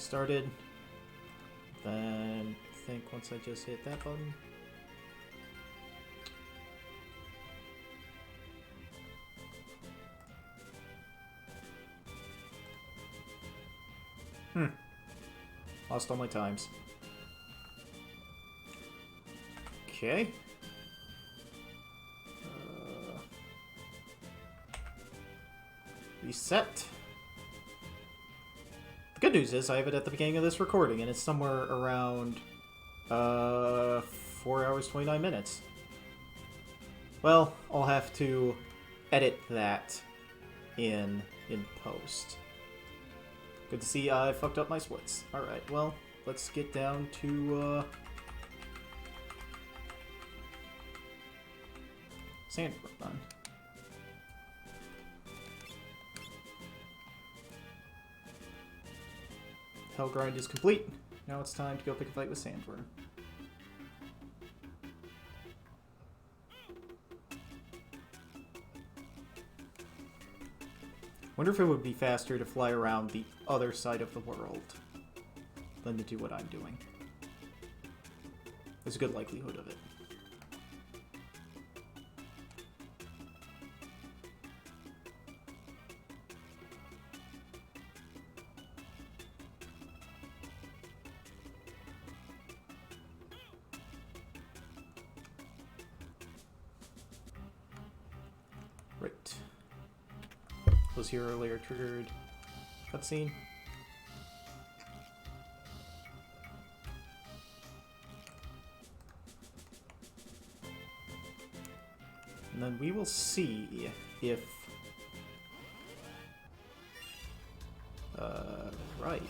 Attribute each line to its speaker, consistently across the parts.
Speaker 1: started. Then I think once I just hit that button. Lost all my times. Okay. Reset. The good news is I have it at the beginning of this recording, and it's somewhere around 4 hours, 29 minutes. Well, I'll have to edit that in post. Good to see I fucked up my splits. Alright, well, let's get down to Sandworm then. Hell grind is complete. Now it's time to go pick a fight with Sandworm. Wonder if it would be faster to fly around the other side of the world than to do what I'm doing. There's a good likelihood of it. Right. Was here earlier triggered cutscene. And then we will see if right.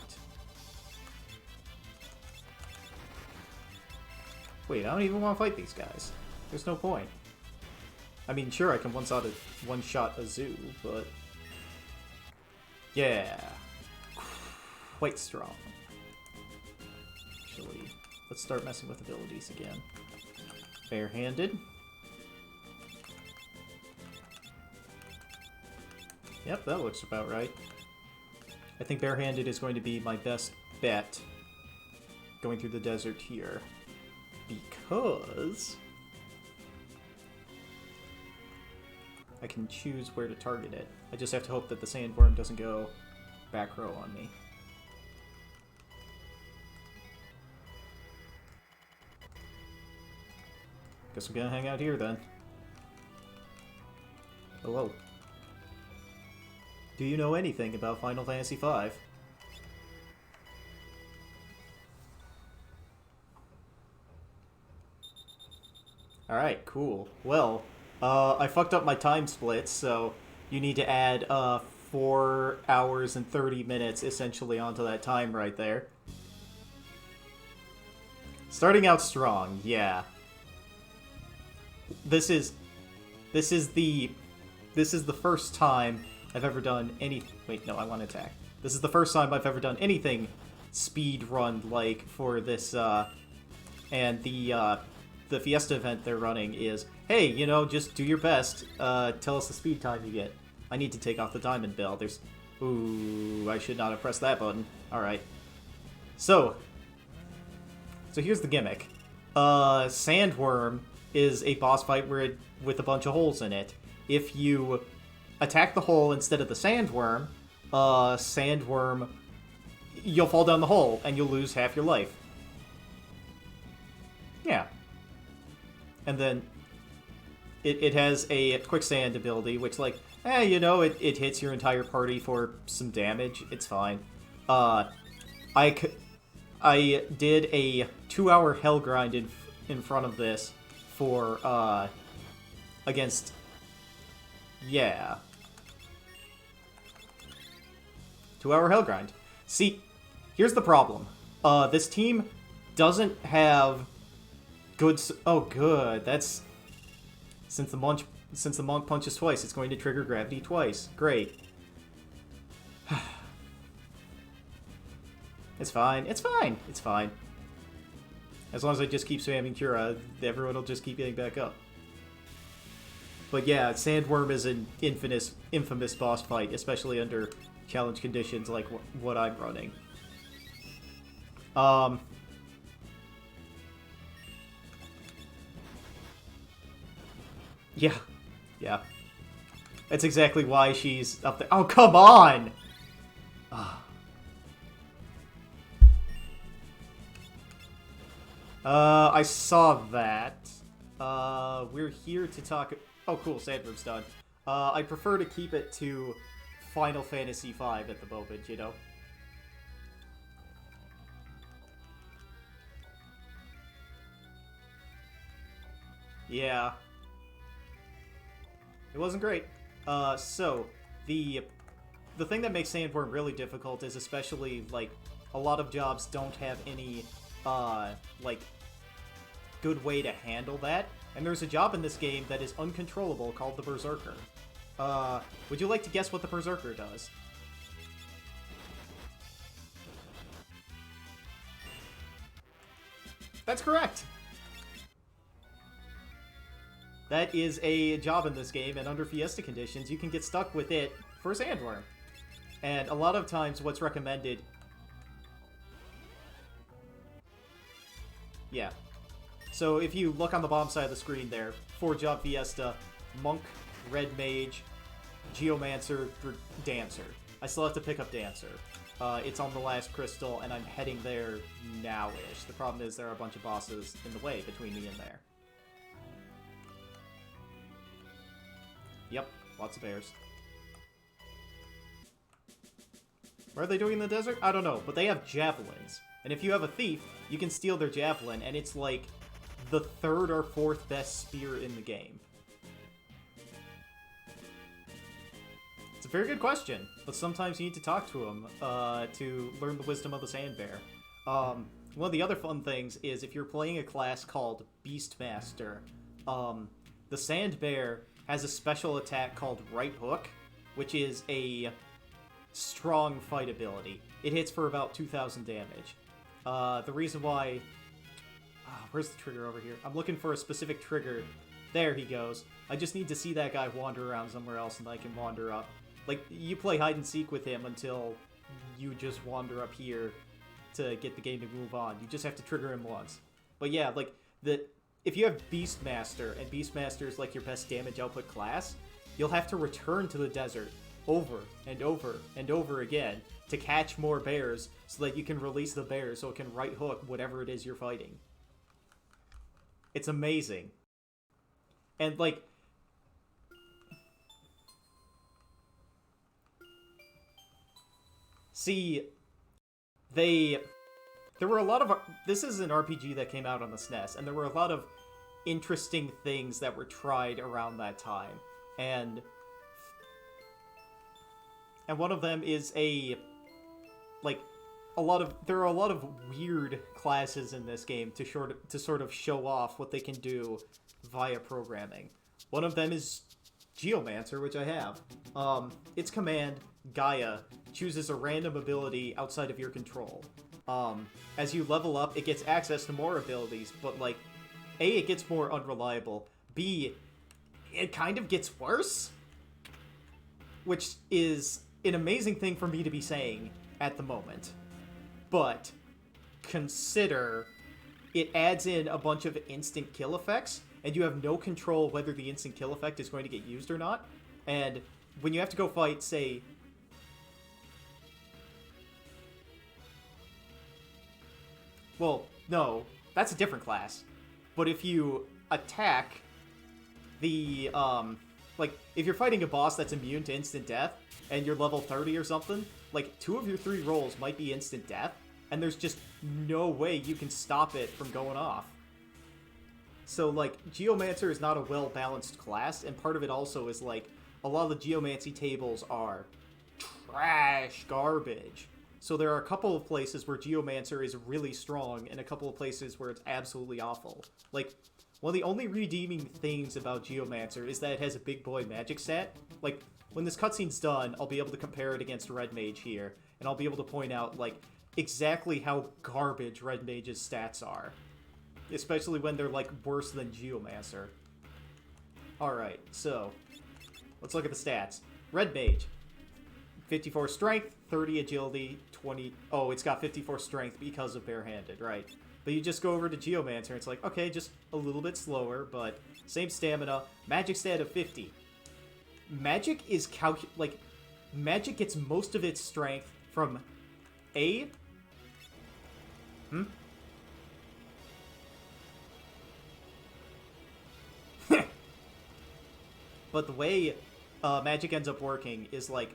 Speaker 1: Wait, I don't even want to fight these guys. There's no point. I mean, sure, I can one-shot a zoo, but yeah, quite strong. Actually, let's start messing with abilities again. Barehanded. Yep, that looks about right. I think barehanded is going to be my best bet going through the desert here, because I can choose where to target it. I just have to hope that the sandworm doesn't go back row on me. Guess I'm gonna hang out here then. Hello. Do you know anything about Final Fantasy V? Alright, cool. Well, I fucked up my time splits, so you need to add 4 hours and 30 minutes essentially onto that time right there. Starting out strong, yeah. This is the first time I've ever done any. Wait, no, I want to attack. This is the first time I've ever done anything speed run like for this. And the Fiesta event they're running is, hey, you know, just do your best. Tell us the speed time you get. I need to take off the diamond bell. There's, ooh, I should not have pressed that button. All right. So here's the gimmick. Sandworm is a boss fight with a bunch of holes in it. If you attack the hole instead of the sandworm, you'll fall down the hole and you'll lose half your life. Yeah. And then it has a quicksand ability, which, like, you know, it hits your entire party for some damage. It's fine. I did a 2-hour hell grind in front of this for, against, yeah. 2-hour hell grind. See, here's the problem. This team doesn't have good. Oh, good. That's since the monk punches twice, it's going to trigger gravity twice. Great. It's fine. It's fine. It's fine. As long as I just keep spamming Cura, everyone will just keep getting back up. But yeah, Sandworm is an infamous boss fight, especially under challenge conditions like what I'm running. Um... Yeah. Yeah. That's exactly why she's up there. Oh, come on! I saw that. We're here to talk... Oh, cool, Sandworm's done. I prefer to keep it to Final Fantasy V at the moment, you know? Yeah. It wasn't great. So, the thing that makes Sandworm really difficult is especially, like, a lot of jobs don't have any, like, good way to handle that. And there's a job in this game that is uncontrollable called the Berserker. Would you like to guess what the Berserker does? That's correct! That is a job in this game, and under Fiesta conditions, you can get stuck with it for Sandworm. And a lot of times what's recommended... Yeah. So if you look on the bottom side of the screen there, 4-job Fiesta, Monk, Red Mage, Geomancer, Dancer. I still have to pick up Dancer. It's on the last crystal, and I'm heading there now-ish. The problem is there are a bunch of bosses in the way between me and there. Yep, lots of bears. What are they doing in the desert? I don't know, but they have javelins. And if you have a thief, you can steal their javelin, and it's like the 3rd or 4th best spear in the game. It's a very good question, but sometimes you need to talk to him to learn the wisdom of the sand bear. One of the other fun things is if you're playing a class called Beastmaster, the sand bear has a special attack called Right Hook, which is a strong fight ability. It hits for about 2,000 damage. The reason why... where's the trigger over here? I'm looking for a specific trigger. There he goes. I just need to see that guy wander around somewhere else and I can wander up. Like, you play hide and seek with him until you just wander up here to get the game to move on. You just have to trigger him once. But yeah, like, if you have Beastmaster, and Beastmaster is like your best damage output class, you'll have to return to the desert over and over and over again to catch more bears so that you can release the bear so it can right hook whatever it is you're fighting. It's amazing. And like... See, there were a lot of... This is an RPG that came out on the SNES, and there were a lot of interesting things that were tried around that time. And one of them is there are a lot of weird classes in this game to sort of show off what they can do via programming. One of them is Geomancer, which I have. Its command, Gaia, chooses a random ability outside of your control. As you level up, it gets access to more abilities, but, like, A, it gets more unreliable. B, it kind of gets worse. Which is an amazing thing for me to be saying at the moment. But consider it adds in a bunch of instant kill effects, and you have no control whether the instant kill effect is going to get used or not. And when you have to go fight, say... Well, no, that's a different class. But if you attack the, like, if you're fighting a boss that's immune to instant death, and you're level 30 or something, like, 2 of your 3 rolls might be instant death, and there's just no way you can stop it from going off. So, like, Geomancer is not a well-balanced class, and part of it also is, like, a lot of the Geomancy tables are trash garbage. So there are a couple of places where Geomancer is really strong, and a couple of places where it's absolutely awful. Like, one of the only redeeming things about Geomancer is that it has a big boy magic stat. Like, when this cutscene's done, I'll be able to compare it against Red Mage here, and I'll be able to point out, like, exactly how garbage Red Mage's stats are. Especially when they're, like, worse than Geomancer. Alright, so, let's look at the stats. Red Mage, 54 strength, 30 agility, 20... Oh, it's got 54 strength because of barehanded, right. But you just go over to Geomancer, and it's like, okay, just a little bit slower, but same stamina. Magic stat of 50. Magic is Magic gets most of its strength from A... But the way Magic ends up working is, like,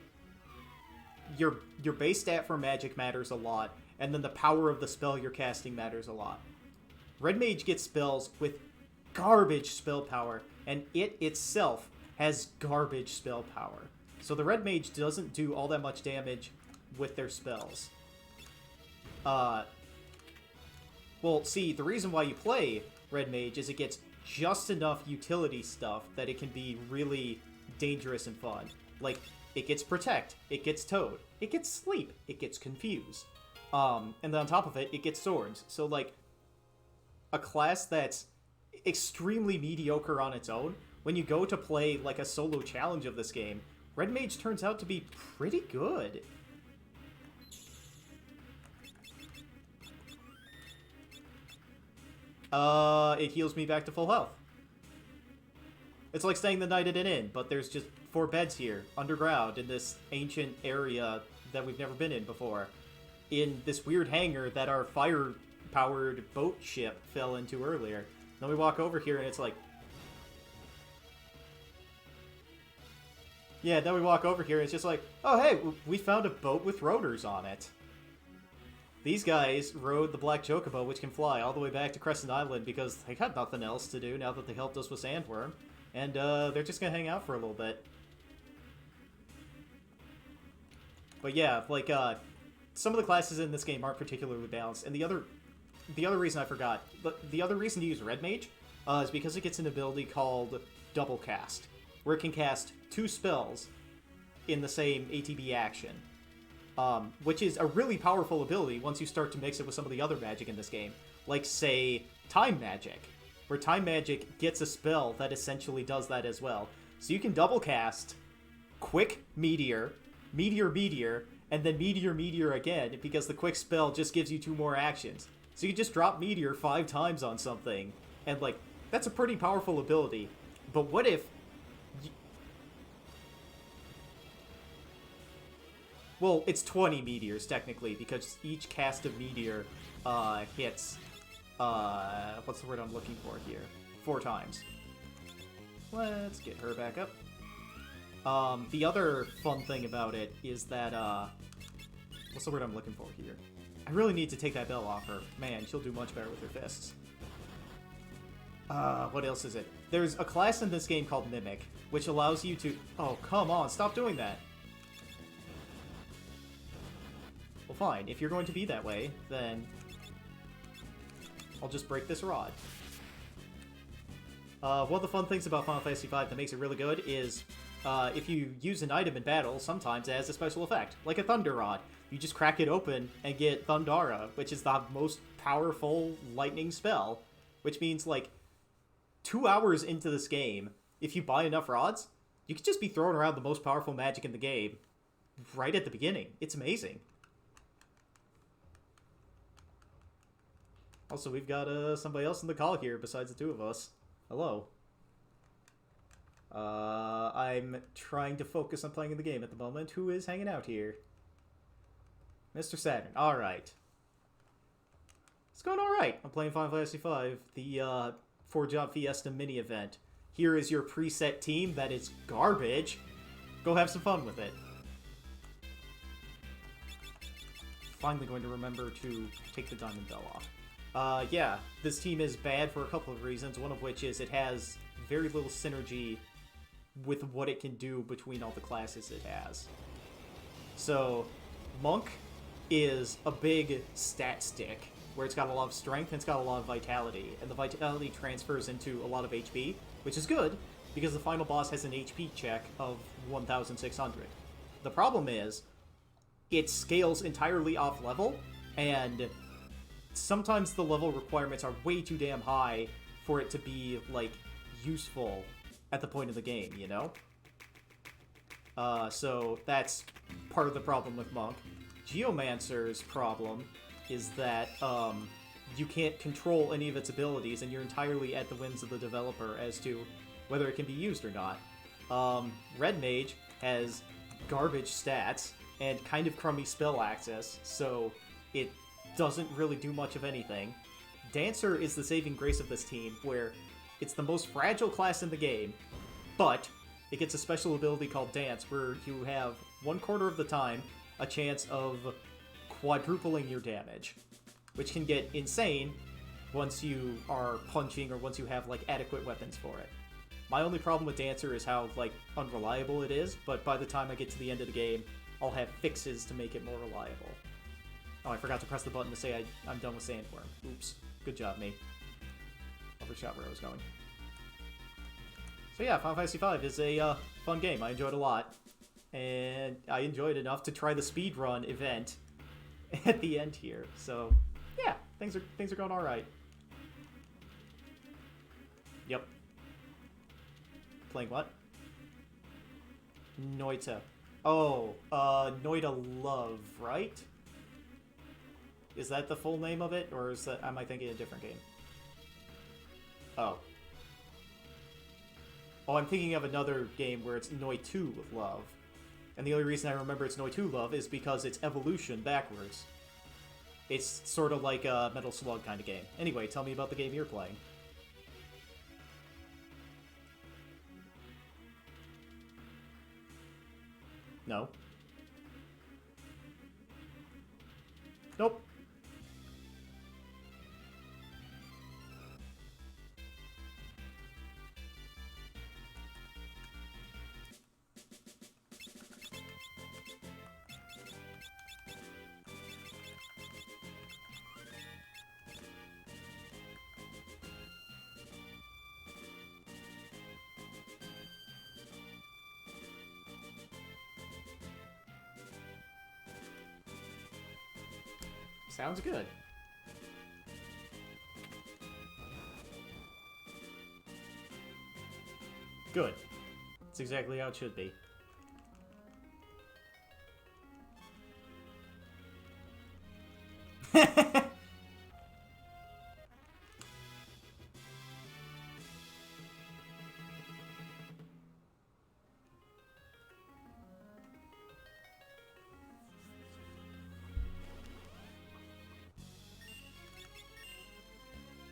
Speaker 1: your base stat for Magic matters a lot, and then the power of the spell you're casting matters a lot. Red Mage gets spells with garbage spell power, and it itself has garbage spell power. So the Red Mage doesn't do all that much damage with their spells. Well, see, the reason why you play Red Mage is it gets just enough utility stuff that it can be really dangerous and fun. Like, it gets Protect, it gets Toad, it gets Sleep, it gets Confuse. And then on top of it, it gets Swords. So, like, a class that's extremely mediocre on its own, when you go to play, like, a solo challenge of this game, Red Mage turns out to be pretty good. It heals me back to full health. It's like staying the night at an inn, but there's just 4 beds here, underground, in this ancient area that we've never been in before. In this weird hangar that our fire-powered boat ship fell into earlier. Then we walk over here and it's like... Yeah, then we walk over here and it's just like, oh hey, we found a boat with rotors on it. These guys rode the Black Chocobo, which can fly, all the way back to Crescent Island because they got nothing else to do now that they helped us with Sandworm. And they're just gonna hang out for a little bit. But yeah, like, some of the classes in this game aren't particularly balanced. And the other reason I forgot, the other reason to use Red Mage is because it gets an ability called Double Cast, where it can cast 2 spells in the same ATB action. Which is a really powerful ability once you start to mix it with some of the other magic in this game. Like, say, Time Magic, where Time Magic gets a spell that essentially does that as well. So you can double cast Quick Meteor, Meteor Meteor, and then Meteor Meteor again, because the quick spell just gives you 2 more actions. So you can just drop Meteor 5 times on something, and, like, that's a pretty powerful ability. But what if... Well, it's 20 meteors, technically, because each cast of meteor hits, what's the word I'm looking for here? 4 times. Let's get her back up. The other fun thing about it is that, what's the word I'm looking for here? I really need to take that bell off her. Man, she'll do much better with her fists. What else is it? There's a class in this game called Mimic, which allows you to... Oh, come on, stop doing that! Well, fine. If you're going to be that way, then I'll just break this rod. One of the fun things about Final Fantasy V that makes it really good is if you use an item in battle, sometimes it has a special effect, like a Thunder Rod. You just crack it open and get Thundara, which is the most powerful lightning spell, which means, like, 2 hours into this game, if you buy enough rods, you could just be throwing around the most powerful magic in the game right at the beginning. It's amazing. Also, we've got somebody else in the call here besides the 2 of us. Hello. I'm trying to focus on playing the game at the moment. Who is hanging out here? Mr. Saturn. Alright. It's going alright. I'm playing Final Fantasy V, the 4-Job Fiesta mini-event. Here is your preset team that is garbage. Go have some fun with it. Finally going to remember to take the Diamond Bell off. Yeah, this team is bad for a couple of reasons, one of which is it has very little synergy with what it can do between all the classes it has. So, Monk is a big stat stick, where it's got a lot of strength and it's got a lot of vitality, and the vitality transfers into a lot of HP, which is good, because the final boss has an HP check of 1,600. The problem is, it scales entirely off level, and sometimes the level requirements are way too damn high for it to be, like, useful at the point of the game, you know? So that's part of the problem with Monk. Geomancer's problem is that you can't control any of its abilities, and you're entirely at the whims of the developer as to whether it can be used or not. Red Mage has garbage stats and kind of crummy spell access, so it doesn't really do much of anything. Dancer is the saving grace of this team, where it's the most fragile class in the game, but it gets a special ability called Dance, where you have 1/4 of the time a chance of quadrupling your damage, which can get insane once you are punching or once you have, like, adequate weapons for it. My only problem with Dancer is how, like, unreliable it is, but by the time I get to the end of the game, I'll have fixes to make it more reliable. Oh, I forgot to press the button to say I'm done with Sandworm. Oops. Good job, me. Overshot where I was going. So yeah, Final Fantasy V is a fun game. I enjoyed it a lot. And I enjoyed enough to try the speedrun event at the end here. So, yeah, things are going alright. Yep. Playing what? Noita. Oh, Noita Love, right? Is that the full name of it, or am I thinking of a different game? Oh. Oh, I'm thinking of another game where it's Noi2 Love. And the only reason I remember it's Noi2 Love is because it's evolution backwards. It's sort of like a Metal Slug kind of game. Anyway, tell me about the game you're playing. No. Nope. Sounds good. Good. It's exactly how it should be.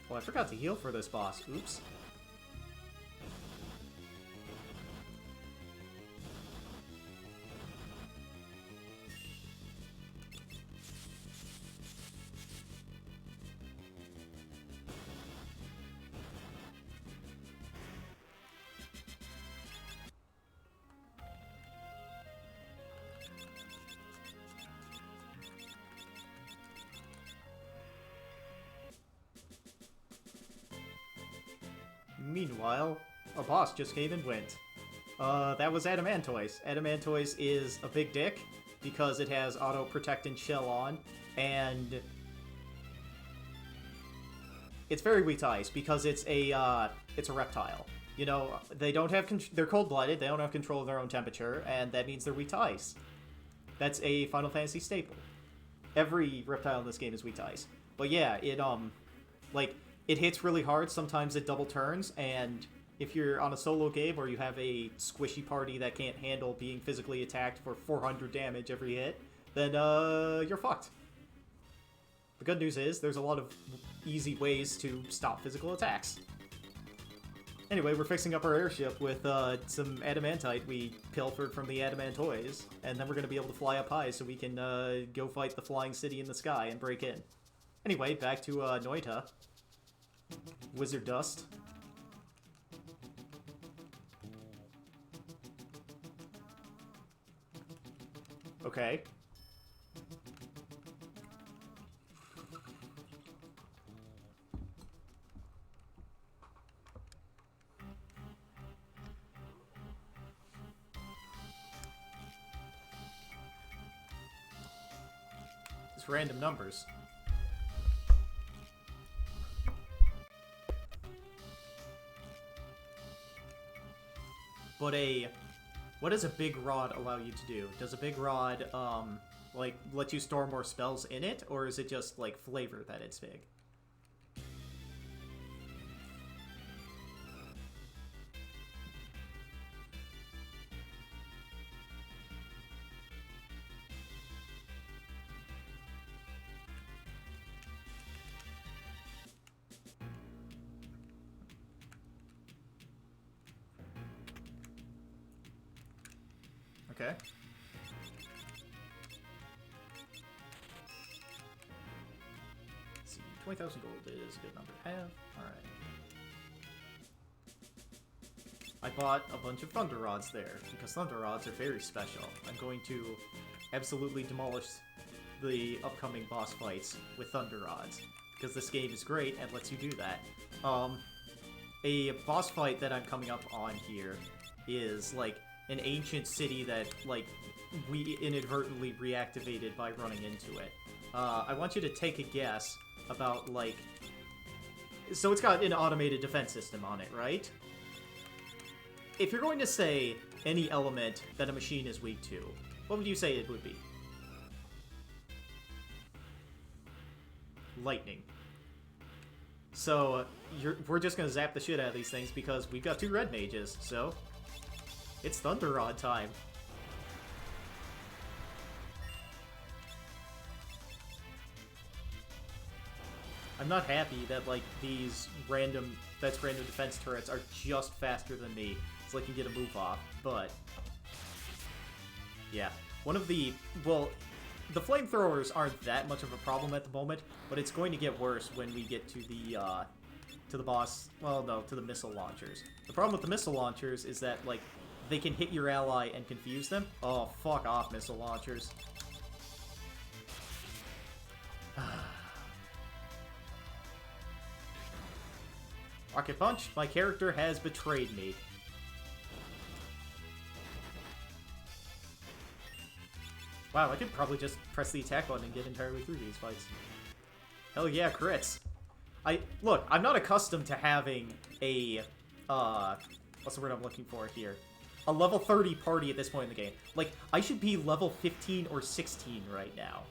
Speaker 1: Well, I forgot to heal for this boss. Oops. Meanwhile, a boss just came and went. That was Adamantoise. Adamantoise is a big dick because it has auto protect and shell on, and it's very weak to ice because it's a reptile. You know, they don't have they're cold-blooded. They don't have control of their own temperature, and that means they're weak to ice. That's a Final Fantasy staple. Every reptile in this game is weak to ice. But yeah, it hits really hard. Sometimes it double turns, and if you're on a solo game or you have a squishy party that can't handle being physically attacked for 400 damage every hit, then you're fucked. The good news is there's a lot of easy ways to stop physical attacks. Anyway, we're fixing up our airship with some adamantite we pilfered from the Adamantoise, and then we're going to be able to fly up high so we can go fight the flying city in the sky and break in. Anyway, back to Noita. Wizard Dust. Okay. Just random numbers. But what does a big rod allow you to do? Does a big rod, Like, let you store more spells in it, or is it just, like, flavor that it's big? Okay. Let's see, 20,000 gold is a good number to have. Alright. I bought a bunch of Thunder Rods there, because Thunder Rods are very special. I'm going to absolutely demolish the upcoming boss fights with Thunder Rods, because this game is great and lets you do that. A boss fight that I'm coming up on here is, like, an ancient city that, like, we inadvertently reactivated by running into it. I want you to take a guess about, like... So it's got an automated defense system on it, right? If you're going to say any element that a machine is weak to, what would you say it would be? Lightning. So, we're just gonna zap the shit out of these things because we've got 2 red mages, so... It's Thunder Rod time. I'm not happy that, like, these random defense turrets are just faster than me, so I can get a move off, but... Yeah. One of the... Well, the flamethrowers aren't that much of a problem at the moment, but it's going to get worse when we get to the boss... Well, no, to the missile launchers. The problem with the missile launchers is that, like, they can hit your ally and confuse them. Oh, fuck off, missile launchers. Rocket Punch, my character has betrayed me. Wow, I could probably just press the attack button and get entirely through these fights. Hell yeah, crits. Look, I'm not accustomed to having a, what's the word I'm looking for here? A level 30 party at this point in the game. Like, I should be level 15 or 16 right now.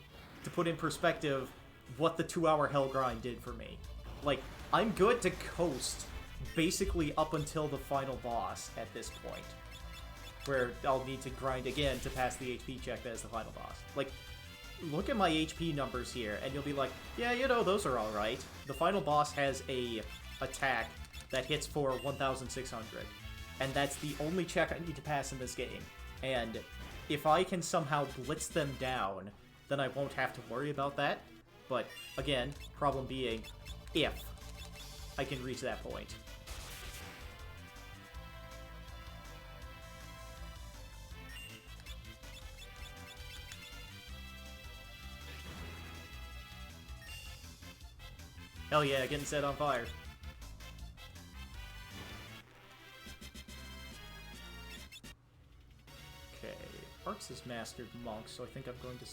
Speaker 1: To put in perspective what the 2-hour hell grind did for me. Like, I'm good to coast basically up until the final boss at this point. Where I'll need to grind again to pass the HP check that is the final boss. Like, look at my HP numbers here, and you'll be like, yeah, you know, those are alright. The final boss has a attack that hits for 1,600. And that's the only check I need to pass in this game. And if I can somehow blitz them down, then I won't have to worry about that. But, again, problem being, if I can reach that point. Hell yeah, getting set on fire. Okay, Arx is mastered monk, so I think I'm going to...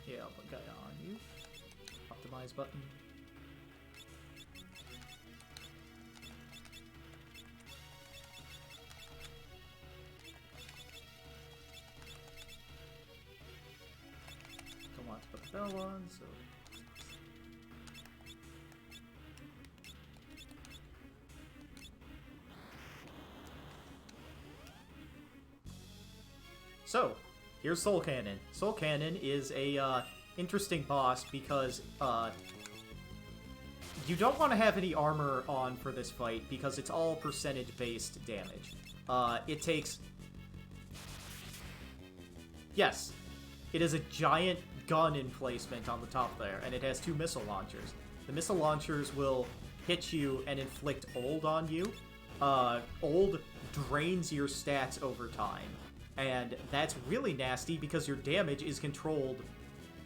Speaker 1: Yeah, I'll put Gaia on you. Optimize button. Don't want to put the bell on, so... So, here's Soul Cannon. Soul Cannon is a interesting boss because you don't want to have any armor on for this fight because it's all percentage-based damage. It takes... Yes, it is a giant gun emplacement on the top there, and it has 2 missile launchers. The missile launchers will hit you and inflict uld on you. Uld drains your stats over time. And that's really nasty because your damage is controlled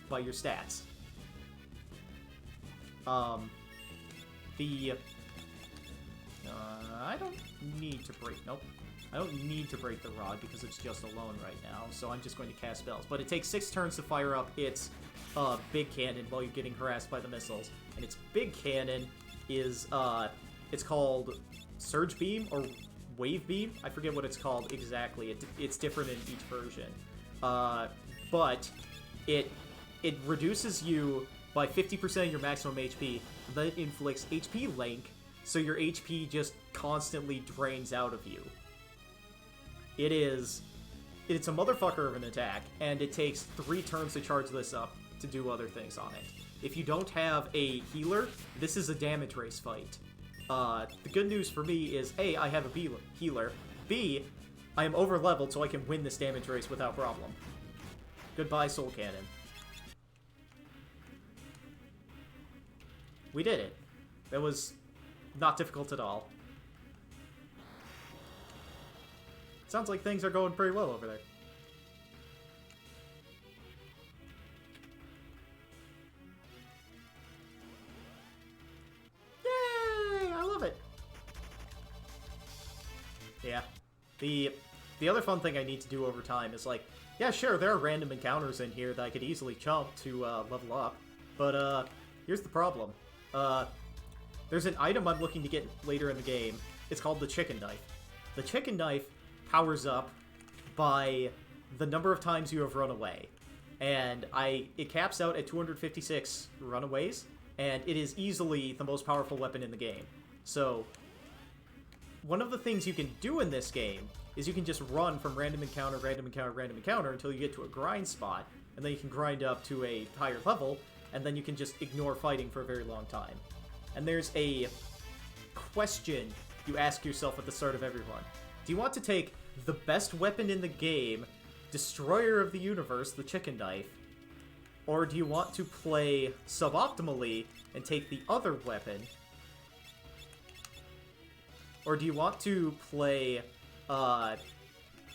Speaker 1: by your stats. the... I don't need to break... Nope. I don't need to break the rod because it's just alone right now, so I'm just going to cast spells. But it takes 6 turns to fire up its big cannon while you're getting harassed by the missiles. And its big cannon is, it's called Surge Beam or Wave Beam? I forget what it's called exactly. It's different in each version. But it reduces you by 50% of your maximum HP, then it inflicts HP Link, so your HP just constantly drains out of you. It's a motherfucker of an attack, and it takes 3 turns to charge this up to do other things on it. If you don't have a healer, this is a damage race fight. The good news for me is, A, I have a healer. B, I am over-leveled so I can win this damage race without problem. Goodbye, Soul Cannon. We did it. That was not difficult at all. Sounds like things are going pretty well over there. Yay! I love it! Yeah. The other fun thing I need to do over time is, like, yeah, sure, there are random encounters in here that I could easily chump to level up, but here's the problem. There's an item I'm looking to get later in the game. It's called the Chicken Knife. The Chicken Knife powers up by the number of times you have run away. And it caps out at 256 runaways, and it is easily the most powerful weapon in the game. So, one of the things you can do in this game is you can just run from random encounter, random encounter, random encounter until you get to a grind spot, and then you can grind up to a higher level, and then you can just ignore fighting for a very long time. And there's a question you ask yourself at the start of every run. Do you want to take the best weapon in the game, Destroyer of the Universe, the Chicken Knife, or do you want to play suboptimally and take the other weapon, or do you want to play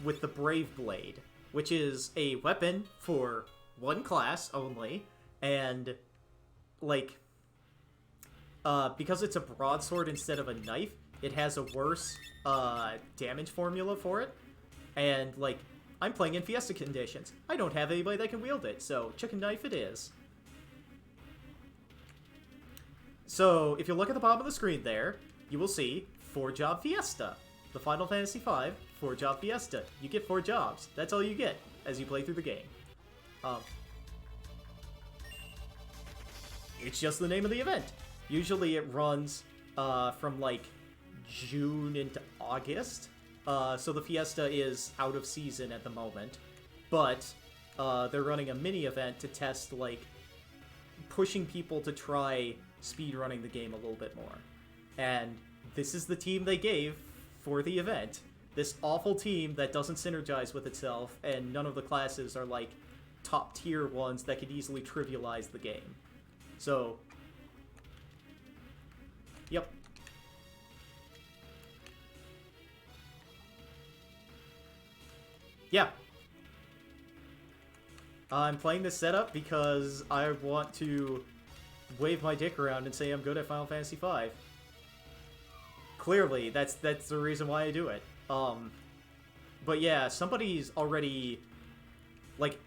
Speaker 1: with the Brave Blade, which is a weapon for one class only, and, like, because it's a broadsword instead of a knife, it has a worse damage formula for it, and, like, I'm playing in Fiesta conditions. I don't have anybody that can wield it, so Chicken Knife it is. So, if you look at the bottom of the screen there, you will see 4-job Fiesta. The Final Fantasy V 4-job Fiesta. You get 4 jobs. That's all you get as you play through the game. It's just the name of the event. Usually it runs from, like, June into August. So the Fiesta is out of season at the moment. But they're running a mini-event to test, like, pushing people to try speedrunning the game a little bit more. And this is the team they gave for the event. This awful team that doesn't synergize with itself, and none of the classes are, like, top-tier ones that could easily trivialize the game. So, yep. Yeah. I'm playing this setup because I want to wave my dick around and say I'm good at Final Fantasy V. Clearly, that's the reason why I do it. But yeah, somebody's already, like,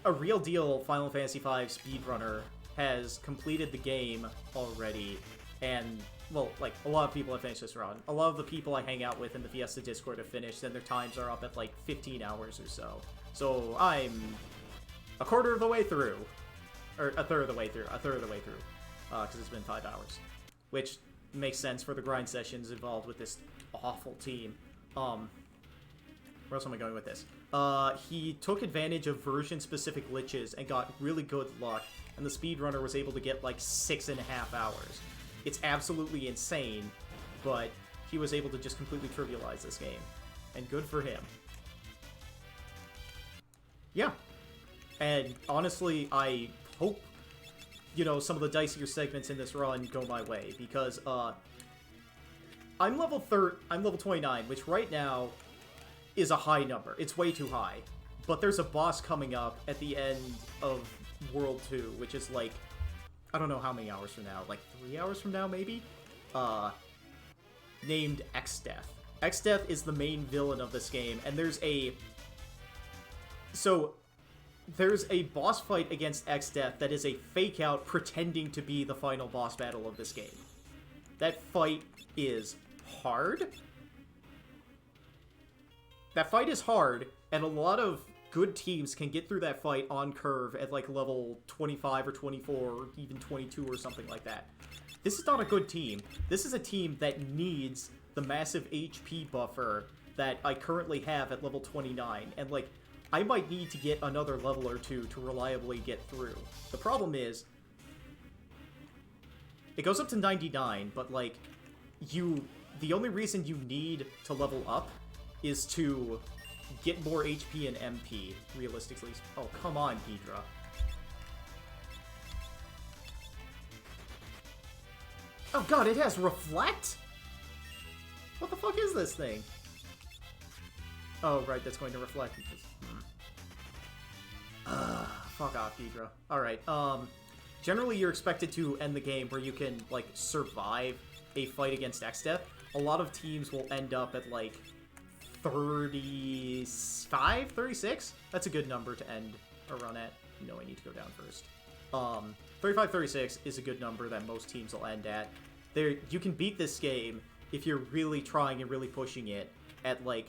Speaker 1: a real deal Final Fantasy V speedrunner has completed the game already, and, well, like, a lot of people have finished this run. A lot of the people I hang out with in the Fiesta Discord have finished, and their times are up at, like, 15 hours or so. So I'm a quarter of the way through. Or a third of the way through. Because it's been 5 hours. Which makes sense for the grind sessions involved with this awful team. Where else am I going with this? He took advantage of version-specific glitches and got really good luck, and the speedrunner was able to get, like, 6.5 hours. It's absolutely insane, but he was able to just completely trivialize this game. And good for him. Yeah. And honestly, I hope, you know, some of the dicier segments in this run go my way, because, I'm level 29, which right now is a high number. It's way too high. But there's a boss coming up at the end of World 2, which is like, I don't know how many hours from now, like 3 hours from now, maybe? named Exdeath. Exdeath is the main villain of this game, and there's a boss fight against Exdeath that is a fake out pretending to be the final boss battle of this game. That fight is hard. That fight is hard, and a lot of good teams can get through that fight on curve at like level 25 or 24 or even 22 or something like that. This is not a good team. This is a team that needs the massive HP buffer that I currently have at level 29, and like, I might need to get another level or two to reliably get through. The problem is, it goes up to 99, but like, the only reason you need to level up is to get more HP and MP, realistically. Oh, come on, Ghidra. Oh god, it has Reflect? What the fuck is this thing? Oh, right, that's going to reflect. Fuck off, Ghidra. Alright, generally you're expected to end the game where you can, like, survive a fight against Exdeath. A lot of teams will end up at, like, 35? 36? That's a good number to end a run at. No, I need to go down first. 35, 36 is a good number that most teams will end at. You can beat this game if you're really trying and really pushing it at, like,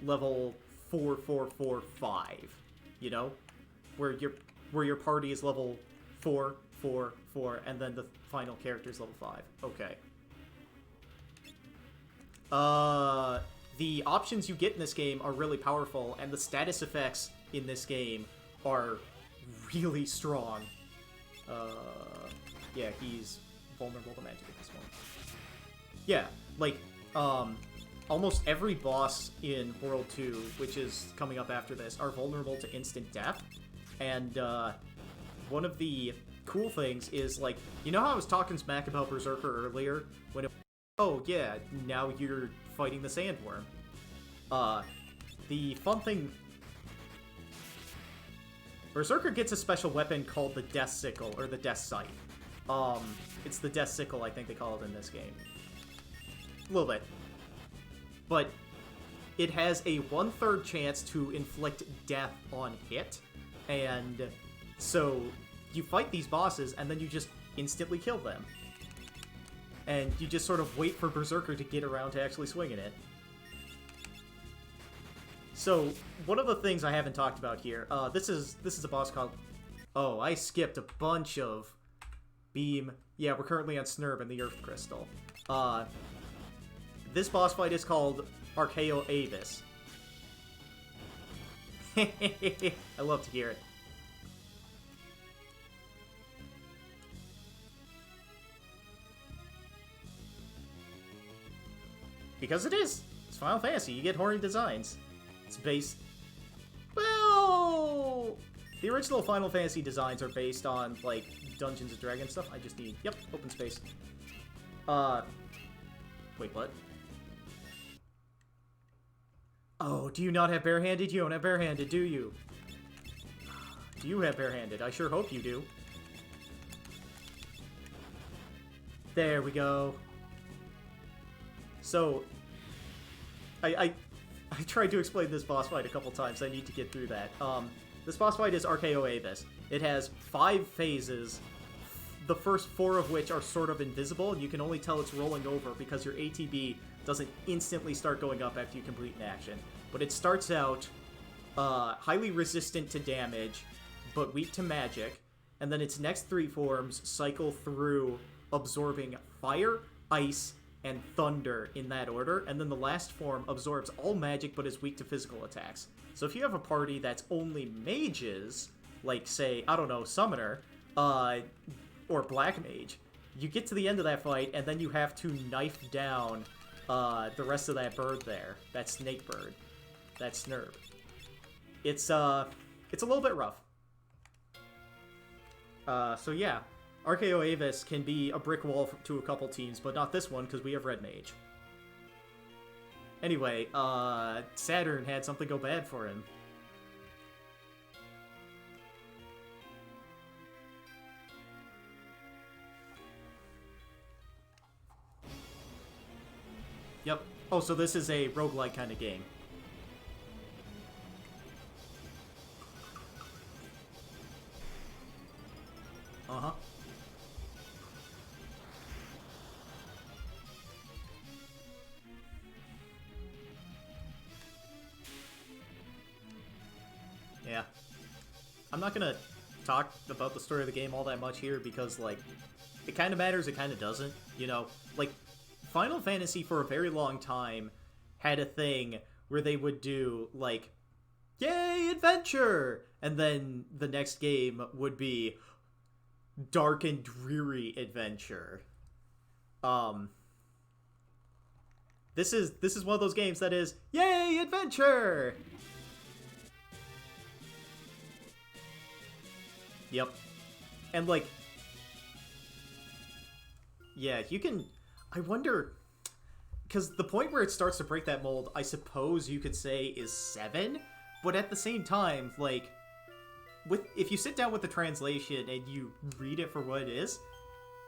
Speaker 1: level 4, 4, 4, 5. You know? Where your party is level 4, 4, 4, and then the final character is level 5. Okay. The options you get in this game are really powerful, and the status effects in this game are really strong. Yeah, he's vulnerable to magic at this point. Yeah, like, almost every boss in World 2, which is coming up after this, are vulnerable to instant death. And, one of the cool things is, like, you know how I was talking smack about Berserker earlier? When it... Oh, yeah, now you're fighting the Sandworm. The fun thing... Berserker gets a special weapon called the Death Sickle, or the Death Scythe. It's the Death Sickle, I think they call it in this game. A little bit. But it has a 1/3 chance to inflict death on hit, and so you fight these bosses, and then you just instantly kill them. And you just sort of wait for Berserker to get around to actually swinging it. So, one of the things I haven't talked about here, this is a boss called... Oh, I skipped a bunch of Beam. Yeah, we're currently on Snurb and the Earth Crystal. This boss fight is called Archaeo Avis. I love to hear it. Because it is. It's Final Fantasy. You get horny designs. It's based... Well... The original Final Fantasy designs are based on, like, Dungeons & Dragons stuff. I just need... Yep, open space. Wait, what? Oh, do you not have barehanded? You don't have barehanded, do you? Do you have barehanded? I sure hope you do. There we go. So, I tried to explain this boss fight a couple times. I need to get through that. This boss fight is Archaeo Avis. It has 5 phases, the first 4 of which are sort of invisible, and you can only tell it's rolling over because your ATB doesn't instantly start going up after you complete an action. But it starts out highly resistant to damage, but weak to magic, and then its next 3 forms cycle through absorbing fire, ice, and thunder in that order, and then the last form absorbs all magic but is weak to physical attacks. So if you have a party that's only mages, like, say, I don't know, Summoner, or Black Mage, you get to the end of that fight, and then you have to knife down the rest of that bird there. That snake bird. That Snurb. It's a little bit rough. So yeah. Archaeo Avis can be a brick wall to a couple teams, but not this one, because we have Red Mage. Anyway, Saturn had something go bad for him. Oh, so this is a roguelike kind of game. Uh-huh. Yeah. I'm not gonna talk about the story of the game all that much here because, like, it kind of matters, it kind of doesn't, you know? Like, Final Fantasy for a very long time had a thing where they would do, like, yay, adventure! And then the next game would be dark and dreary adventure. This is one of those games that is, yay, adventure! Yep. And, like, yeah, you can... I wonder... Because the point where it starts to break that mold, I suppose you could say is 7, but at the same time, like, if you sit down with the translation and you read it for what it is,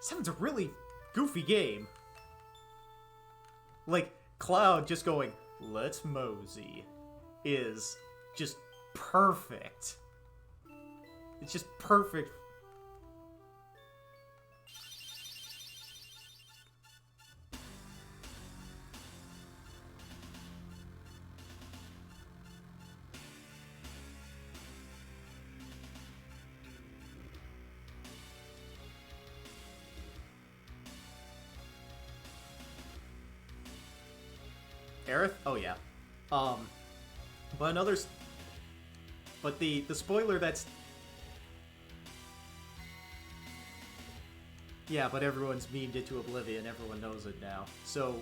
Speaker 1: 7's a really goofy game. Like, Cloud just going, let's mosey, is just perfect. It's just perfect. Aerith? Oh yeah. But another... But the spoiler that's... Yeah, but everyone's memed it to oblivion, everyone knows it now. So,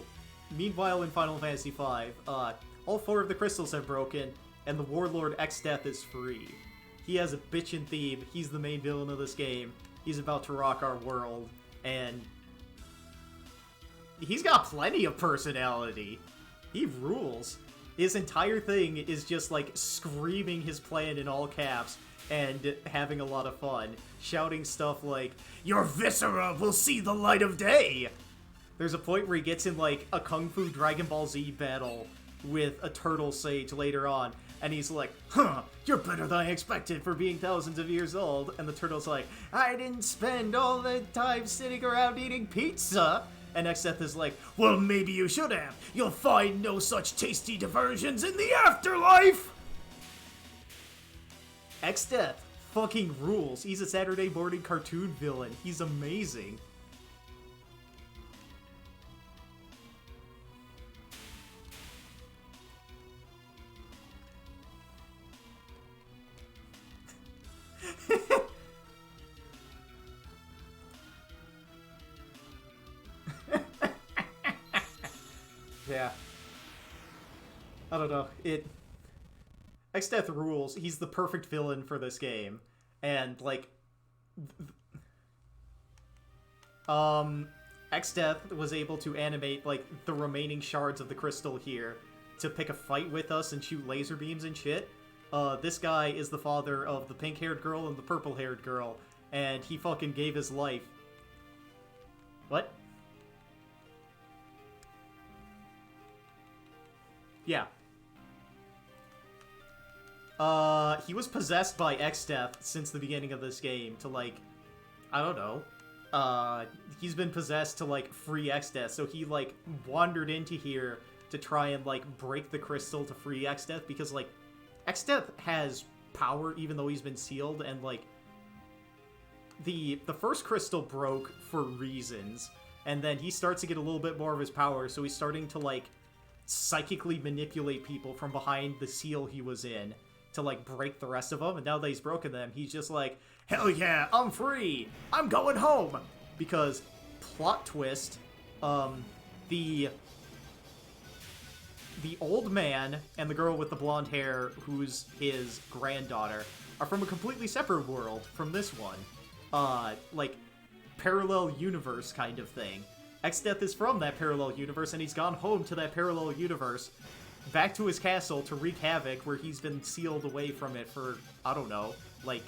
Speaker 1: meanwhile in Final Fantasy V, all 4 of the crystals have broken, and the Warlord Exdeath is free. He has a bitchin' theme, he's the main villain of this game, he's about to rock our world, and... he's got plenty of personality. He rules. His entire thing is just, like, screaming his plan in all caps, and having a lot of fun, shouting stuff like, "Your viscera will see the light of day!" There's a point where he gets in, like, a Kung Fu Dragon Ball Z battle with a turtle sage later on, and he's like, "Huh, you're better than I expected for being thousands of years old," and the turtle's like, "I didn't spend all the time sitting around eating pizza!" And Exdeath is like, "Well, maybe you should have. You'll find no such tasty diversions in the afterlife!" Exdeath fucking rules. He's a Saturday morning cartoon villain. He's amazing. Yeah. I don't know. Exdeath rules. He's the perfect villain for this game. And, like... Exdeath was able to animate, like, the remaining shards of the crystal here to pick a fight with us and shoot laser beams and shit. This guy is the father of the pink-haired girl and the purple-haired girl, and he fucking gave his life. What? Yeah. He was possessed by Exdeath since the beginning of this game to, like, I don't know. He's been possessed to, like, free Exdeath, so he, like, wandered into here to try and, like, break the crystal to free Exdeath, because, like, Exdeath has power even though he's been sealed, and, like, the first crystal broke for reasons, and then he starts to get a little bit more of his power, so he's starting to, like, psychically manipulate people from behind the seal he was in to, like, break the rest of them, and now that he's broken them, he's just like, "Hell yeah, I'm free! I'm going home!" Because, plot twist, the old man and the girl with the blonde hair, who's his granddaughter, are from a completely separate world from this one. Like, parallel universe kind of thing. Exdeath is from that parallel universe, and he's gone home to that parallel universe, back to his castle to wreak havoc, where he's been sealed away from it for, I don't know, like,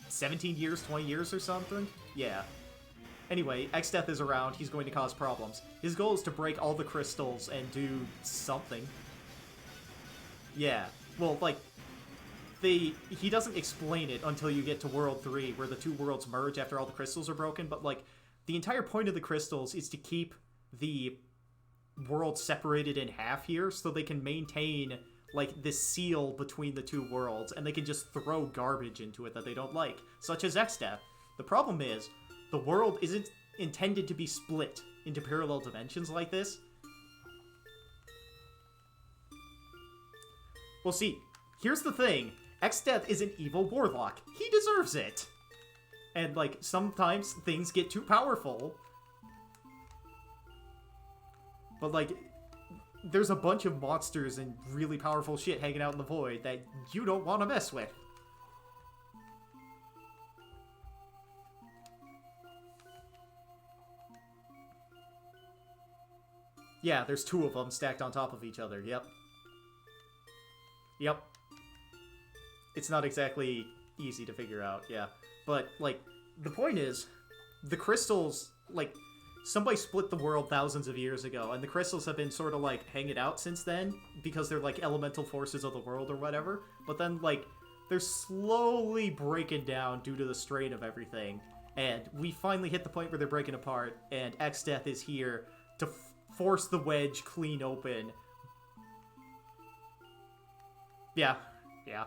Speaker 1: 17 years, 20 years or something? Yeah. Anyway, Exdeath is around. He's going to cause problems. His goal is to break all the crystals and do something. Yeah. Well, like, he doesn't explain it until you get to World 3, where the two worlds merge after all the crystals are broken, but, like, the entire point of the crystals is to keep the world separated in half here, so they can maintain, like, this seal between the two worlds, and they can just throw garbage into it that they don't like, such as Exdeath. The problem is, the world isn't intended to be split into parallel dimensions like this. Well, see, here's the thing. Exdeath is an evil warlock. He deserves it. And, like, sometimes things get too powerful. But, like, there's a bunch of monsters and really powerful shit hanging out in the void that you don't want to mess with. Yeah, there's two of them stacked on top of each other, yep. Yep. It's not exactly easy to figure out, yeah. But, like, the point is, the crystals, like, somebody split the world thousands of years ago, and the crystals have been sort of, like, hanging out since then, because they're, like, elemental forces of the world or whatever. But then, like, they're slowly breaking down due to the strain of everything. And we finally hit the point where they're breaking apart, and Exdeath is here to force the wedge clean open. Yeah, yeah.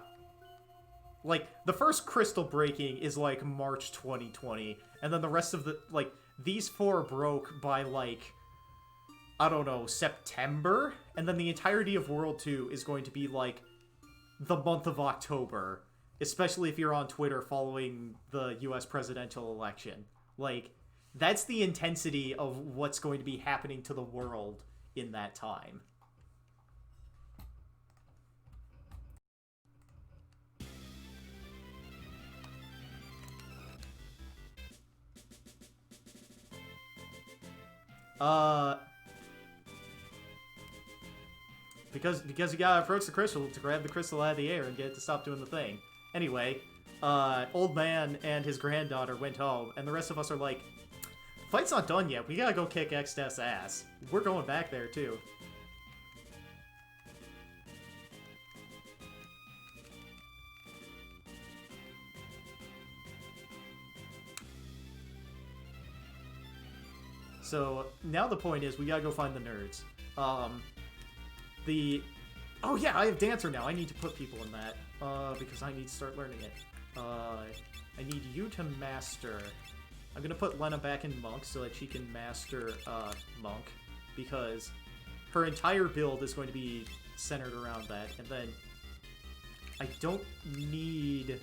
Speaker 1: Like, the first crystal breaking is, like, March 2020, and then the rest of the, like, these four broke by, like, I don't know, September? And then the entirety of World 2 is going to be, like, the month of October, especially if you're on Twitter following the US presidential election. Like, that's the intensity of what's going to be happening to the world in that time. Because you gotta approach the crystal to grab the crystal out of the air and get it to stop doing the thing. Anyway, old man and his granddaughter went home, and the rest of us are like, fight's not done yet, we gotta go kick Exdeath's ass. We're going back there, too. So, now the point is, we gotta go find the nerds. Oh yeah, I have Dancer now. I need to put people in that, because I need to start learning it. I need you to master. I'm gonna put Lena back in Monk so that she can master, Monk, because her entire build is going to be centered around that, and then I don't need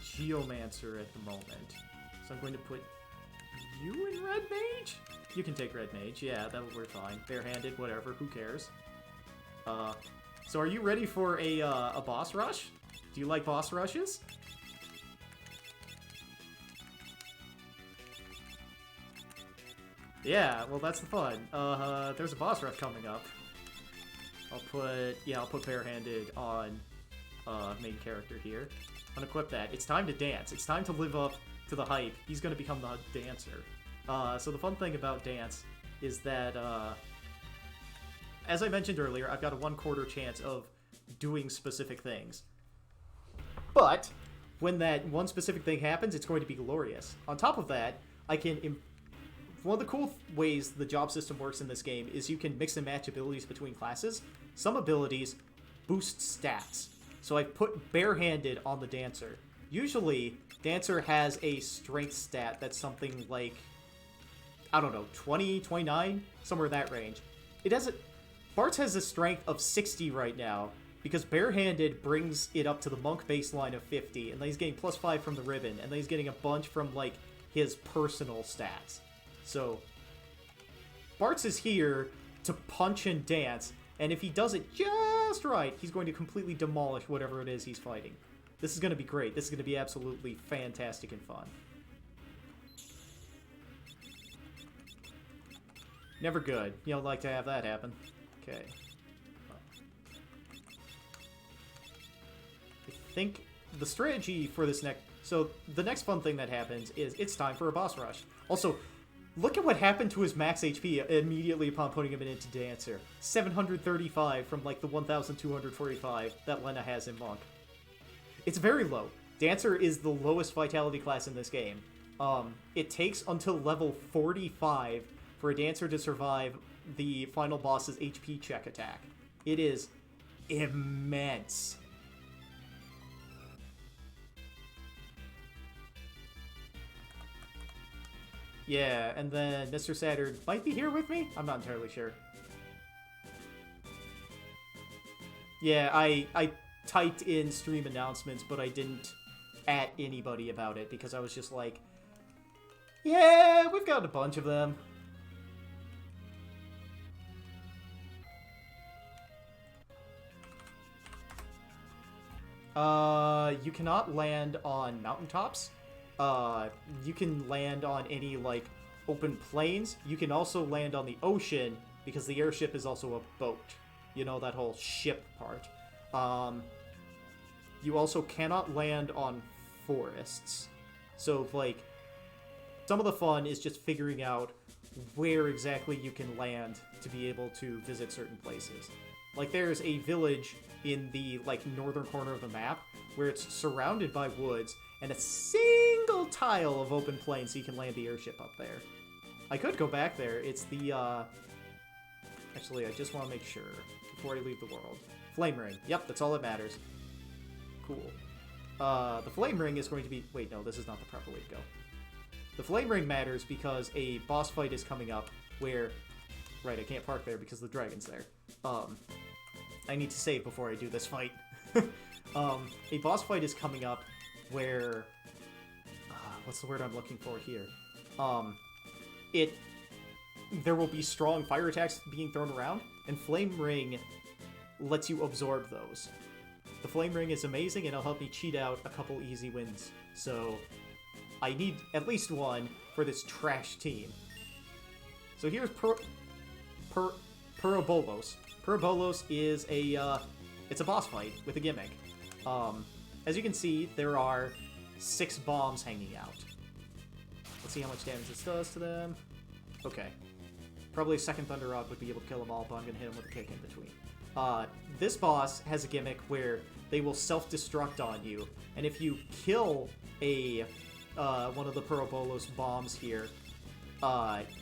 Speaker 1: Geomancer at the moment, so I'm going to put you in Red Mage? You can take Red Mage, yeah, that'll work fine. Barehanded, whatever, who cares? So are you ready for a boss rush? Do you like boss rushes? Yeah, well that's the fun. There's a boss rush coming up. I'll put Barehanded on main character here. Unequip that. It's time to dance. It's time to live up to the hype. He's gonna become the dancer. So the fun thing about dance is that, as I mentioned earlier, I've got a 1/4 chance of doing specific things. But when that one specific thing happens, it's going to be glorious. On top of that, I can... One of the cool ways the job system works in this game is you can mix and match abilities between classes. Some abilities boost stats. So I put Barehanded on the Dancer. Usually, Dancer has a strength stat that's something like, I don't know, 20, 29? Somewhere in that range. It doesn't... Bartz has a strength of 60 right now, because Barehanded brings it up to the Monk baseline of 50, and then he's getting +5 from the Ribbon, and then he's getting a bunch from, like, his personal stats. So, Bartz is here to punch and dance, and if he does it just right, he's going to completely demolish whatever it is he's fighting. This is going to be great. This is going to be absolutely fantastic and fun. Never good. You don't like to have that happen. Okay. I think the strategy for this next... So, the next fun thing that happens is it's time for a boss rush. Also, Look at what happened to his max HP immediately upon putting him into Dancer. 735 from, like, the 1,245 that Lena has in Monk. It's very low. Dancer is the lowest vitality class in this game. It takes until level 45 for a Dancer to survive the final boss's HP check attack. It is immense. Yeah, and then Mr. Saturn might be here with me? I'm not entirely sure. Yeah, I typed in stream announcements, but I didn't at anybody about it because I was just like, yeah, we've got a bunch of them. You cannot land on mountaintops. You can land on any, like, open plains. You can also land on the ocean, because the airship is also a boat. You know, that whole ship part. You also cannot land on forests. So, like, some of the fun is just figuring out where exactly you can land to be able to visit certain places. Like, there's a village in the, like, northern corner of the map where it's surrounded by woods and a single tile of open plain so you can land the airship up there. I could go back there. It's the, Actually, I just want to make sure before I leave the world. Flame Ring. Yep, that's all that matters. Cool. The Flame Ring is going to be... Wait, no, this is not the proper way to go. The Flame Ring matters because a boss fight is coming up where... Right, I can't park there because the dragon's there. I need to save before I do this fight. A boss fight is coming up where... what's the word I'm looking for here? There will be strong fire attacks being thrown around, and Flame Ring lets you absorb those. The Flame Ring is amazing, and it'll help me cheat out a couple easy wins. So, I need at least one for this trash team. So here's Purobolos. Purobolos is it's a boss fight with a gimmick. As you can see, there are 6 bombs hanging out. Let's see how much damage this does to them. Okay. Probably a second Thunder Rod would be able to kill them all, but I'm going to hit them with a kick in between. This boss has a gimmick where they will self-destruct on you, and if you kill one of the Purobolos bombs here,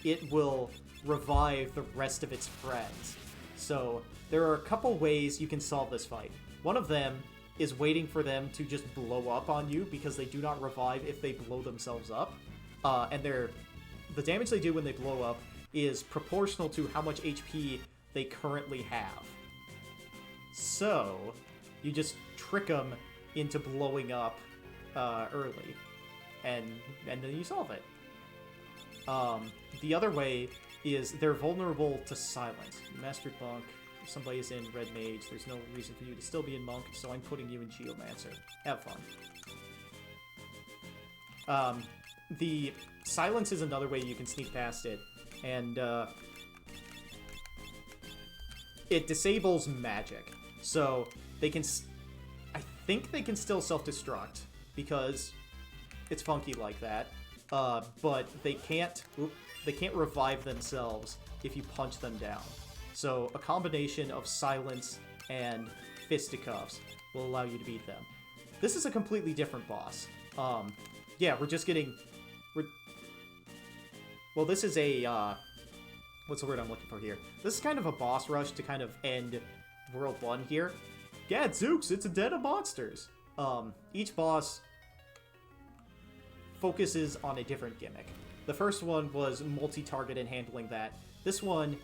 Speaker 1: it will revive the rest of its friends. So there are a couple ways you can solve this fight. One of them is waiting for them to just blow up on you because they do not revive if they blow themselves up. And the damage they do when they blow up is proportional to how much HP they currently have. So you just trick them into blowing up early, and then you solve it. The other way is they're vulnerable to silence. Mastered Monk, if somebody is in Red Mage, there's no reason for you to still be in Monk, so I'm putting you in Geomancer. Have fun. The silence is another way you can sneak past it, and it disables magic. So they can... I think they can still self-destruct, because it's funky like that. But they can't revive themselves if you punch them down. So a combination of silence and fisticuffs will allow you to beat them. This is a completely different boss. Yeah, we're just getting... Well, this is a... what's the word I'm looking for here? This is kind of a boss rush to kind of end World 1 here. Gadzooks, it's a den of monsters! Each boss focuses on a different gimmick. The first one was multi-target and handling that. This one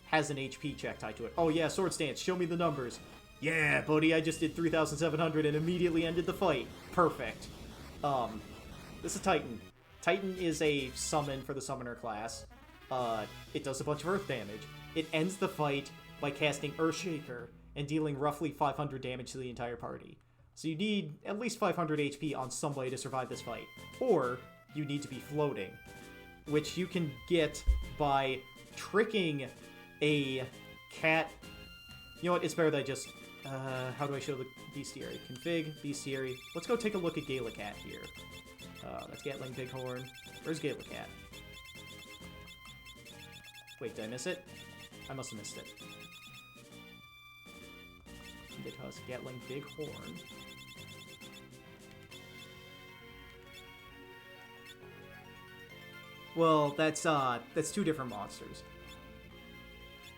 Speaker 1: has an HP check tied to it. Oh yeah, Sword Stance, show me the numbers. Yeah, buddy, I just did 3,700 and immediately ended the fight. Perfect. This is Titan. Titan is a summon for the Summoner class. It does a bunch of earth damage. It ends the fight by casting Earthshaker and dealing roughly 500 damage to the entire party. So you need at least 500 HP on somebody to survive this fight. Or you need to be floating, which you can get by tricking a cat. You know what, it's better that I just... how do I show the bestiary? Config, bestiary. Let's go take a look at Galacat here. That's Gatling Bighorn. Where's Galacat? Wait, did I miss it? I must have missed it. Because Gatling Big Horn. Well, that's two different monsters.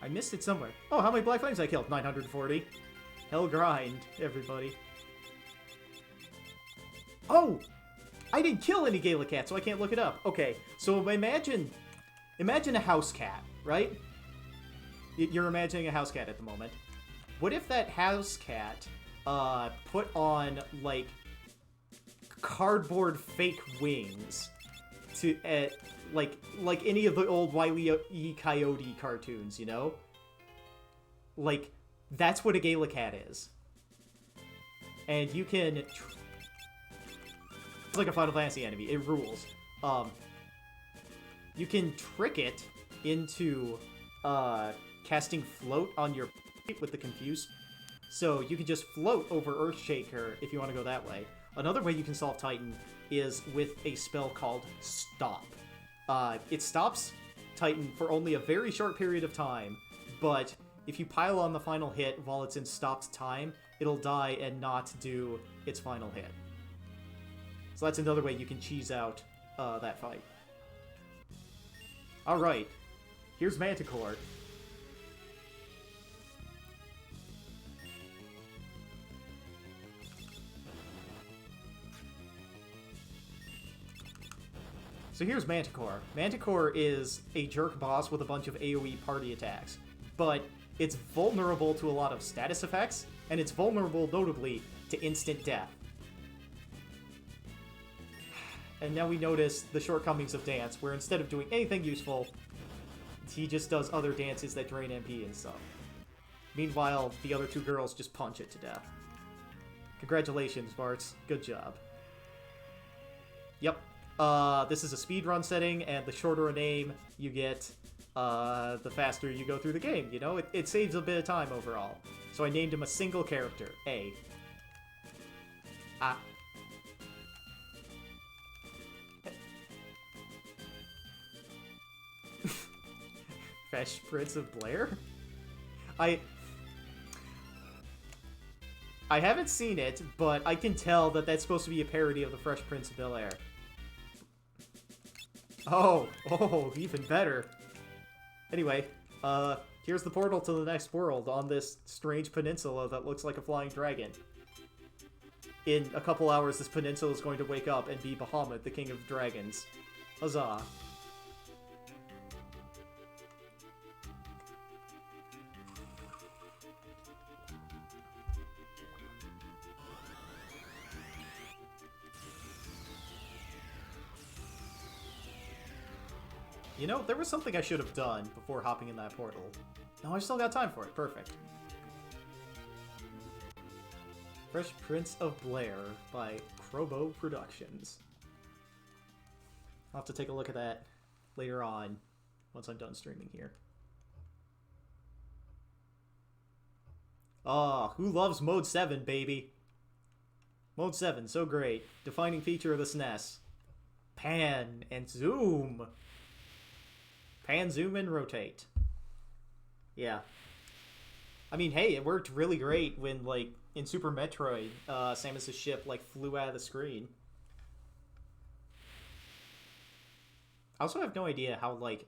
Speaker 1: I missed it somewhere. Oh, how many Black Flames I killed? 940. Hell grind, everybody. Oh! I didn't kill any Gala Cat, so I can't look it up. Okay, so imagine a house cat, right? You're imagining a house cat at the moment. What if that house cat put on, like, cardboard fake wings to, like any of the old Wile E. Coyote cartoons, you know? Like, that's what a Gala cat is. And you can... It's like a Final Fantasy enemy. It rules. You can trick it into casting Float on your with the Confuse. So you can just float over Earthshaker if you want to go that way. Another way you can solve Titan is with a spell called Stop. It stops Titan for only a very short period of time, but if you pile on the final hit while it's in stopped time, it'll die and not do its final hit. So that's another way you can cheese out that fight. Alright, here's Manticore. So here's Manticore. Manticore is a jerk boss with a bunch of AoE party attacks, but it's vulnerable to a lot of status effects, and it's vulnerable, notably, to instant death. And now we notice the shortcomings of Dance, where instead of doing anything useful, he just does other dances that drain MP and stuff. Meanwhile, the other two girls just punch it to death. Congratulations, Bartz. Good job. Yep. This is a speedrun setting, and the shorter a name you get, the faster you go through the game, you know? It saves a bit of time overall. So I named him a single character, A. Fresh Prince of Blair? I haven't seen it, but I can tell that that's supposed to be a parody of the Fresh Prince of Bel-Air. Oh, even better. Anyway, here's the portal to the next world on this strange peninsula that looks like a flying dragon. In a couple hours, this peninsula is going to wake up and be Bahamut, the king of dragons. Huzzah. You know, there was something I should have done before hopping in that portal. No, I still got time for it. Perfect. Fresh Prince of Blair by Crobo Productions. I'll have to take a look at that later on, once I'm done streaming here. Ah, who loves Mode 7, baby? Mode 7, so great. Defining feature of the SNES. Pan and zoom! Pan, zoom, and rotate. Yeah. I mean, hey, it worked really great when, like, in Super Metroid, Samus's ship, like, flew out of the screen. I also have no idea how, like,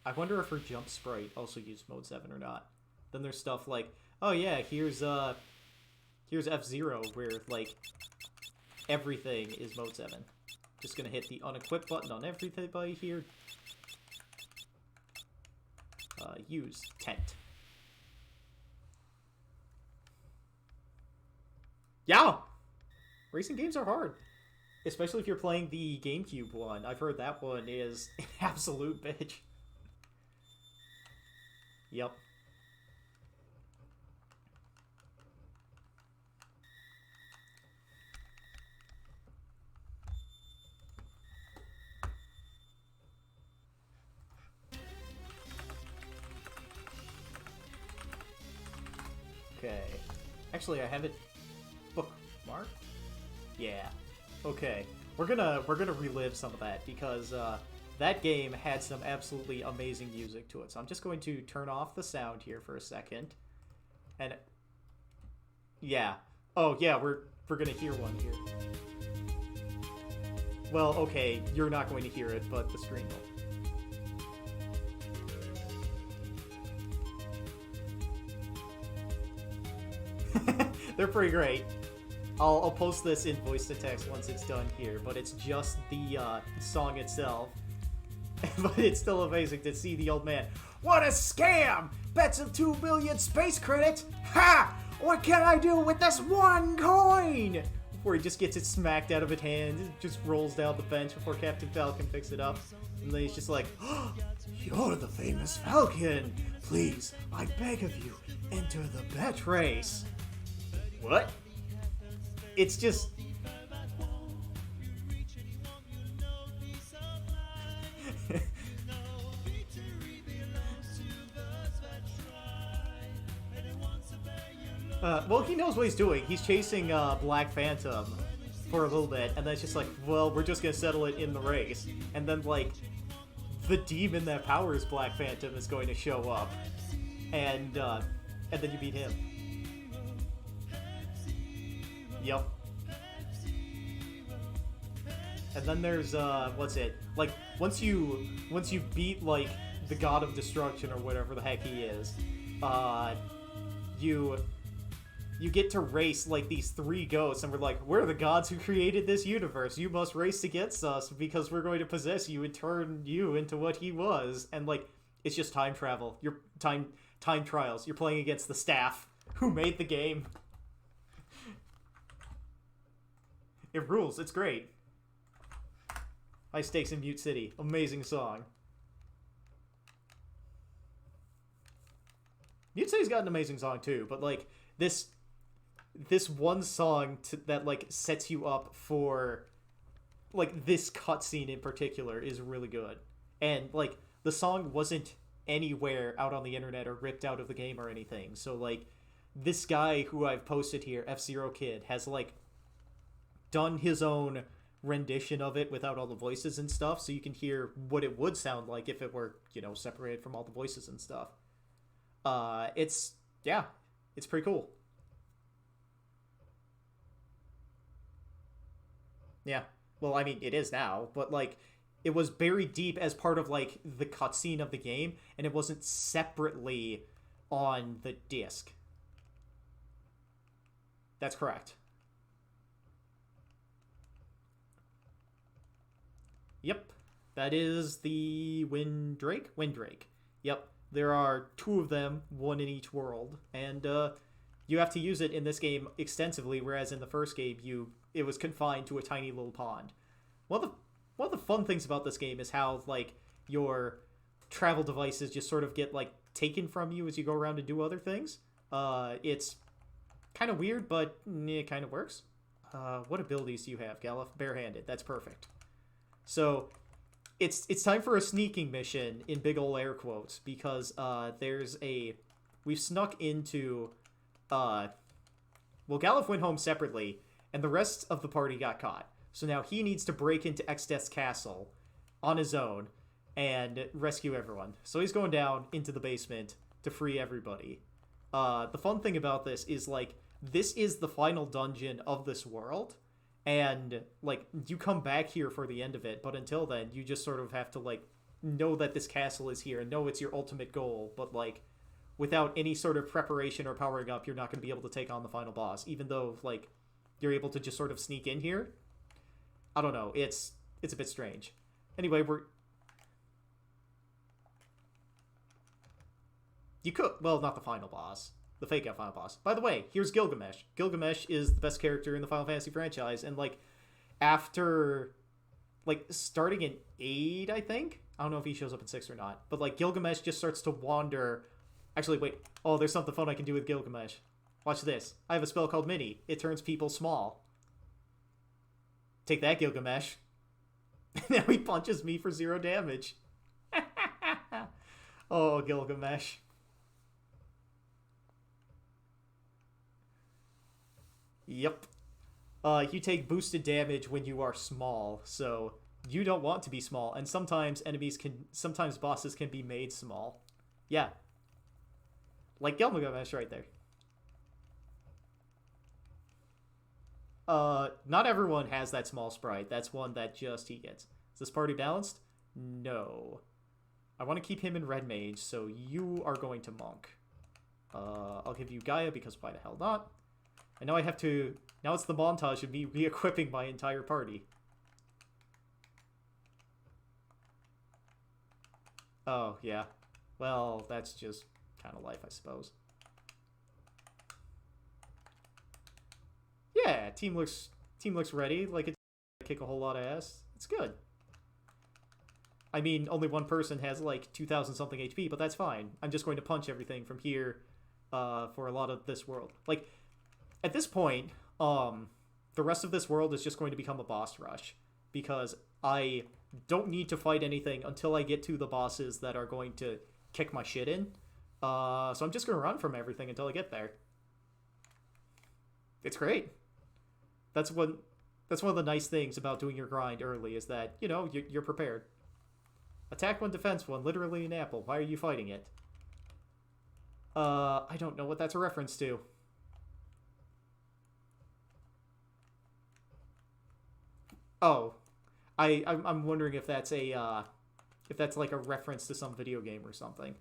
Speaker 1: I wonder if her jump sprite also used Mode 7 or not. Then there's stuff like, oh yeah, here's F-Zero, where, like, everything is Mode 7. Just gonna hit the unequip button on everybody here. Use tent. Yeah! Racing games are hard. Especially if you're playing the GameCube one. I've heard that one is an absolute bitch. Yep. Okay. Actually, I have it bookmarked? Yeah. Okay. We're gonna relive some of that because That game had some absolutely amazing music to it. So I'm just going to turn off the sound here for a second. And yeah. Oh yeah, we're gonna hear one here. Well, okay, you're not going to hear it, but the screen will. They're pretty great. I'll post this in voice to text once it's done here, but it's just the song itself. But it's still amazing to see the old man. What a scam! Bets of 2 million space credits? Ha! What can I do with this one coin? Before he just gets it smacked out of his hand, it just rolls down the bench before Captain Falcon picks it up. And then he's just like, oh, you're the famous Falcon! Please, I beg of you, enter the bet race. What? It's just... well, he knows what he's doing. He's chasing Black Phantom for a little bit, and then it's just like, well, we're just gonna settle it in the race. And then, like, the demon that powers Black Phantom is going to show up, and then you beat him. Yep. And then there's what's it? Like once you beat like the God of Destruction or whatever the heck he is, you get to race like these 3 ghosts, and we're like, we're the gods who created this universe. You must race against us because we're going to possess you and turn you into what he was. And like, it's just time travel. You're time trials. You're playing against the staff who made the game. It rules. It's great. High Stakes in Mute City. Amazing song. Mute City's got an amazing song too, but like this one song that like sets you up for like this cutscene in particular is really good. And like the song wasn't anywhere out on the internet or ripped out of the game or anything. So like this guy who I've posted here, F-Zero Kid, has like done his own rendition of it without all the voices and stuff, so you can hear what it would sound like if it were, you know, separated from all the voices and stuff. It's pretty cool. Yeah. Well, I mean, it is now, but like it was buried deep as part of like the cutscene of the game, and it wasn't separately on the disc. That's correct. Yep, that is the Windrake? Windrake. Yep, there are 2 of them, 1 in each world, and you have to use it in this game extensively, whereas in the first game it was confined to a tiny little pond. One of the fun things about this game is how like your travel devices just sort of get like taken from you as you go around and do other things. It's kind of weird, but it kind of works. What abilities do you have, Galuf? Barehanded. That's perfect. So it's time for a sneaking mission in big ol' air quotes, because we've snuck into Galuf went home separately, and the rest of the party got caught. So now he needs to break into Exdeath's castle on his own and rescue everyone. So he's going down into the basement to free everybody. The fun thing about this is like this is the final dungeon of this world. And, like, you come back here for the end of it, but until then, you just sort of have to, like, know that this castle is here and know it's your ultimate goal, but, like, without any sort of preparation or powering up, you're not going to be able to take on the final boss, even though, like, you're able to just sort of sneak in here. I don't know, it's a bit strange. Anyway, you could, well, not the final boss. The fake-out final boss. By the way, here's Gilgamesh. Gilgamesh is the best character in the Final Fantasy franchise, and, like, after, like, starting in 8, I think? I don't know if he shows up in 6 or not. But, like, Gilgamesh just starts to wander. Actually, wait. Oh, there's something fun I can do with Gilgamesh. Watch this. I have a spell called Mini. It turns people small. Take that, Gilgamesh. Now he punches me for 0 damage. Oh, Gilgamesh. Yep. You take boosted damage when you are small, so You don't want to be small, and sometimes sometimes bosses can be made small. Yeah. Like Gilgamesh right there. Not everyone has that small sprite. That's one that just he gets. Is this party balanced? No. I want to keep him in Red Mage, so you are going to Monk. I'll give you Gaia, because why the hell not? And now I have to... Now it's the montage of me re-equipping my entire party. Oh, yeah. Well, that's just kind of life, I suppose. Yeah, team looks ready. Like, it's kick a whole lot of ass. It's good. I mean, only one person has, like, 2,000 something HP, but that's fine. I'm just going to punch everything from here for a lot of this world. Like, at this point, the rest of this world is just going to become a boss rush. Because I don't need to fight anything until I get to the bosses that are going to kick my shit in. So I'm just going to run from everything until I get there. It's great. That's one of the nice things about doing your grind early, is that, you know, you're prepared. Attack one, defense one, literally an apple. Why are you fighting it? I don't know what that's a reference to. Oh, I'm wondering if that's if that's like a reference to some video game or something.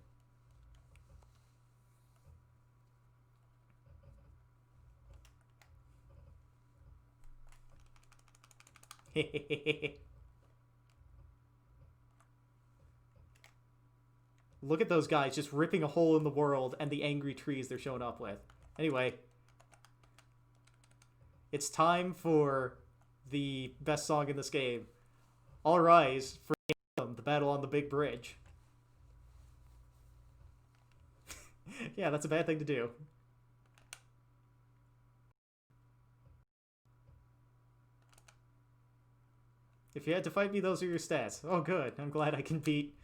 Speaker 1: Look at those guys just ripping a hole in the world and the angry trees they're showing up with. Anyway, it's time for the best song in this game. All rise for the battle on the big bridge. Yeah, that's a bad thing to do. If you had to fight me, those are your stats. Oh, good. I'm glad I can beat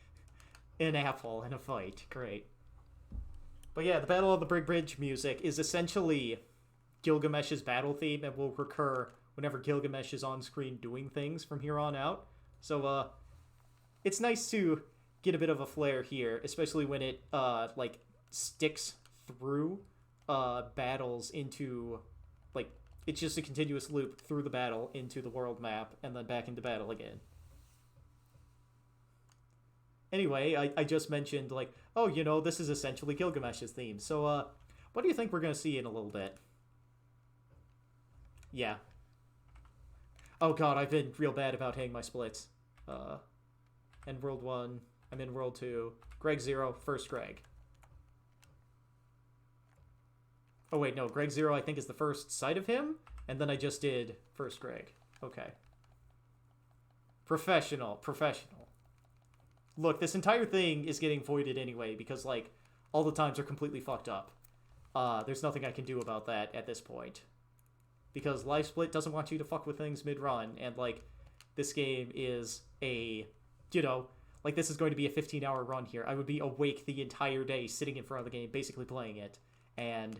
Speaker 1: an apple in a fight. Great. But yeah, the Battle of the Big Bridge music is essentially Gilgamesh's battle theme and will recur whenever Gilgamesh is on screen doing things from here on out. So, it's nice to get a bit of a flair here, especially when it, like, sticks through, battles into, like, it's just a continuous loop through the battle into the world map and then back into battle again. Anyway, I just mentioned, like, oh, you know, this is essentially Gilgamesh's theme. So, what do you think we're going to see in a little bit? Yeah. Oh god, I've been real bad about hitting my splits. End World 1, I'm in World 2. Greg 0, first Greg. Oh wait, no, Greg 0 I think is the first sight of him, and then I just did first Greg. Okay. Professional. Look, this entire thing is getting voided anyway, because, like, all the times are completely fucked up. There's nothing I can do about that at this point. Because Life Split doesn't want you to fuck with things mid-run, and, like, this game is a, you know, like, this is going to be a 15-hour run here. I would be awake the entire day, sitting in front of the game, basically playing it, and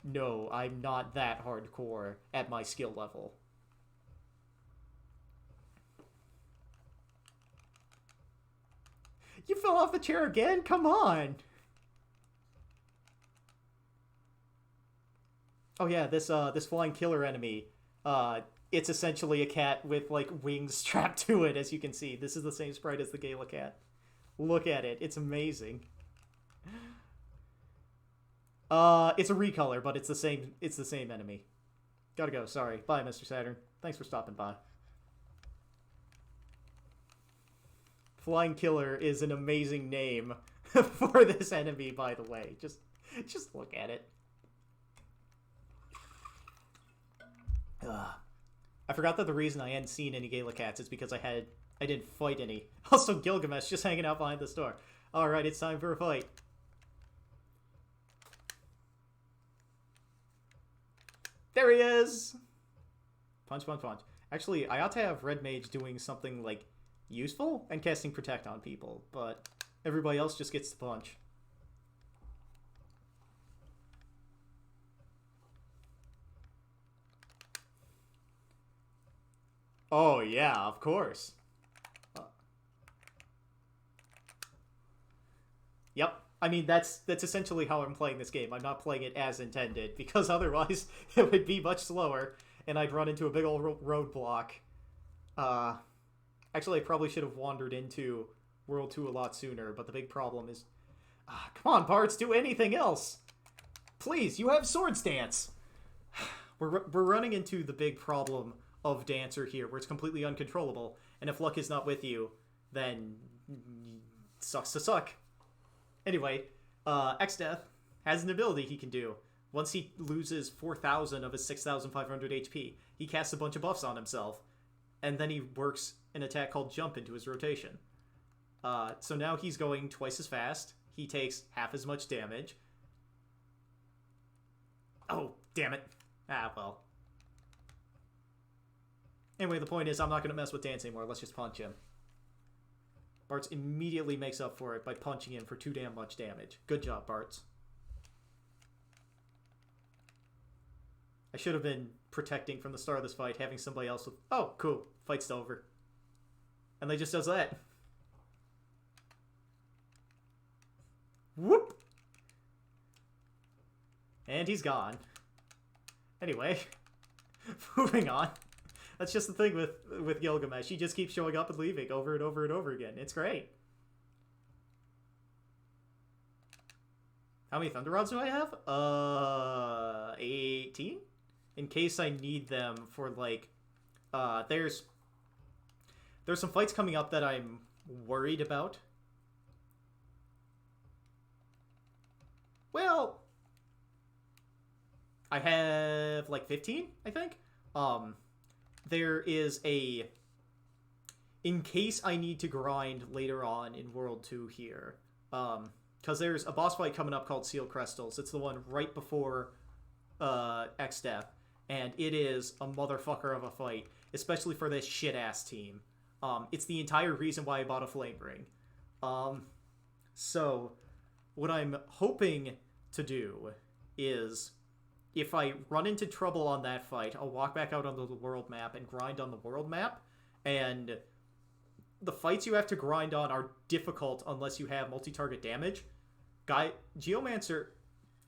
Speaker 1: no, I'm not that hardcore at my skill level. You fell off the chair again? Come on! Oh yeah, this flying killer enemy, it's essentially a cat with, like, wings strapped to it, as you can see. This is the same sprite as the Gala cat. Look at it. It's amazing. It's a recolor, but it's the same enemy. Gotta go, sorry. Bye, Mr. Saturn. Thanks for stopping by. Flying Killer is an amazing name for this enemy, by the way. Just look at it. I forgot that the reason I hadn't seen any Gala cats is because I didn't fight any. Also, Gilgamesh just hanging out behind this door. Alright, it's time for a fight. There he is! Punch. Actually, I ought to have Red Mage doing something, like, useful and casting Protect on people, but everybody else just gets to punch. Oh, yeah, of course. I mean, that's essentially how I'm playing this game. I'm not playing it as intended, because otherwise it would be much slower, and I'd run into a big old roadblock. Actually, I probably should have wandered into World 2 a lot sooner, but the big problem is... come on, Bards, do anything else! Please, you have Swords Dance! We're running into the big problem of Dancer here, where it's completely uncontrollable, and if luck is not with you, then... sucks to suck. Anyway, Exdeath has an ability he can do. Once he loses 4,000 of his 6,500 HP, he casts a bunch of buffs on himself, and then he works an attack called Jump into his rotation. So now he's going twice as fast, he takes half as much damage. Oh, damn it. Well. Anyway, the point is, I'm not going to mess with Dance anymore, let's just punch him. Bartz immediately makes up for it by punching in for too damn much damage. Good job, Bartz. I should have been protecting from the start of this fight, having somebody else with... Oh, cool. Fight's over. And they just does that. Whoop! And he's gone. Anyway, moving on. That's just the thing with Gilgamesh. He just keeps showing up and leaving over and over and over again. It's great. How many Thunder Rods do I have? 18? In case I need them for, like... there's some fights coming up that I'm worried about. Well... I have, like, 15, I think? There is a... In case I need to grind later on in World 2 here. Because there's a boss fight coming up called Seal Crystals. It's the one right before Exdeath. And it is a motherfucker of a fight. Especially for this shit-ass team. It's the entire reason why I bought a Flame Ring. So, what I'm hoping to do is... If I run into trouble on that fight, I'll walk back out onto the world map and grind on the world map. And the fights you have to grind on are difficult unless you have multi-target damage. Geomancer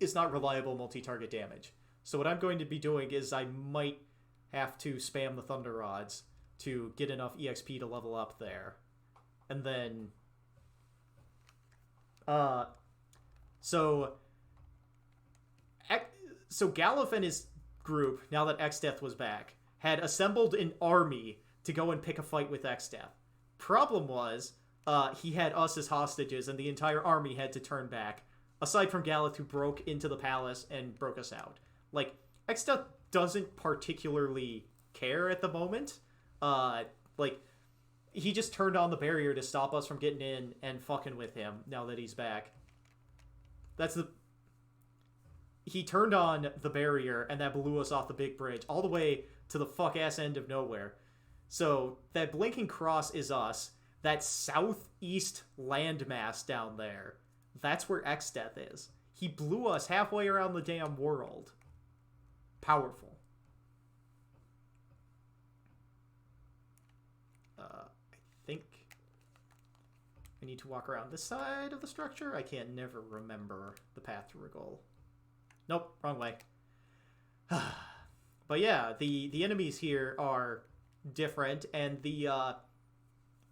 Speaker 1: is not reliable multi-target damage. So what I'm going to be doing is I might have to spam the Thunder Rods to get enough EXP to level up there. And then... So Galuf and his group, now that Exdeath was back, had assembled an army to go and pick a fight with Exdeath. Problem was, he had us as hostages, and the entire army had to turn back, aside from Galuf, who broke into the palace and broke us out. Like, Exdeath doesn't particularly care at the moment. He just turned on the barrier to stop us from getting in and fucking with him, now that he's back. He turned on the barrier, and that blew us off the big bridge, all the way to the fuck-ass end of nowhere. So, that blinking cross is us. That southeast landmass down there, that's where Exdeath is. He blew us halfway around the damn world. Powerful. I think I need to walk around this side of the structure. I can't never remember the path to Rigol. Nope, wrong way. But yeah, the enemies here are different, and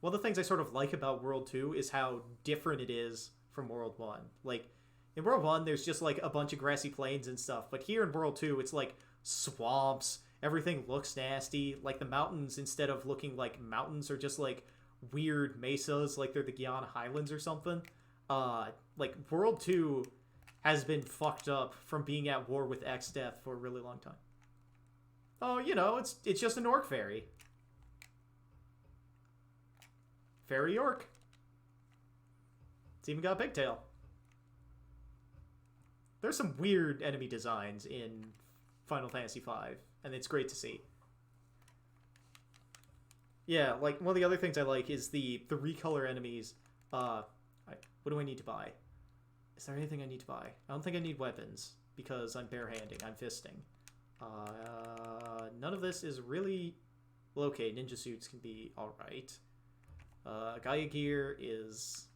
Speaker 1: one of the things I sort of like about World 2 is how different it is from World 1. Like, in World 1, there's just, like, a bunch of grassy plains and stuff, but here in World 2, it's, like, swamps, everything looks nasty, like, the mountains, instead of looking like mountains, are just, like, weird mesas, like they're the Guyana Highlands or something. Like, World 2... has been fucked up from being at war with Exdeath for a really long time. Oh, you know, it's just an orc fairy. Fairy orc. It's even got a pigtail. There's some weird enemy designs in Final Fantasy V, and it's great to see. Yeah, like, one of the other things I like is the recolor enemies. What do I need to buy? Is there anything I need to buy? I don't think I need weapons, because I'm barehanding. I'm fisting. None of this is really... Well, okay, ninja suits can be alright. Gaia gear is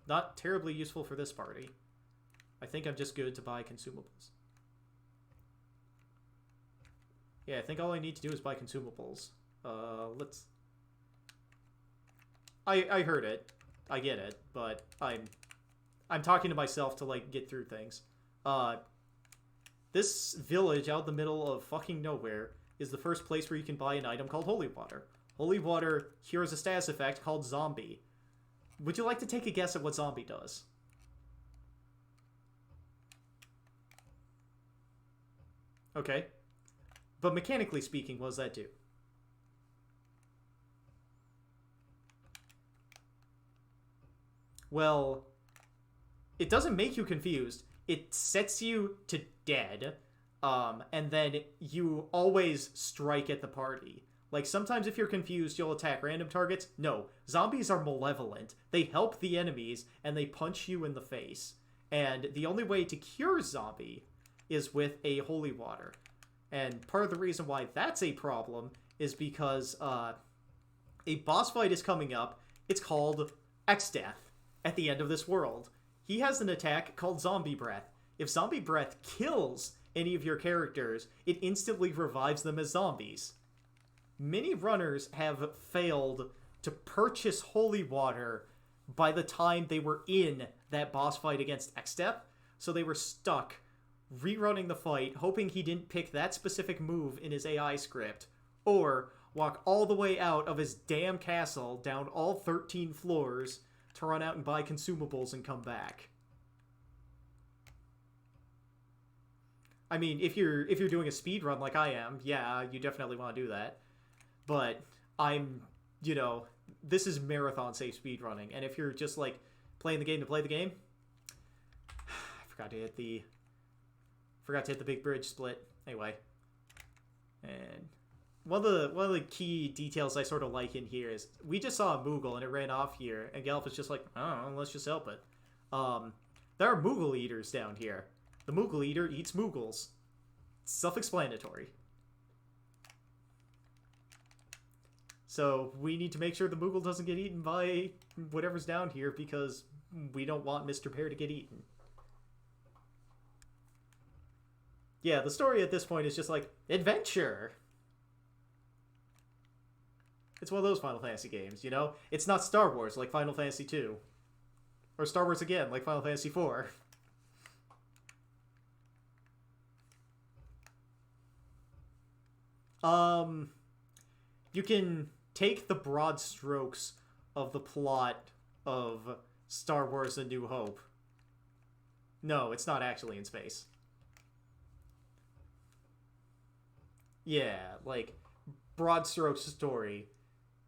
Speaker 1: not terribly useful for this party. I think I'm just good to buy consumables. Yeah, I think all I need to do is buy consumables. Let's... I heard it. I get it, but I'm talking to myself to, like, get through things. This village out in the middle of fucking nowhere is the first place where you can buy an item called Holy Water. Holy Water cures a status effect called Zombie. Would you like to take a guess at what Zombie does? Okay. But mechanically speaking, what does that do? Well, it doesn't make you confused. It sets you to dead, and then you always strike at the party. Like, sometimes if you're confused, you'll attack random targets. No, zombies are malevolent. They help the enemies, and they punch you in the face. And the only way to cure zombie is with a holy water. And part of the reason why that's a problem is because a boss fight is coming up. It's called Exdeath at the end of this world. He has an attack called Zombie Breath. If Zombie Breath kills any of your characters, it instantly revives them as zombies. Many runners have failed to purchase holy water by the time they were in that boss fight against Exdeath, so they were stuck rerunning the fight, hoping he didn't pick that specific move in his AI script, or walk all the way out of his damn castle down all 13 floors to run out and buy consumables and come back. I mean, if you're doing a speed run like I am, yeah, you definitely want to do that. But I'm, this is marathon safe speed running, and if you're just like playing the game to play the game, I forgot to hit the big bridge split. Anyway, and one of the key details I sort of like in here is we just saw a Moogle and it ran off here, and Gelf is just like, I don't know, let's just help it. There are Moogle eaters down here. The Moogle eater eats Moogles. Self-explanatory. So we need to make sure the Moogle doesn't get eaten by whatever's down here because we don't want Mr. Pear to get eaten. Yeah, the story at this point is just like, adventure! It's one of those Final Fantasy games, you know? It's not Star Wars like Final Fantasy 2. Or Star Wars again, like Final Fantasy 4. You can take the broad strokes of the plot of Star Wars A New Hope. No, it's not actually in space. Yeah, like, broad strokes story,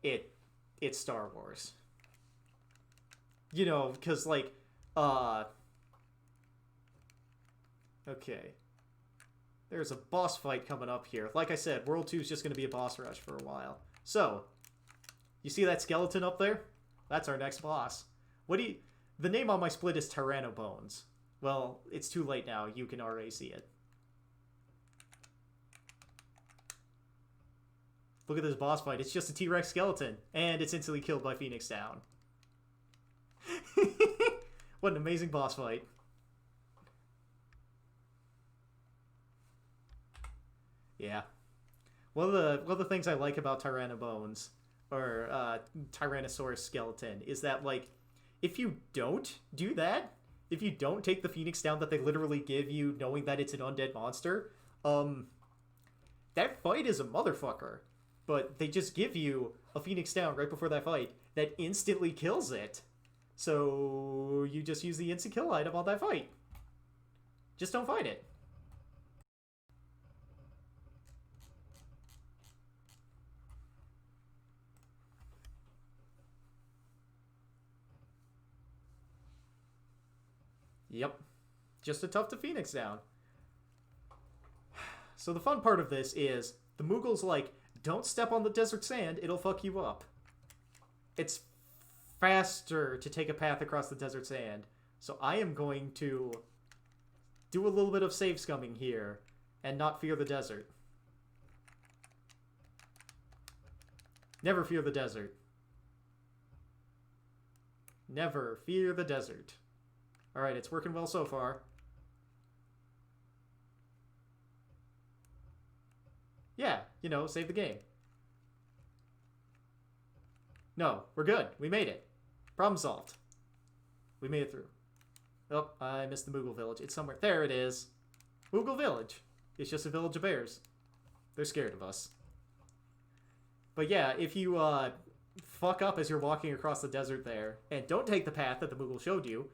Speaker 1: it's Star Wars. You know, because, like, okay. There's a boss fight coming up here. Like I said, World 2 is just going to be a boss rush for a while. So, you see that skeleton up there? That's our next boss. The name on my split is Tyrannobones. Well, it's too late now. You can already see it. Look at this boss fight. It's just a T-Rex skeleton. And it's instantly killed by Phoenix Down. What an amazing boss fight. Yeah. One of the things I like about Tyrannobones, or Tyrannosaurus skeleton, is that, like, if you don't do that, if you don't take the Phoenix Down that they literally give you knowing that it's an undead monster, that fight is a motherfucker. But they just give you a Phoenix Down right before that fight that instantly kills it. So you just use the instant kill item on that fight. Just don't fight it. Yep. Just a tough to Phoenix Down. So the fun part of this is the Moogle's like, don't step on the desert sand, it'll fuck you up. It's faster to take a path across the desert sand. So I am going to do a little bit of save scumming here and not fear the desert. Never fear the desert. Never fear the desert. Alright, it's working well so far. Yeah, save the game. No, we're good. We made it. Problem solved. We made it through. Oh, I missed the Moogle village. It's somewhere. There it is. Moogle village. It's just a village of bears. They're scared of us. But yeah, if you fuck up as you're walking across the desert there, and don't take the path that the Moogle showed you,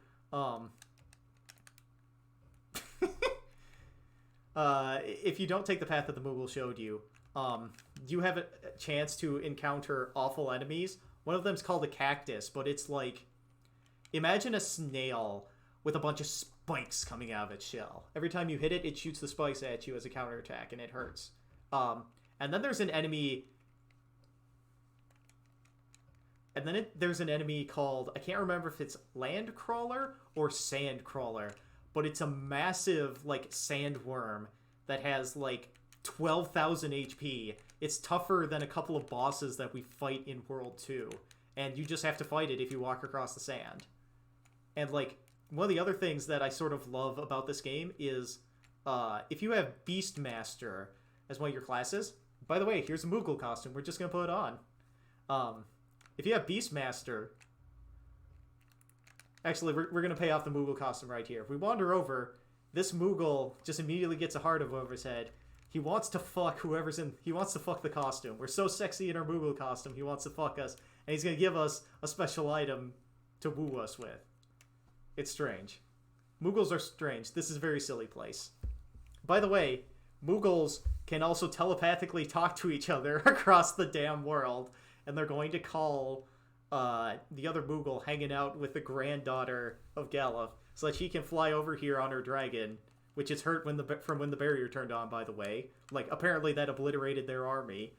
Speaker 1: if you don't take the path that the Moogle showed you, you have a chance to encounter awful enemies. One of them's called a cactus, but it's like, imagine a snail with a bunch of spikes coming out of its shell. Every time you hit it, it shoots the spikes at you as a counterattack, and it hurts. And then there's an enemy... And then there's an enemy called... I can't remember if it's Land Crawler or Sand Crawler, but it's a massive, like, sandworm that has, like, 12,000 HP. It's tougher than a couple of bosses that we fight in World 2. And you just have to fight it if you walk across the sand. And, like, one of the other things that I sort of love about this game is if you have Beastmaster as one of your classes... By the way, here's a Moogle costume. We're just going to put it on. If you have Beastmaster... Actually, we're going to pay off the Moogle costume right here. If we wander over, this Moogle just immediately gets a heart over his head. He wants to fuck whoever's in... He wants to fuck the costume. We're so sexy in our Moogle costume, he wants to fuck us. And he's going to give us a special item to woo us with. It's strange. Moogles are strange. This is a very silly place. By the way, Moogles can also telepathically talk to each other across the damn world. And they're going to call the other Moogle hanging out with the granddaughter of Galuf so that she can fly over here on her dragon, which is hurt from when the barrier turned on, by the way. Like, apparently that obliterated their army.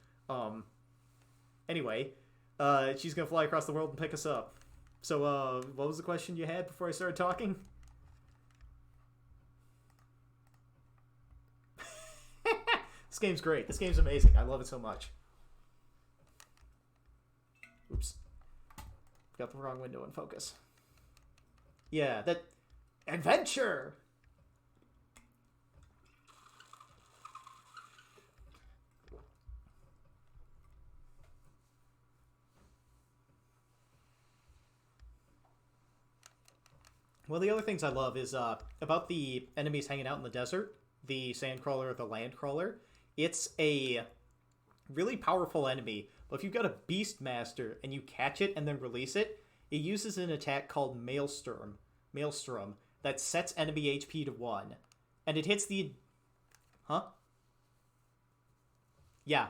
Speaker 1: Anyway, she's going to fly across the world and pick us up. So, what was the question you had before I started talking? This game's great. This game's amazing. I love it so much. Oops. Got the wrong window in focus. Yeah, that... Adventure! One of the other things I love is about the enemies hanging out in the desert, the Sandcrawler or the Landcrawler. It's a really powerful enemy, but if you've got a Beastmaster and you catch it and then release it, it uses an attack called Maelstrom that sets enemy HP to 1. And it hits the... Huh? Yeah.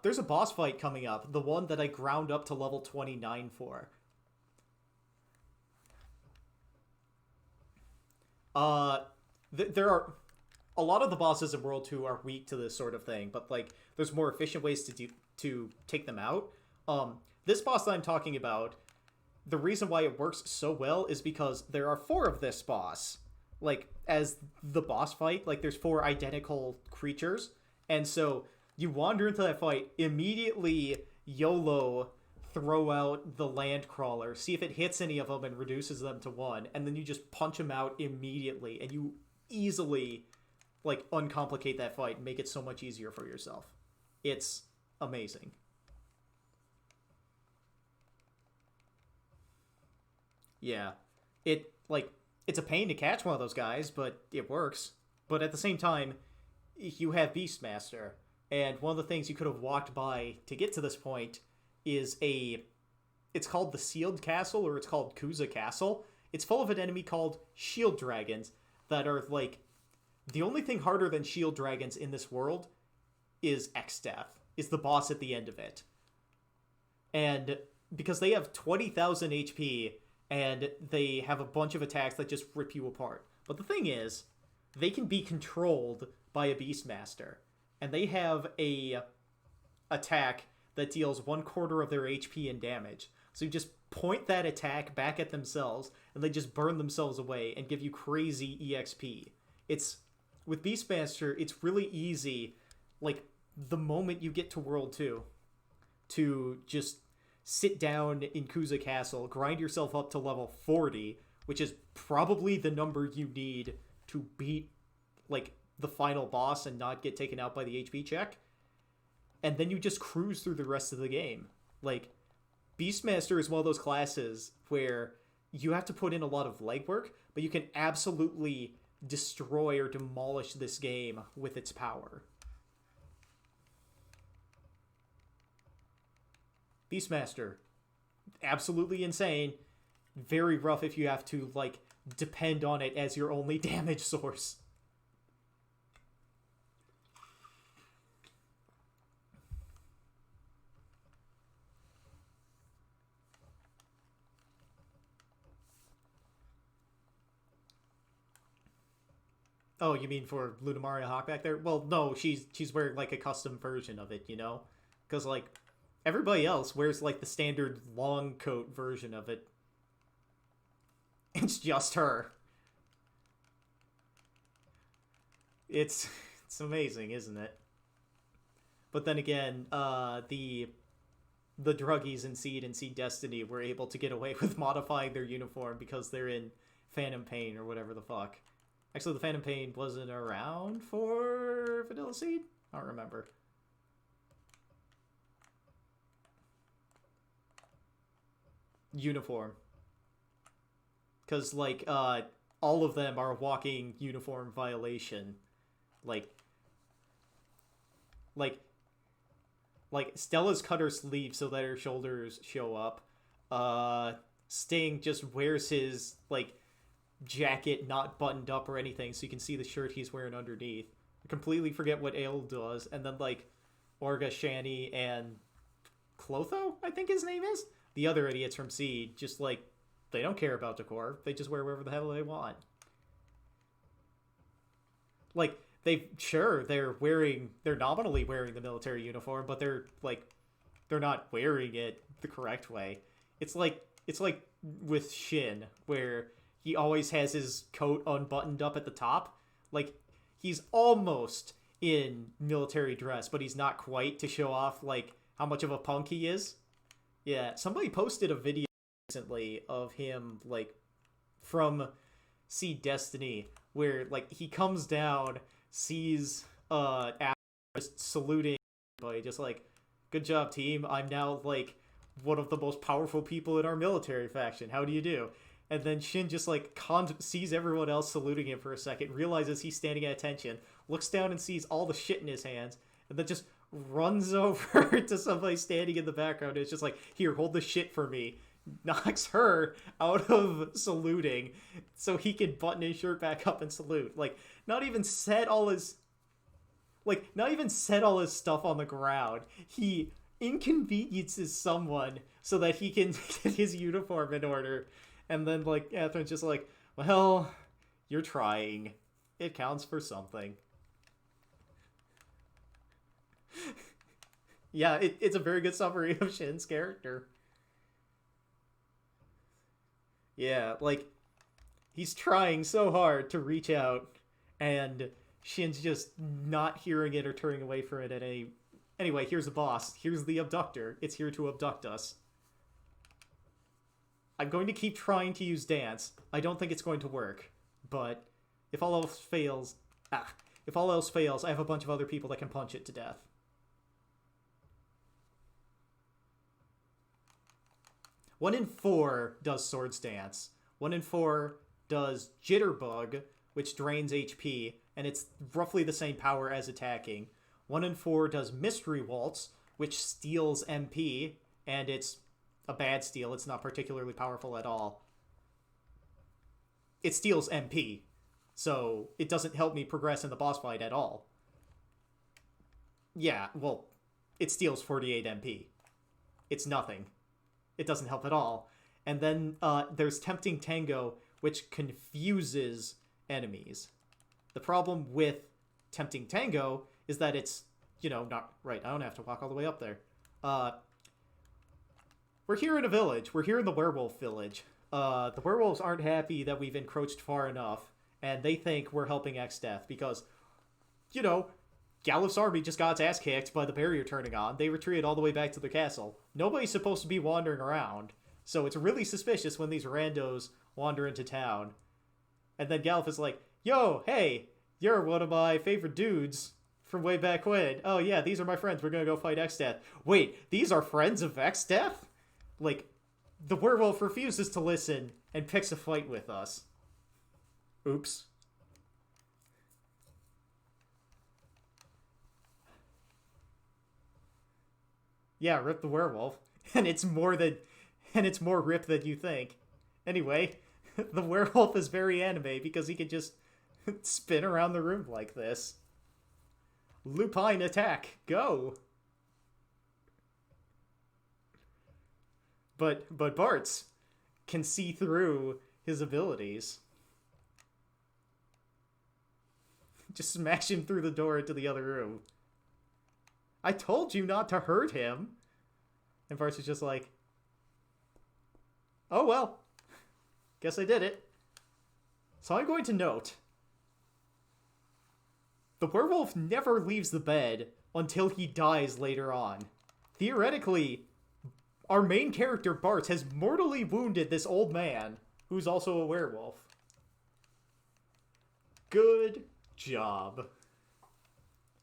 Speaker 1: There's a boss fight coming up, the one that I ground up to level 29 for. There are... A lot of the bosses in World 2 are weak to this sort of thing, but, like, there's more efficient ways to take them out. This boss that I'm talking about, the reason why it works so well is because there are 4 of this boss. Like, as the boss fight, like, there's 4 identical creatures, and so you wander into that fight, immediately YOLO throw out the Landcrawler, see if it hits any of them and reduces them to 1, and then you just punch them out immediately, and you easily... like, uncomplicate that fight and make it so much easier for yourself. It's amazing. Yeah. It's a pain to catch one of those guys, but it works. But at the same time, you have Beastmaster, and one of the things you could have walked by to get to this point is it's called the Sealed Castle, or it's called Kuza Castle. It's full of an enemy called Shield Dragons that are, like... The only thing harder than Shield Dragons in this world is Exdeath, is the boss at the end of it. And because they have 20,000 HP, and they have a bunch of attacks that just rip you apart. But the thing is, they can be controlled by a Beastmaster. And they have a attack that deals 1/4 of their HP in damage. So you just point that attack back at themselves, and they just burn themselves away and give you crazy EXP. With Beastmaster, it's really easy, like, the moment you get to World 2, to just sit down in Kuza Castle, grind yourself up to level 40, which is probably the number you need to beat, like, the final boss and not get taken out by the HP check, and then you just cruise through the rest of the game. Like, Beastmaster is one of those classes where you have to put in a lot of legwork, but you can absolutely destroy or demolish this game with its power. Beastmaster, absolutely insane. Very rough if you have to, like, depend on it as your only damage source. Oh, you mean for Lunamaria Hawk back there? Well, no, she's wearing, like, a custom version of it, you know? Because, like, everybody else wears, like, the standard long coat version of it. It's just her. It's amazing, isn't it? But then again, the druggies in Seed and Seed Destiny were able to get away with modifying their uniform because they're in Phantom Pain or whatever the fuck. Actually, the Phantom Pain wasn't around for Vanilla Seed? I don't remember. Uniform. Because, like, all of them are a walking uniform violation. Like, like, Stella's cut her sleeve so that her shoulders show up. Sting just wears his, like, jacket not buttoned up or anything so you can see the shirt he's wearing underneath. I completely forget what Ale does. And then, like, Orga, Shani, and Clotho, I think his name is? The other idiots from Seed, just, like, they don't care about decor. They just wear whatever the hell they want. Like, they're nominally wearing the military uniform, but they're not wearing it the correct way. It's like with Shin, where he always has his coat unbuttoned up at the top. Like, he's almost in military dress, but he's not quite, to show off, like, how much of a punk he is. Yeah, somebody posted a video recently of him, like, from Seed Destiny, where, like, he comes down, sees just saluting everybody, just like, good job, team, I'm now, like, one of the most powerful people in our military faction, how do you do? And then Shin just, like, sees everyone else saluting him for a second, realizes he's standing at attention, looks down and sees all the shit in his hands, and then just runs over to somebody standing in the background. It's just like, here, hold the shit for me. Knocks her out of saluting so he can button his shirt back up and salute. Like, not even set all his stuff on the ground. He inconveniences someone so that he can get his uniform in order. And then, like, Catherine's just like, well, you're trying. It counts for something. Yeah, it's a very good summary of Shin's character. Yeah, like, he's trying so hard to reach out, and Shin's just not hearing it or turning away from it at any... Anyway, here's the boss. Here's the abductor. It's here to abduct us. I'm going to keep trying to use dance. I don't think it's going to work, but if all else fails... I have a bunch of other people that can punch it to death. One in 4 does Swords Dance. 1 in 4 does Jitterbug, which drains HP, and it's roughly the same power as attacking. 1 in 4 does Mystery Waltz, which steals MP, and it's a bad steal. It's not particularly powerful at all. It steals MP, so it doesn't help me progress in the boss fight at all. Yeah, well, it steals 48 MP. It's nothing. It doesn't help at all. And then there's Tempting Tango, which confuses enemies. The problem with Tempting Tango is that it's, not... Right, I don't have to walk all the way up there. We're here in a village. We're here in the werewolf village. The werewolves aren't happy that we've encroached far enough, and they think we're helping Exdeath because, Galuf's army just got its ass kicked by the barrier turning on. They retreated all the way back to the castle. Nobody's supposed to be wandering around, so it's really suspicious when these randos wander into town. And then Galuf is like, yo, hey, you're one of my favorite dudes from way back when. Oh yeah, these are my friends. We're gonna go fight Exdeath. Wait, these are friends of Exdeath? Like, the werewolf refuses to listen and picks a fight with us. Oops. Yeah, rip the werewolf. And it's more rip than you think. Anyway, the werewolf is very anime because he can just spin around the room like this. Lupine attack, go! But Bart's can see through his abilities. Just smash him through the door into the other room. I told you not to hurt him. And Bart's is just like, oh well, guess I did it. So I'm going to note, the werewolf never leaves the bed until he dies later on. Theoretically, our main character, Bart, has mortally wounded this old man, who's also a werewolf. Good job.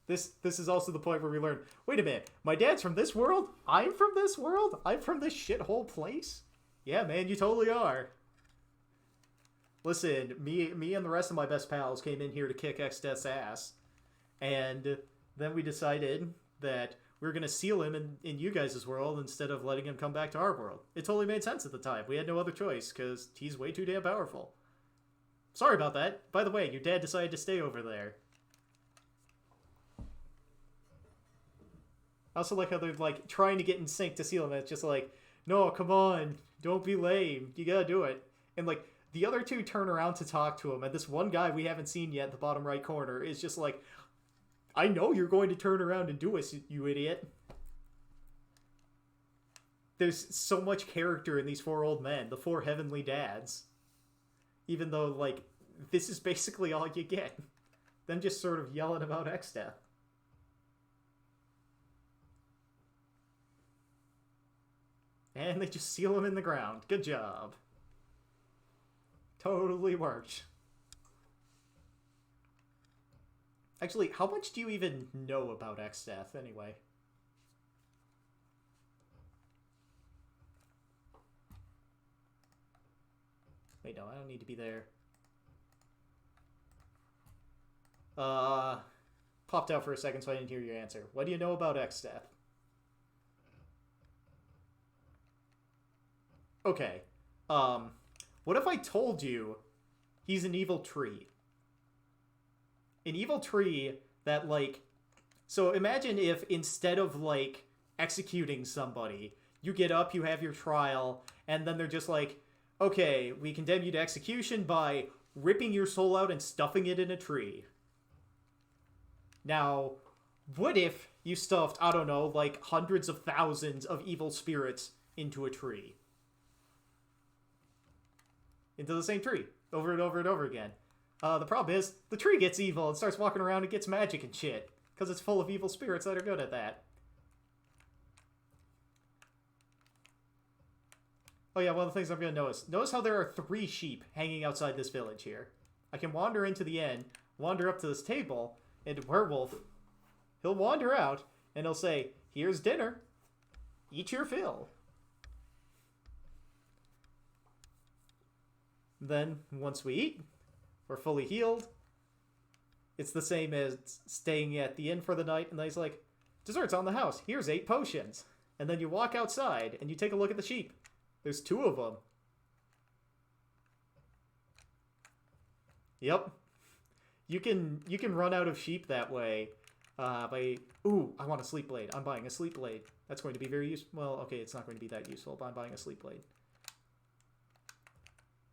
Speaker 1: This is also the point where we learn, wait a minute, my dad's from this world? I'm from this world? I'm from this shithole place? Yeah, man, you totally are. Listen, me and the rest of my best pals came in here to kick Exdeath's ass. And then we decided that we were going to seal him in you guys' world instead of letting him come back to our world. It totally made sense at the time. We had no other choice, because he's way too damn powerful. Sorry about that. By the way, your dad decided to stay over there. I also like how they're, like, trying to get in sync to seal him. It's just like, no, come on. Don't be lame. You gotta do it. And, like, the other two turn around to talk to him, and this one guy we haven't seen yet in the bottom right corner is just like, I know you're going to turn around and do it, you idiot. There's so much character in these four old men, the four heavenly dads. Even though, like, this is basically all you get. Them just sort of yelling about Exdeath. And they just seal him in the ground. Good job. Totally worked. Actually, how much do you even know about Exdeath, anyway? Wait, no, I don't need to be there. Popped out for a second so I didn't hear your answer. What do you know about Exdeath? Okay. What if I told you he's an evil tree? An evil tree that, like... So imagine if instead of, like, executing somebody, you get up, you have your trial, and then they're just like, okay, we condemn you to execution by ripping your soul out and stuffing it in a tree. Now, what if you stuffed, I don't know, like hundreds of thousands of evil spirits into a tree? Into the same tree, over and over and over again. The problem is, the tree gets evil and starts walking around and gets magic and shit, because it's full of evil spirits that are good at that. Oh yeah, one of the things I'm going to notice. Notice how there are 3 sheep hanging outside this village here. I can wander into the inn, wander up to this table, and a werewolf, he'll wander out, and he'll say, here's dinner. Eat your fill. Then, once we eat, we're fully healed. It's the same as staying at the inn for the night, and then he's like, dessert's on the house. Here's 8 potions. And then you walk outside, and you take a look at the sheep. There's 2 of them. Yep. You can run out of sheep that way by... Ooh, I want a sleep blade. I'm buying a sleep blade. That's going to be very useful. Well, okay, it's not going to be that useful, but I'm buying a sleep blade.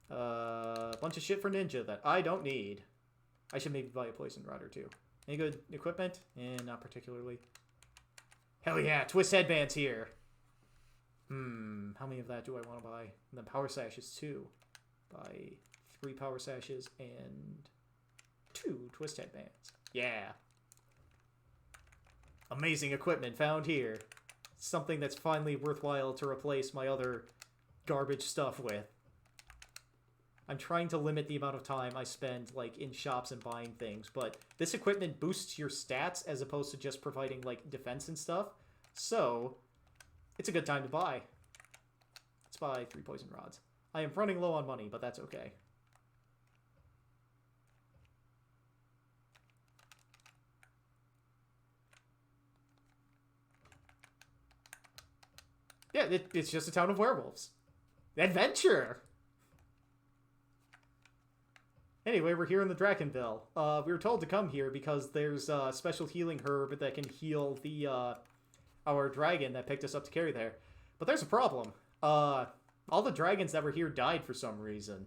Speaker 1: A bunch of shit for ninja that I don't need. I should maybe buy a poison rod or 2. Any good equipment? Not particularly. Hell yeah, twist headbands here. How many of that do I want to buy? And then power sashes too. Buy 3 power sashes and 2 twist headbands. Yeah. Amazing equipment found here. Something that's finally worthwhile to replace my other garbage stuff with. I'm trying to limit the amount of time I spend, like, in shops and buying things, but this equipment boosts your stats as opposed to just providing, like, defense and stuff, so it's a good time to buy. Let's buy 3 poison rods. I am running low on money, but that's okay. Yeah, it's just a town of werewolves. Adventure! Anyway, we're here in the Drakenville. We were told to come here because there's a special healing herb that can heal the, our dragon that picked us up to carry there. But there's a problem. All the dragons that were here died for some reason.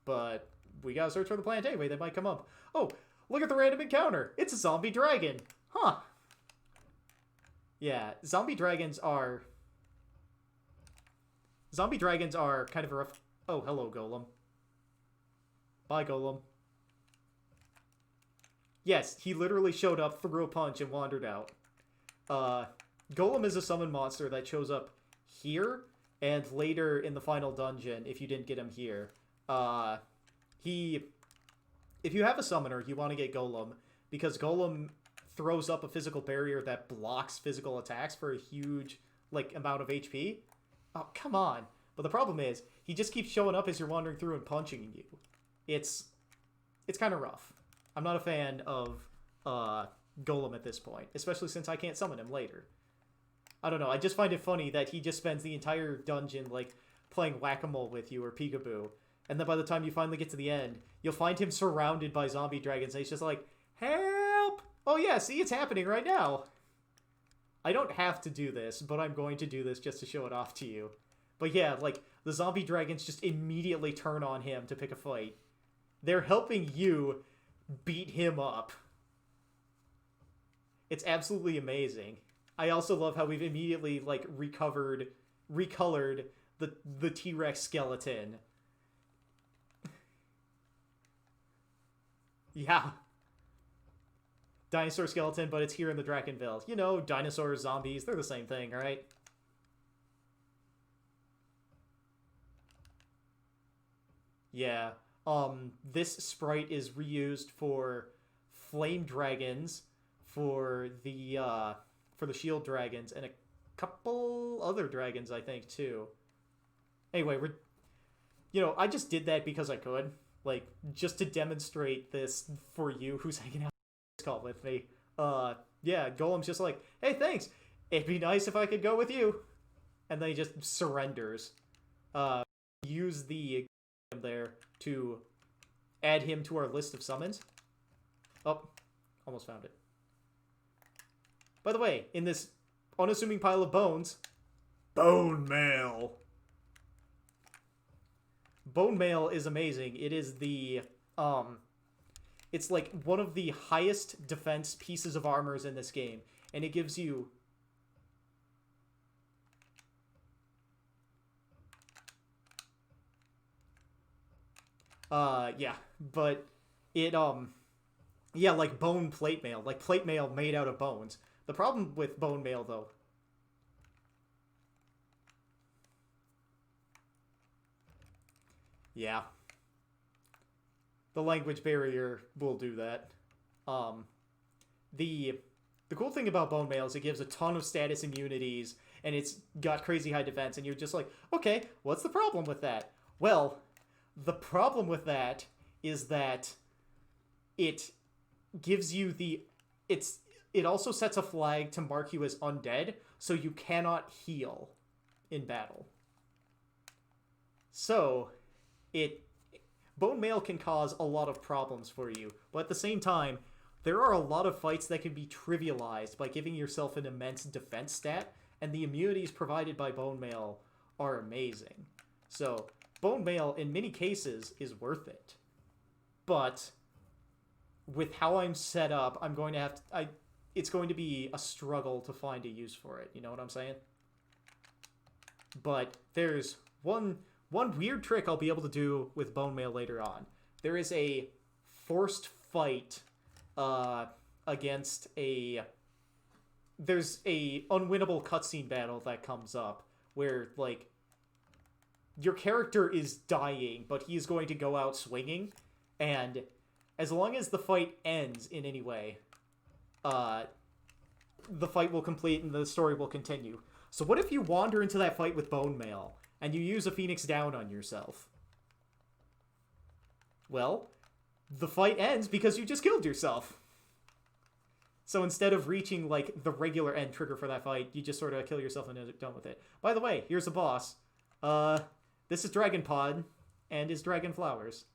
Speaker 1: But we gotta search for the planet anyway, they might come up. Oh, look at the random encounter! It's a zombie dragon! Huh. Yeah, zombie dragons are kind of a rough... Oh, hello, Golem. Bye, Golem. Yes, he literally showed up, threw a punch, and wandered out. Golem is a summon monster that shows up here, and later in the final dungeon, if you didn't get him here. If you have a summoner, you want to get Golem, because Golem throws up a physical barrier that blocks physical attacks for a huge, like, amount of HP. Oh, come on. But the problem is, he just keeps showing up as you're wandering through and punching you. It's kind of rough. I'm not a fan of Golem at this point, especially since I can't summon him later. I don't know, I just find it funny that he just spends the entire dungeon, like, playing whack-a-mole with you or peekaboo, and then by the time you finally get to the end, you'll find him surrounded by zombie dragons, and he's just like, help! Oh yeah, see, it's happening right now! I don't have to do this, but I'm going to do this just to show it off to you. But yeah, like, the zombie dragons just immediately turn on him to pick a fight. They're helping you beat him up. It's absolutely amazing. I also love how we've immediately, like, recolored the T-Rex skeleton. Yeah. Dinosaur skeleton, but it's here in the Drakenville. You know, dinosaurs, zombies, they're the same thing, right? Yeah. This sprite is reused for flame dragons, for the shield dragons, and a couple other dragons, I think, too. Anyway, I just did that because I could. Like, just to demonstrate this for you who's hanging out this call with me. Yeah, Golem's just like, hey, thanks. It'd be nice if I could go with you. And then he just surrenders. Use the there to add him to our list of summons. Oh, almost found it. By the way, in this unassuming pile of bones, bone mail. Bone mail is amazing. It is the, it's like one of the highest defense pieces of armors in this game. And it gives you... yeah, but it, yeah, like bone plate mail, like plate mail made out of bones. The problem with bone mail, though... Yeah. The language barrier will do that. The cool thing about bone mail is it gives a ton of status immunities, and it's got crazy high defense, and you're just like, okay, what's the problem with that? Well, the problem with that is that it gives you the... It also sets a flag to mark you as undead, so you cannot heal in battle. So, bone mail can cause a lot of problems for you, but at the same time, there are a lot of fights that can be trivialized by giving yourself an immense defense stat, and the immunities provided by bone mail are amazing. So, bone mail, in many cases, is worth it. But, with how I'm set up, I'm going to have to... It's going to be a struggle to find a use for it, you know what I'm saying? But, there's one weird trick I'll be able to do with bone mail later on. There is a forced fight against a... There's a unwinnable cutscene battle that comes up where, like... your character is dying, but he's going to go out swinging, and as long as the fight ends in any way, the fight will complete and the story will continue. So what if you wander into that fight with Bone Mail, and you use a Phoenix Down on yourself? Well, the fight ends because you just killed yourself. So instead of reaching, like, the regular end trigger for that fight, you just sort of kill yourself and are done with it. By the way, here's a boss. This is Dragon Pod, and his Dragon Flowers.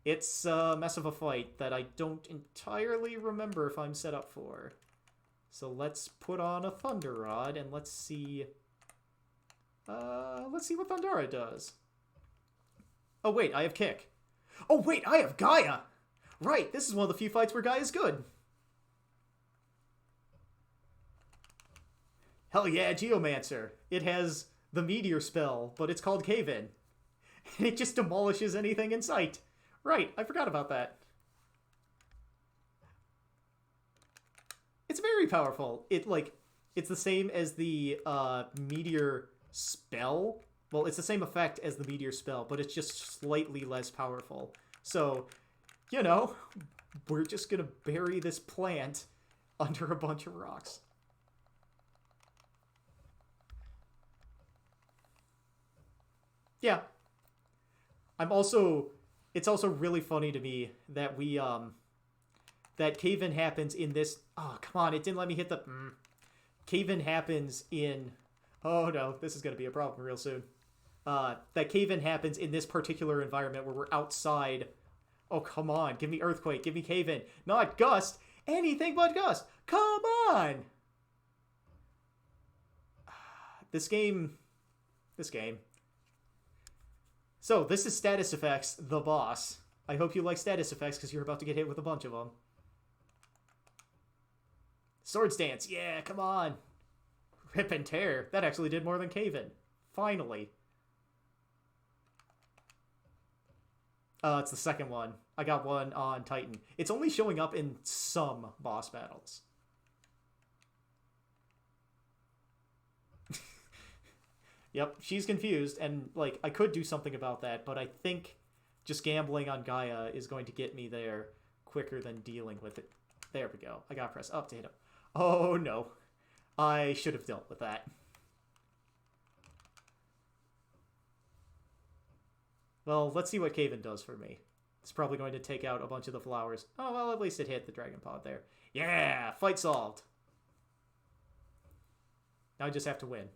Speaker 1: It's a mess of a fight that I don't entirely remember if I'm set up for. So let's put on a Thunder Rod, and let's see what Thundara does. Oh wait, I have Kick. Oh wait, I have Gaia! Right, this is one of the few fights where Gaia's good. Hell yeah, Geomancer. It has the Meteor spell, but it's called Cave-In. And it just demolishes anything in sight. Right, I forgot about that. It's very powerful. It's the same as the Meteor spell. Well, it's the same effect as the Meteor spell, but it's just slightly less powerful. So, you know, we're just gonna bury this plant under a bunch of rocks. Yeah. It's also really funny to me that that Cave-In happens in this... Oh, come on, it didn't let me hit the... Cave-In happens in... Oh no, this is going to be a problem real soon. That Cave-In happens in this particular environment where we're outside. Oh, come on, give me Earthquake, give me Cave-In. Not Gust, anything but Gust. Come on! This game... So, this is Status Effects, the boss. I hope you like Status Effects, because you're about to get hit with a bunch of them. Swords Dance, yeah, come on. Rip and Tear, that actually did more than Cave-In. Finally. It's the second one. I got one on Titan. It's only showing up in some boss battles. Yep, she's confused, and, like, I could do something about that, but I think just gambling on Gaia is going to get me there quicker than dealing with it. There we go. I gotta press up to hit him. Oh, no. I should have dealt with that. Well, let's see what Cave-In does for me. It's probably going to take out a bunch of the flowers. Oh, well, at least it hit the Dragon Pod there. Yeah! Fight solved! Now I just have to win.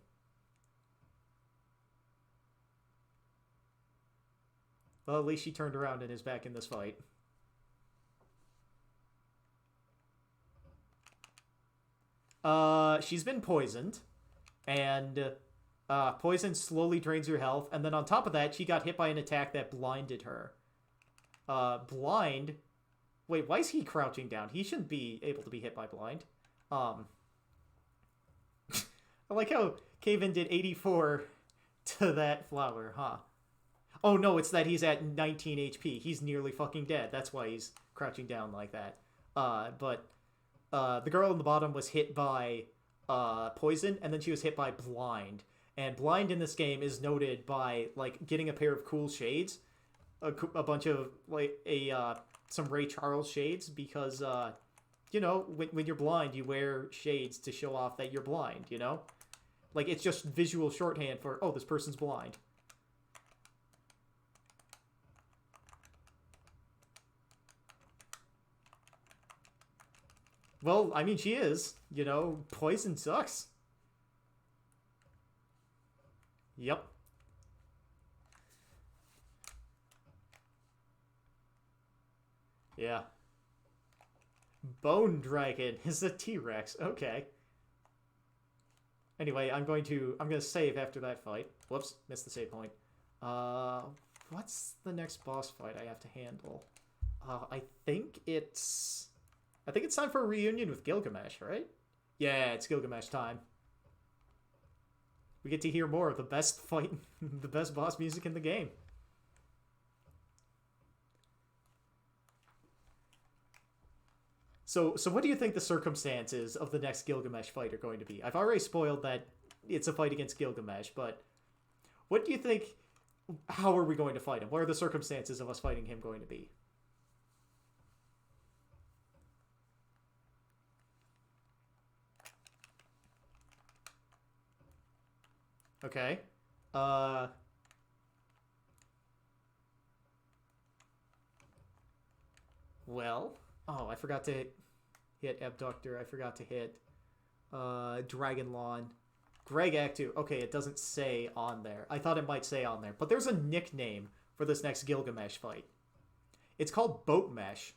Speaker 1: Well, at least she turned around and is back in this fight. She's been poisoned. And poison slowly drains her health. And then on top of that, she got hit by an attack that blinded her. Blind? Wait, why is he crouching down? He shouldn't be able to be hit by blind. I like how Cave-In did 84 to that flower, huh? Oh no, it's that he's at 19 HP. He's nearly fucking dead. That's why he's crouching down like that. But the girl in the bottom was hit by poison, and then she was hit by blind. And blind in this game is noted by, like, getting a pair of cool shades. A bunch of, like, some Ray Charles shades, because, you know, when you're blind, you wear shades to show off that you're blind, you know? Like, it's just visual shorthand for, oh, this person's blind. Well, I mean, she is. You know, poison sucks. Yep. Yeah. Bone Dragon is a T-Rex. Okay. Anyway, I'm gonna save after that fight. Whoops, missed the save point. What's the next boss fight I have to handle? I think it's time for a reunion with Gilgamesh, right? Yeah, it's Gilgamesh time. We get to hear more of the best fight, the best boss music in the game. So what do you think the circumstances of the next Gilgamesh fight are going to be? I've already spoiled that it's a fight against Gilgamesh, but what do you think how are we going to fight him? What are the circumstances of us fighting him going to be? Okay. Well. Oh, I forgot to hit Abductor. I forgot to hit Dragon Lawn. Greg Act 2. Okay, it doesn't say on there. I thought it might say on there. But there's a nickname for this next Gilgamesh fight. It's called Boat Mesh.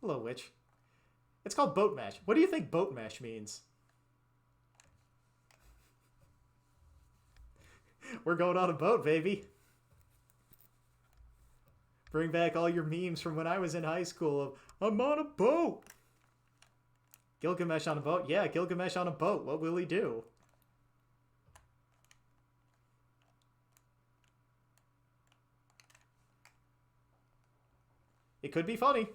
Speaker 1: Hello, Witch. It's called Boat Mesh. What do you think Boat Mesh means? We're going on a boat, baby. Bring back all your memes from when I was in high school of, I'm on a boat. Gilgamesh on a boat? Yeah, Gilgamesh on a boat. What will he do? It could be funny.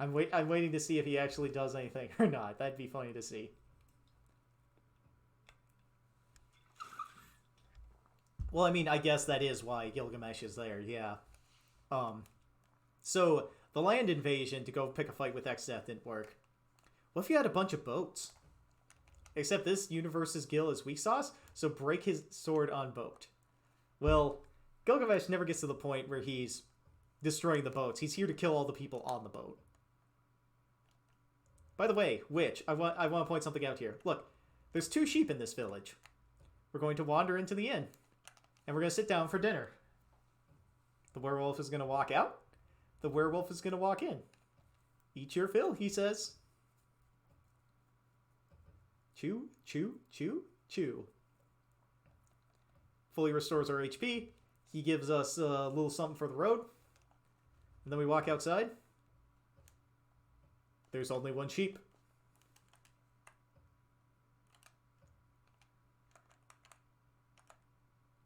Speaker 1: I'm waiting to see if he actually does anything or not. That'd be funny to see. Well, I mean, I guess that is why Gilgamesh is there, yeah. So, the land invasion to go pick a fight with Exdeath didn't work. What if you had a bunch of boats? Except this universe's Gil is weak sauce, so break his sword on boat. Well, Gilgamesh never gets to the point where he's destroying the boats. He's here to kill all the people on the boat. By the way, Witch, I want to point something out here. Look, there's 2 sheep in this village. We're going to wander into the inn. And we're going to sit down for dinner. The werewolf is going to walk out. The werewolf is going to walk in. Eat your fill, he says. Chew, chew, chew, chew. Fully restores our HP. He gives us a little something for the road. And then we walk outside. There's only 1 sheep.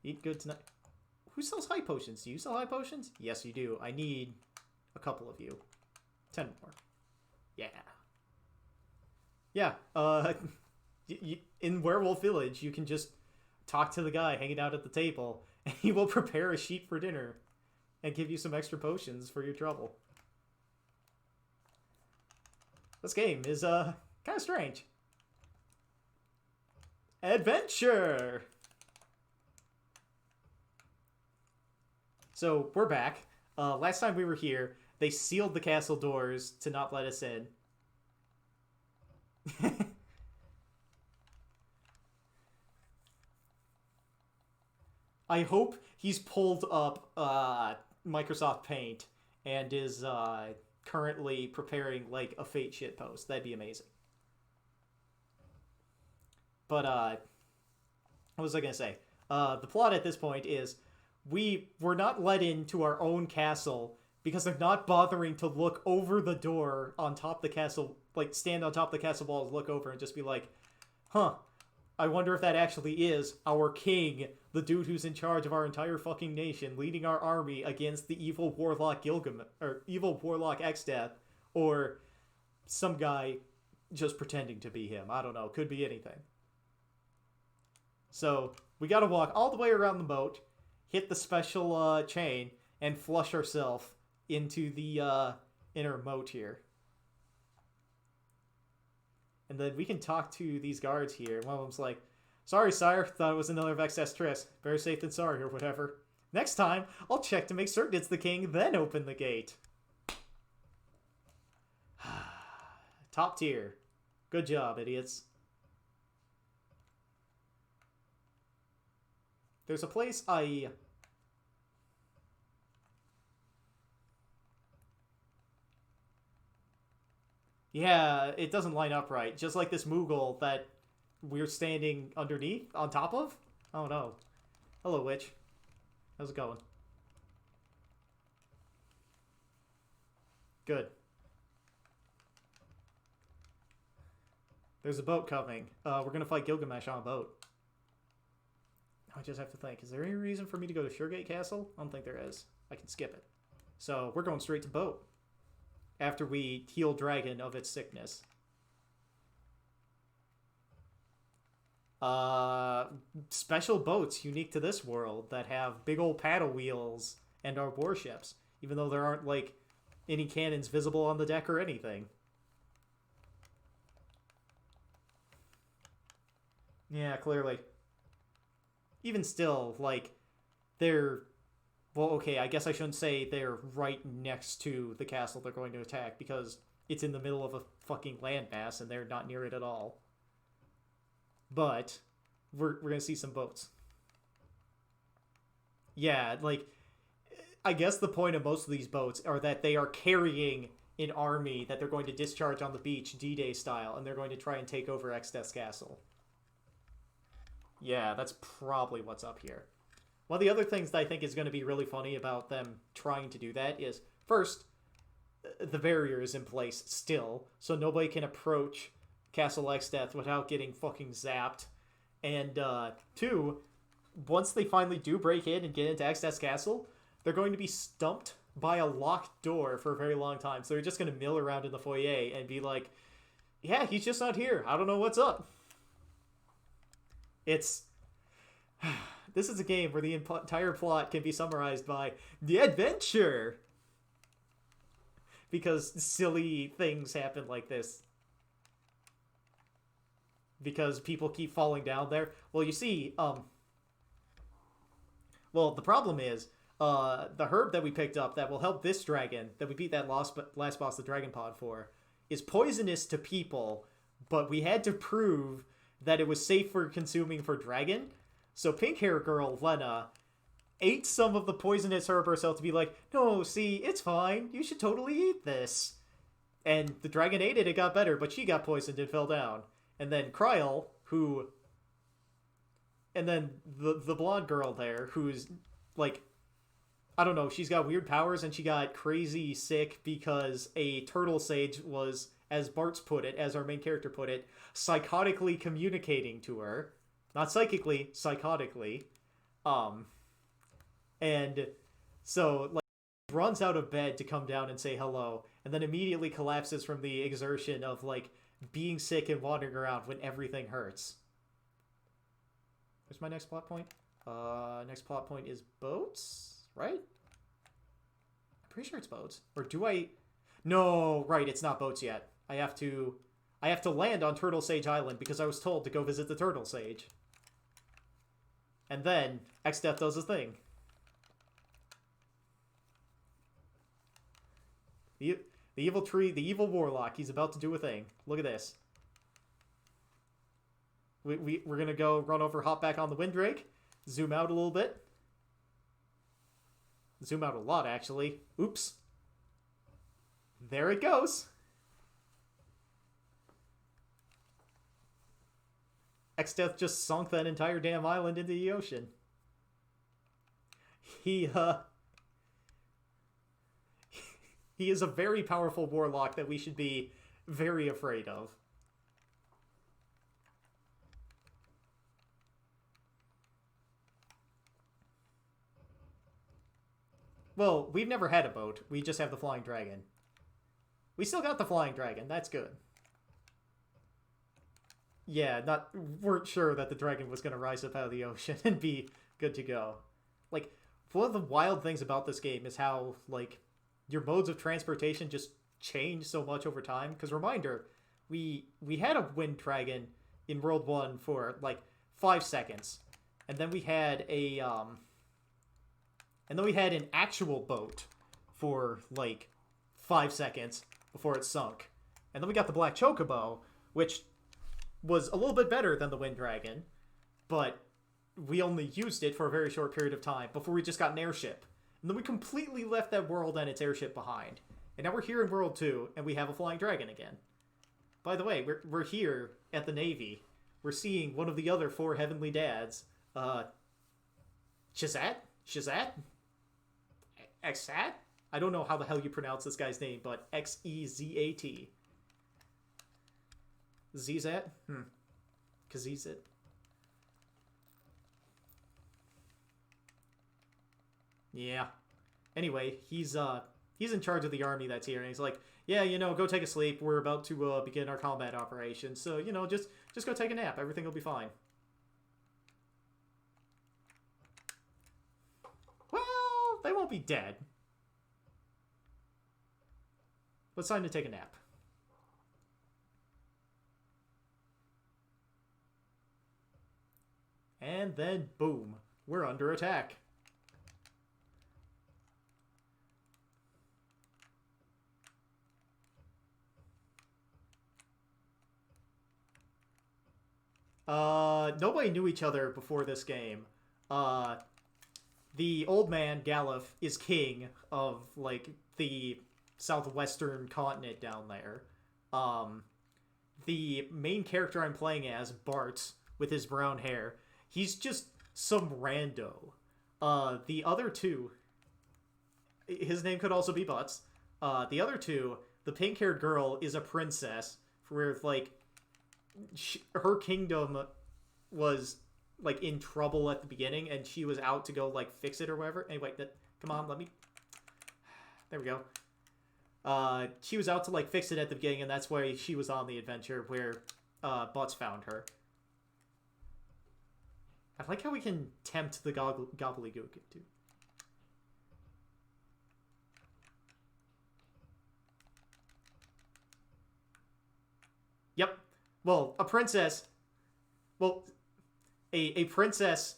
Speaker 1: Eat good tonight. Who sells high potions? Do you sell high potions? Yes, you do. I need a couple of you. 10 more. Yeah. Yeah. In Werewolf Village, you can just talk to the guy hanging out at the table, and he will prepare a sheep for dinner and give you some extra potions for your trouble. This game is kind of strange. Adventure! So, we're back. Last time we were here, they sealed the castle doors to not let us in. I hope he's pulled up Microsoft Paint and is currently preparing, like, a Fate shitpost. That'd be amazing. But, what was I gonna say? The plot at this point is we were not let into our own castle because they're not bothering to look over the door on top of the castle, like, stand on top of the castle walls, look over, and just be like, huh, I wonder if that actually is our king, the dude who's in charge of our entire fucking nation, leading our army against the evil warlock evil warlock Exdeath, or some guy just pretending to be him. I don't know. Could be anything. So, we gotta walk all the way around the moat, hit the special chain, and flush ourselves into the inner moat here. And then we can talk to these guards here. One of them's like, sorry, sire, thought it was another Vex's Triss. Better safe than sorry, or whatever. Next time, I'll check to make certain it's the king, then open the gate. Top tier. Good job, idiots. There's a place Yeah, it doesn't line up right. Just like this Moogle that we're standing underneath, on top of? Oh no. Hello, Witch. How's it going? Good. There's a boat coming. We're gonna fight Gilgamesh on a boat. I just have to think, is there any reason for me to go to Suregate Castle? I don't think there is. I can skip it. So, we're going straight to boat. after we heal Dragon of its sickness. Special boats unique to this world that have big old paddle wheels and are warships, even though there aren't, like, any cannons visible on the deck or anything. Yeah, clearly. Even still, like, they're... Well, okay, I guess I shouldn't say they're right next to the castle they're going to attack, because it's in the middle of a fucking landmass and they're not near it at all. But we're going to see some boats. Yeah, like, I guess the point of most of these boats are that they are carrying an army that they're going to discharge on the beach, D-Day style, and they're going to try and take over Exdeath's castle. Yeah, that's probably what's up here. One of the other things that I think is going to be really funny about them trying to do that is, first, the barrier is in place still, so nobody can approach Castle Exdeath without getting fucking zapped. And, two, once they finally do break in and get into Exdeath's castle, they're going to be stumped by a locked door for a very long time. So they're just going to mill around in the foyer and be like, yeah, he's just not here. I don't know what's up. It's... This is a game where the entire plot can be summarized by the adventure. Because silly things happen like this. Because people keep falling down there. Well, you see, well, the problem is, the herb that we picked up that will help this dragon, that we beat that last boss, the Dragon Pod, for, is poisonous to people, but we had to prove that it was safe for consuming for dragon. So pink hair girl, Lena, ate some of the poisonous herb herself to be like, no, see, it's fine. You should totally eat this. And the dragon ate it, it got better, but she got poisoned and fell down. And then Kryl, who... And then the blonde girl there, who's, like... I don't know, she's got weird powers and she got crazy sick because a turtle sage was, as Bart's put it, as our main character put it, psychotically communicating to her. Not psychically, psychotically. And so, like, runs out of bed to come down and say hello, and then immediately collapses from the exertion of, like, being sick and wandering around when everything hurts. Where's my next plot point? Next plot point is boats? Right? I'm pretty sure it's boats. Or do I... No, right, it's not boats yet. I have to land on Turtle Sage Island because I was told to go visit the Turtle Sage. And then, Exdeath does a thing. The evil tree, the evil warlock, he's about to do a thing. Look at this. We're gonna go run over, hop back on the Windrake, zoom out a little bit. Zoom out a lot, actually. Oops. There it goes. Exdeath just sunk that entire damn island into the ocean. He is a very powerful warlock that we should be very afraid of. Well, we've never had a boat. We just have the Flying Dragon. We still got the Flying Dragon. That's good. Yeah, weren't sure that the dragon was going to rise up out of the ocean and be good to go. Like, one of the wild things about this game is how, like, your modes of transportation just change so much over time. Because, reminder, we had a wind dragon in World 1 for, like, 5 seconds. And then we had a, And then we had an actual boat for, like, 5 seconds before it sunk. And then we got the Black Chocobo, which was a little bit better than the Wind Dragon, but we only used it for a very short period of time before we just got an airship. And then we completely left that world and its airship behind. And now we're here in World 2, and we have a Flying Dragon again. By the way, we're here at the Navy. We're seeing one of the other 4 Heavenly Dads. Shazat? Exat? I don't know how the hell you pronounce this guy's name, but X-E-Z-A-T. Zizat? Kazizit? Yeah. Anyway, he's he's in charge of the army that's here, and he's like, yeah, go take a sleep. We're about to begin our combat operation, so just go take a nap. Everything will be fine. Well, they won't be dead. But it's time to take a nap. And then, boom, we're under attack. Nobody knew each other before this game. The old man, Galuf, is king of, like, the southwestern continent down there. The main character I'm playing as, Bart, with his brown hair, he's just some rando. The other two, his name could also be Butts. The other two, the pink-haired girl is a princess, where, like, her kingdom was, like, in trouble at the beginning, and she was out to go, like, fix it or whatever. Anyway, come on, let me... There we go. She was out to, like, fix it at the beginning, and that's why she was on the adventure where Butts found her. I like how we can tempt the gobbledygook, too. Yep. Well, a princess... Well, a princess,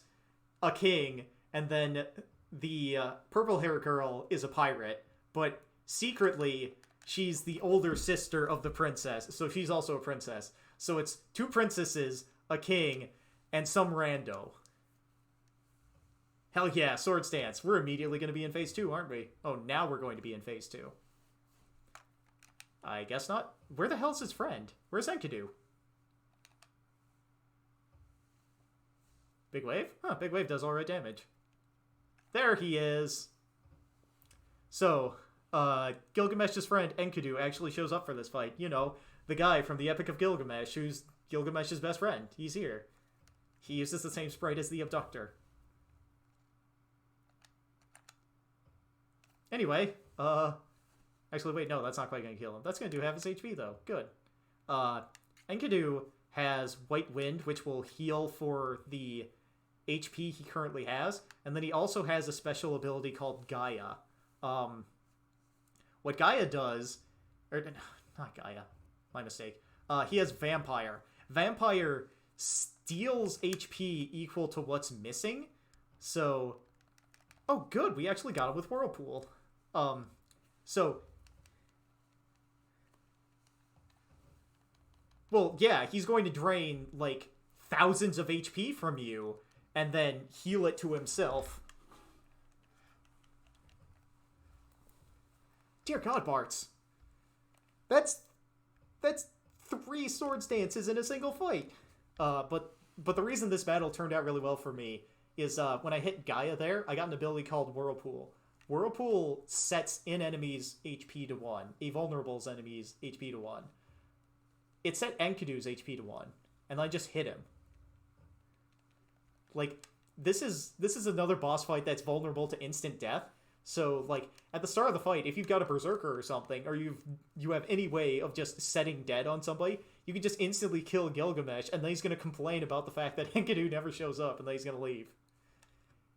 Speaker 1: a king, and then the purple-haired girl is a pirate, but secretly, she's the older sister of the princess, so she's also a princess. So it's two princesses, a king, and some rando. Hell yeah, Swords Dance. We're immediately going to be in Phase 2, aren't we? Oh, now we're going to be in Phase 2. I guess not. Where the hell's his friend? Where's Enkidu? Big Wave? Huh, Big Wave does alright damage. There he is! So, Gilgamesh's friend Enkidu actually shows up for this fight. You know, the guy from the Epic of Gilgamesh, who's Gilgamesh's best friend. He's here. He uses the same sprite as the Abductor. Anyway, actually, wait, no, that's not quite going to kill him. That's going to do half his HP, though. Good. Enkidu has White Wind, which will heal for the HP he currently has, and then he also has a special ability called Gaia. What Gaia does... Or, not Gaia. My mistake. He has Vampire. Vampire steals HP equal to what's missing, so... Oh, good, we actually got him with Whirlpool. So... Well, yeah, he's going to drain, like, thousands of HP from you, and then heal it to himself. Dear God, Bartz. That's 3 Swords Dances in a single fight. But the reason this battle turned out really well for me is when I hit Gaia there, I got an ability called Whirlpool. Whirlpool sets in enemies HP to 1, a vulnerable's enemies HP to 1. It set Enkidu's HP to 1, and I just hit him. Like, this is another boss fight that's vulnerable to instant death. So, like, at the start of the fight, if you've got a Berserker or something, or you have any way of just setting dead on somebody, you can just instantly kill Gilgamesh, and then he's going to complain about the fact that Enkidu never shows up, and then he's going to leave.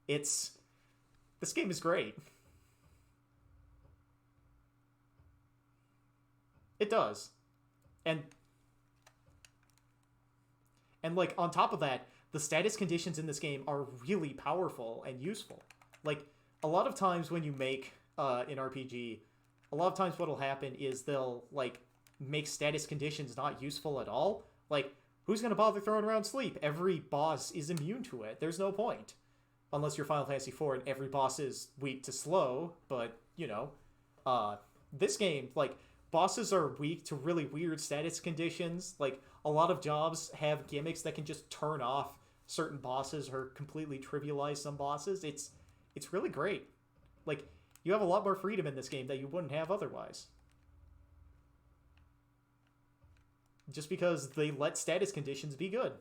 Speaker 1: This game is great. It does. And like, on top of that, the status conditions in this game are really powerful and useful. Like, a lot of times when you make an RPG, a lot of times what'll happen is they'll, like, make status conditions not useful at all. Like, who's gonna bother throwing around sleep? Every boss is immune to it. There's no point. Unless you're Final Fantasy IV and every boss is weak to slow, but, you know. This game, like... Bosses are weak to really weird status conditions. Like, a lot of jobs have gimmicks that can just turn off certain bosses or completely trivialize some bosses. It's really great. Like, you have a lot more freedom in this game that you wouldn't have otherwise. Just because they let status conditions be good.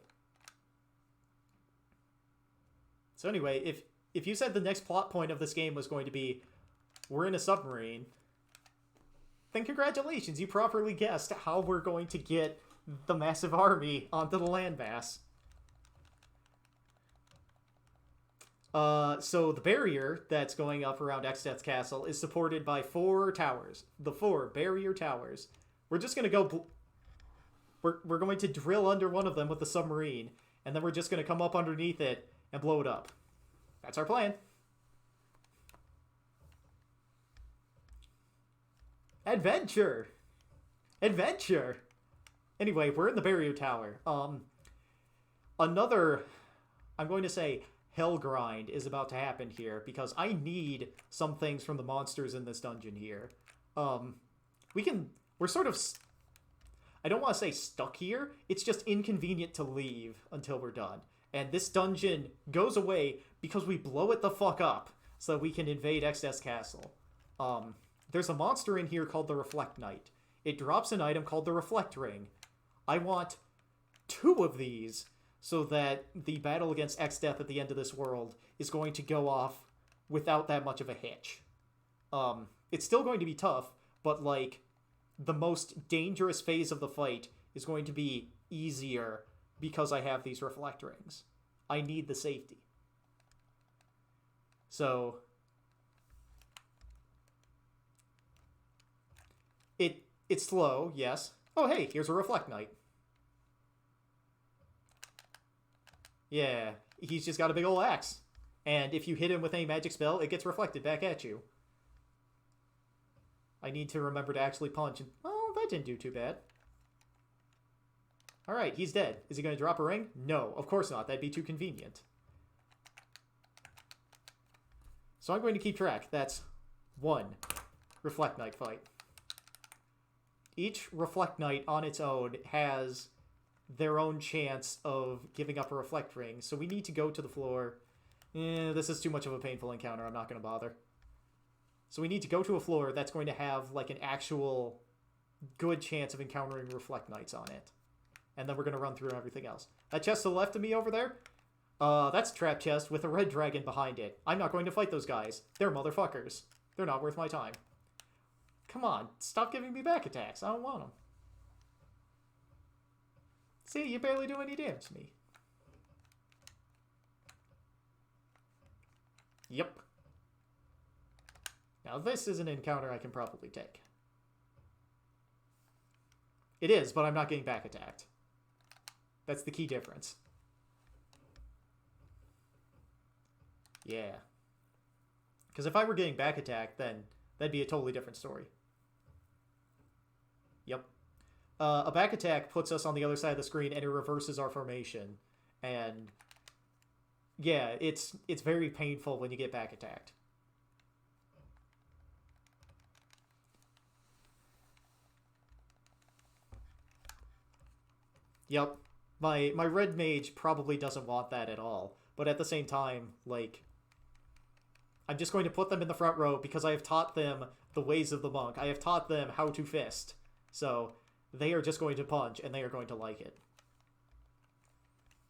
Speaker 1: So anyway, if you said the next plot point of this game was going to be, we're in a submarine... then congratulations, you properly guessed how we're going to get the massive army onto the landmass. So the barrier that's going up around Exdeath's castle is supported by 4 towers. The 4 barrier towers. We're just gonna go... We're going to drill under one of them with the submarine, and then we're just gonna come up underneath it and blow it up. That's our plan. Adventure! Adventure! Anyway, we're in the barrier tower. Another, I'm going to say, hell grind is about to happen here, because I need some things from the monsters in this dungeon here. We're sort of, I don't want to say stuck here, it's just inconvenient to leave until we're done. And this dungeon goes away because we blow it the fuck up so that we can invade Exdeath's castle. There's a monster in here called the Reflect Knight. It drops an item called the Reflect Ring. I want 2 of these so that the battle against Exdeath at the end of this world is going to go off without that much of a hitch. It's still going to be tough, but, like, the most dangerous phase of the fight is going to be easier because I have these Reflect Rings. I need the safety. So... It's slow, yes. Oh, hey, here's a Reflect Knight. Yeah, he's just got a big ol' axe. And if you hit him with any magic spell, it gets reflected back at you. I need to remember to actually punch. And, oh, that didn't do too bad. Alright, he's dead. Is he going to drop a ring? No, of course not. That'd be too convenient. So I'm going to keep track. That's 1 Reflect Knight fight. Each Reflect Knight on its own has their own chance of giving up a Reflect Ring, so we need to go to the floor. This is too much of a painful encounter, I'm not going to bother. So we need to go to a floor that's going to have, like, an actual good chance of encountering Reflect Knights on it. And then we're going to run through everything else. That chest to the left of me over there? That's a trap chest with a red dragon behind it. I'm not going to fight those guys. They're motherfuckers. They're not worth my time. Come on, stop giving me back attacks. I don't want them. See, you barely do any damage to me. Yep. Now this is an encounter I can probably take. It is, but I'm not getting back attacked. That's the key difference. Yeah. Because if I were getting back attacked, then that'd be a totally different story. Yep. A back attack puts us on the other side of the screen and it reverses our formation. And yeah, it's very painful when you get back attacked. Yep. My red mage probably doesn't want that at all. But at the same time, like, I'm just going to put them in the front row because I have taught them the ways of the monk. I have taught them how to fist. So they are just going to punch, and they are going to like it.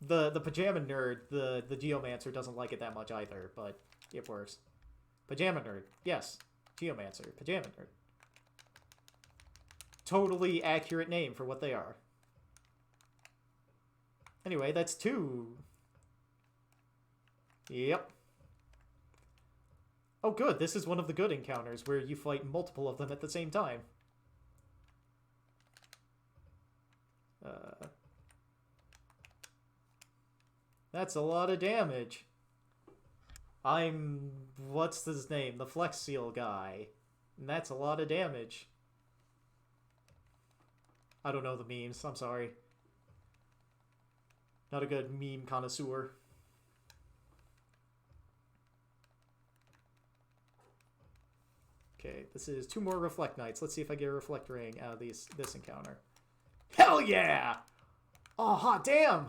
Speaker 1: The pajama nerd, the geomancer, doesn't like it that much either, but it works. Pajama nerd, yes. Geomancer, pajama nerd. Totally accurate name for what they are. Anyway, that's 2. Yep. Oh good, this is one of the good encounters where you fight multiple of them at the same time. That's a lot of damage. What's his name? The Flex Seal guy. And that's a lot of damage. I don't know the memes, I'm sorry. Not a good meme connoisseur. Okay, this is 2 more Reflect Knights. Let's see if I get a Reflect Ring out of this encounter. Hell yeah! Oh, hot damn!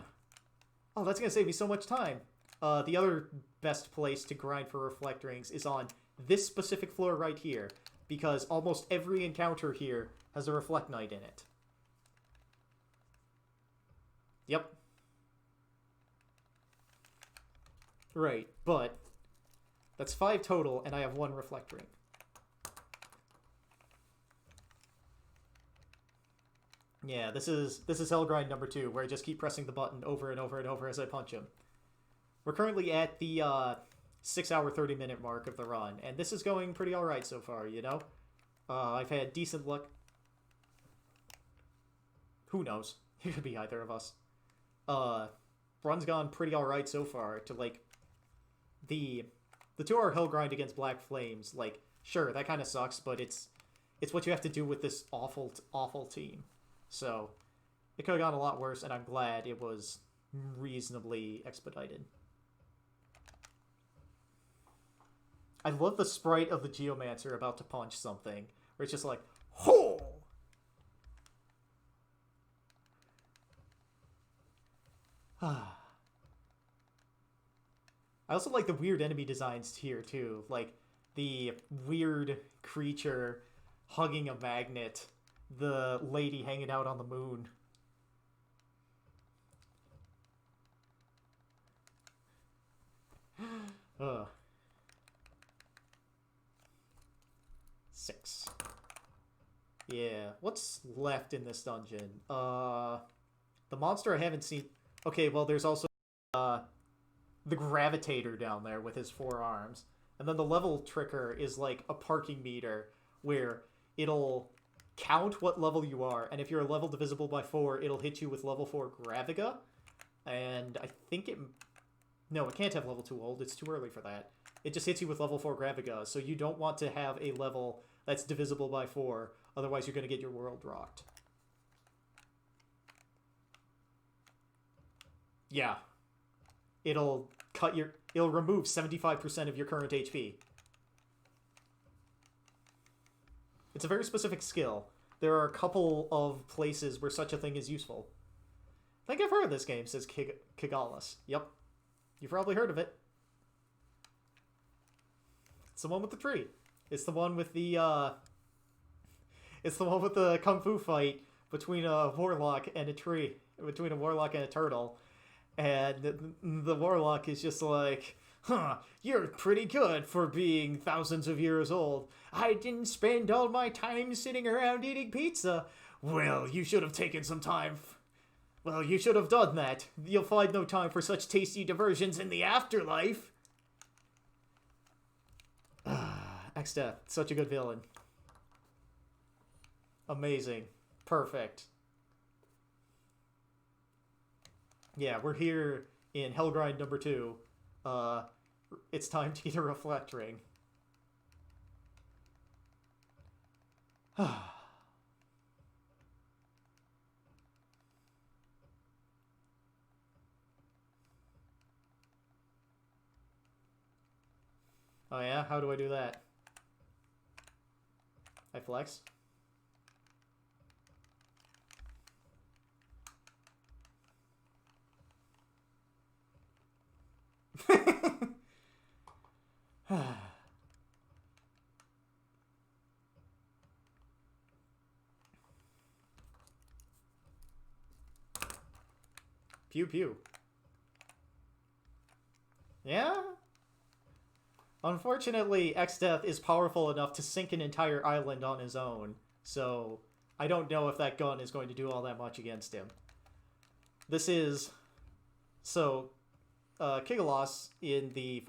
Speaker 1: Oh, that's going to save me so much time. The other best place to grind for Reflect Rings is on this specific floor right here, because almost every encounter here has a Reflect Knight in it. Yep. Right, but that's 5 total, and I have 1 Reflect Ring. Yeah, this is Hellgrind number 2, where I just keep pressing the button over and over and over as I punch him. We're currently at the 6 hour 30-minute mark of the run, and this is going pretty alright so far, you know? I've had decent luck. Who knows? It could be either of us. Run's gone pretty alright so far to, like, the 2-hour hill grind against Black Flames. Like, sure, that kind of sucks, but it's what you have to do with this awful, awful team. So, it could have gone a lot worse, and I'm glad it was reasonably expedited. I love the sprite of the Geomancer about to punch something, where it's just like, ho! I also like the weird enemy designs here, too. Like, the weird creature hugging a magnet, the lady hanging out on the moon. Ugh. 6. Yeah, what's left in this dungeon? The monster I haven't seen... Okay, well, there's also the Gravitator down there with his 4 arms. And then the level tricker is like a parking meter where it'll count what level you are, and if you're a level divisible by 4, it'll hit you with level 4 Graviga. And I think it... No, it can't have level 2 hold. It's too early for that. It just hits you with level 4 Graviga, so you don't want to have a level that's divisible by 4, otherwise you're going to get your world rocked. Yeah. It'll remove 75% of your current HP. It's a very specific skill. There are a couple of places where such a thing is useful. I think I've heard of this game, says Kigalis. Yep. You've probably heard of it. It's the one with the tree. It's the one with the, It's the one with the kung fu fight between a warlock and a tree. Between a warlock and a turtle. And the warlock is just like, huh, you're pretty good for being thousands of years old. I didn't spend all my time sitting around eating pizza. Well, you should have taken some time. Well, you should have done that. You'll find no time for such tasty diversions in the afterlife. Exdeath, such a good villain. Amazing. Perfect. Yeah, we're here in Hellgrind number 2. It's time to get a reflect ring. Oh yeah? How do I do that? I flex? Pew pew. Yeah? Unfortunately, Exdeath is powerful enough to sink an entire island on his own, so I don't know if that gun is going to do all that much against him. This is... So, Kigalos in the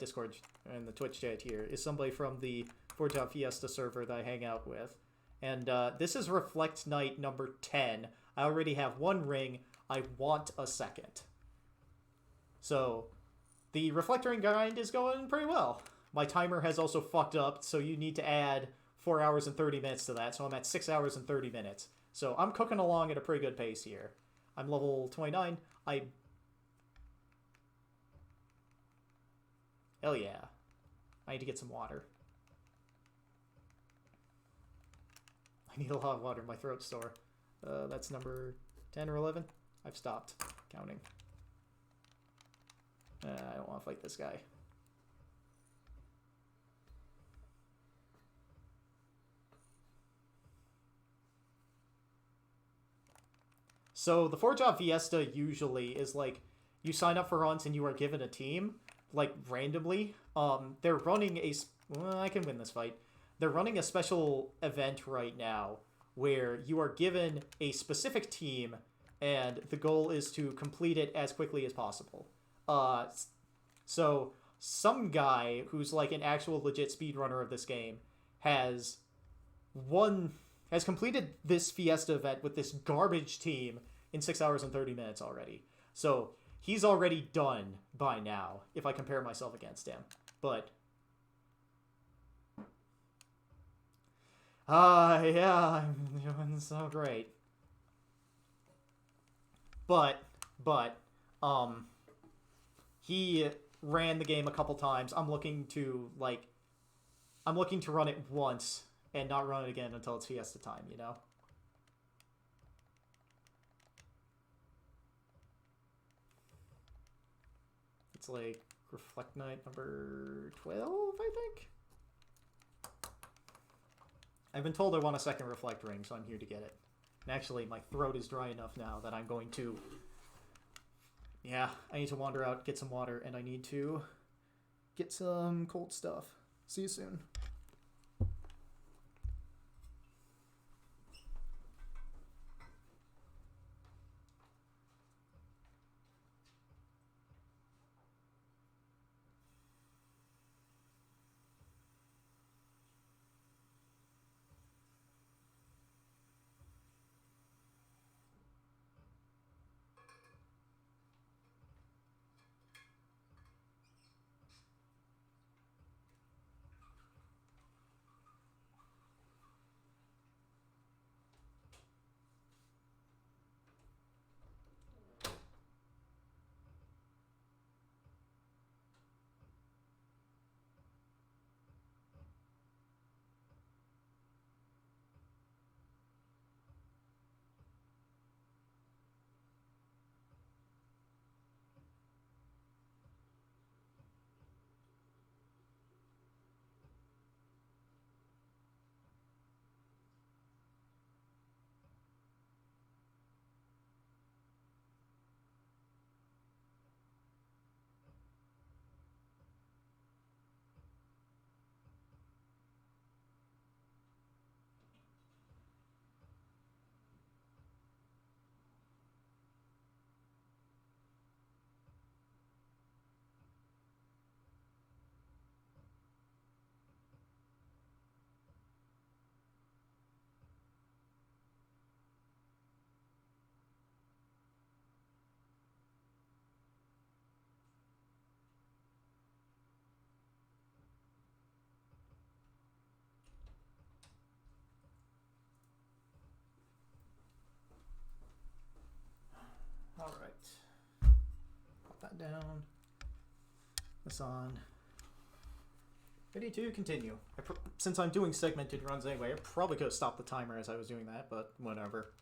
Speaker 1: Discord and the Twitch chat here is somebody from the Forge Out Fiesta server that I hang out with. And this is Reflect Night number 10. I already have 1 ring. I want a second. So, the Reflect Ring grind is going pretty well. My timer has also fucked up, so you need to add 4 hours and 30 minutes to that. So I'm at 6 hours and 30 minutes. So I'm cooking along at a pretty good pace here. I'm level 29. Hell yeah. I need to get some water. I need a lot of water. My throat's sore. That's number 10 or 11. I've stopped counting. I don't want to fight this guy. So the Forge Out Fiesta usually is like, you sign up for runs and you are given a team, like randomly. They're running a... Well, I can win this fight. They're running a special event right now where you are given a specific team, and the goal is to complete it as quickly as possible. So some guy who's like an actual legit speedrunner of this game has completed this Fiesta event with this garbage team in 6 hours and 30 minutes already. So he's already done by now, if I compare myself against him. But yeah, I'm doing so great. But he ran the game a couple times. I'm looking to run it once and not run it again until it's Fiesta time, you know? It's like Reflect Night number 12, I think? I've been told I want a second Reflect ring, so I'm here to get it. And actually, my throat is dry enough now that I'm going to... Yeah, I need to wander out, get some water, and I need to get some cold stuff. See you soon. Alright. Pop that down. This on. Ready to continue. Since I'm doing segmented runs anyway, I probably could have stopped the timer as I was doing that, but whatever.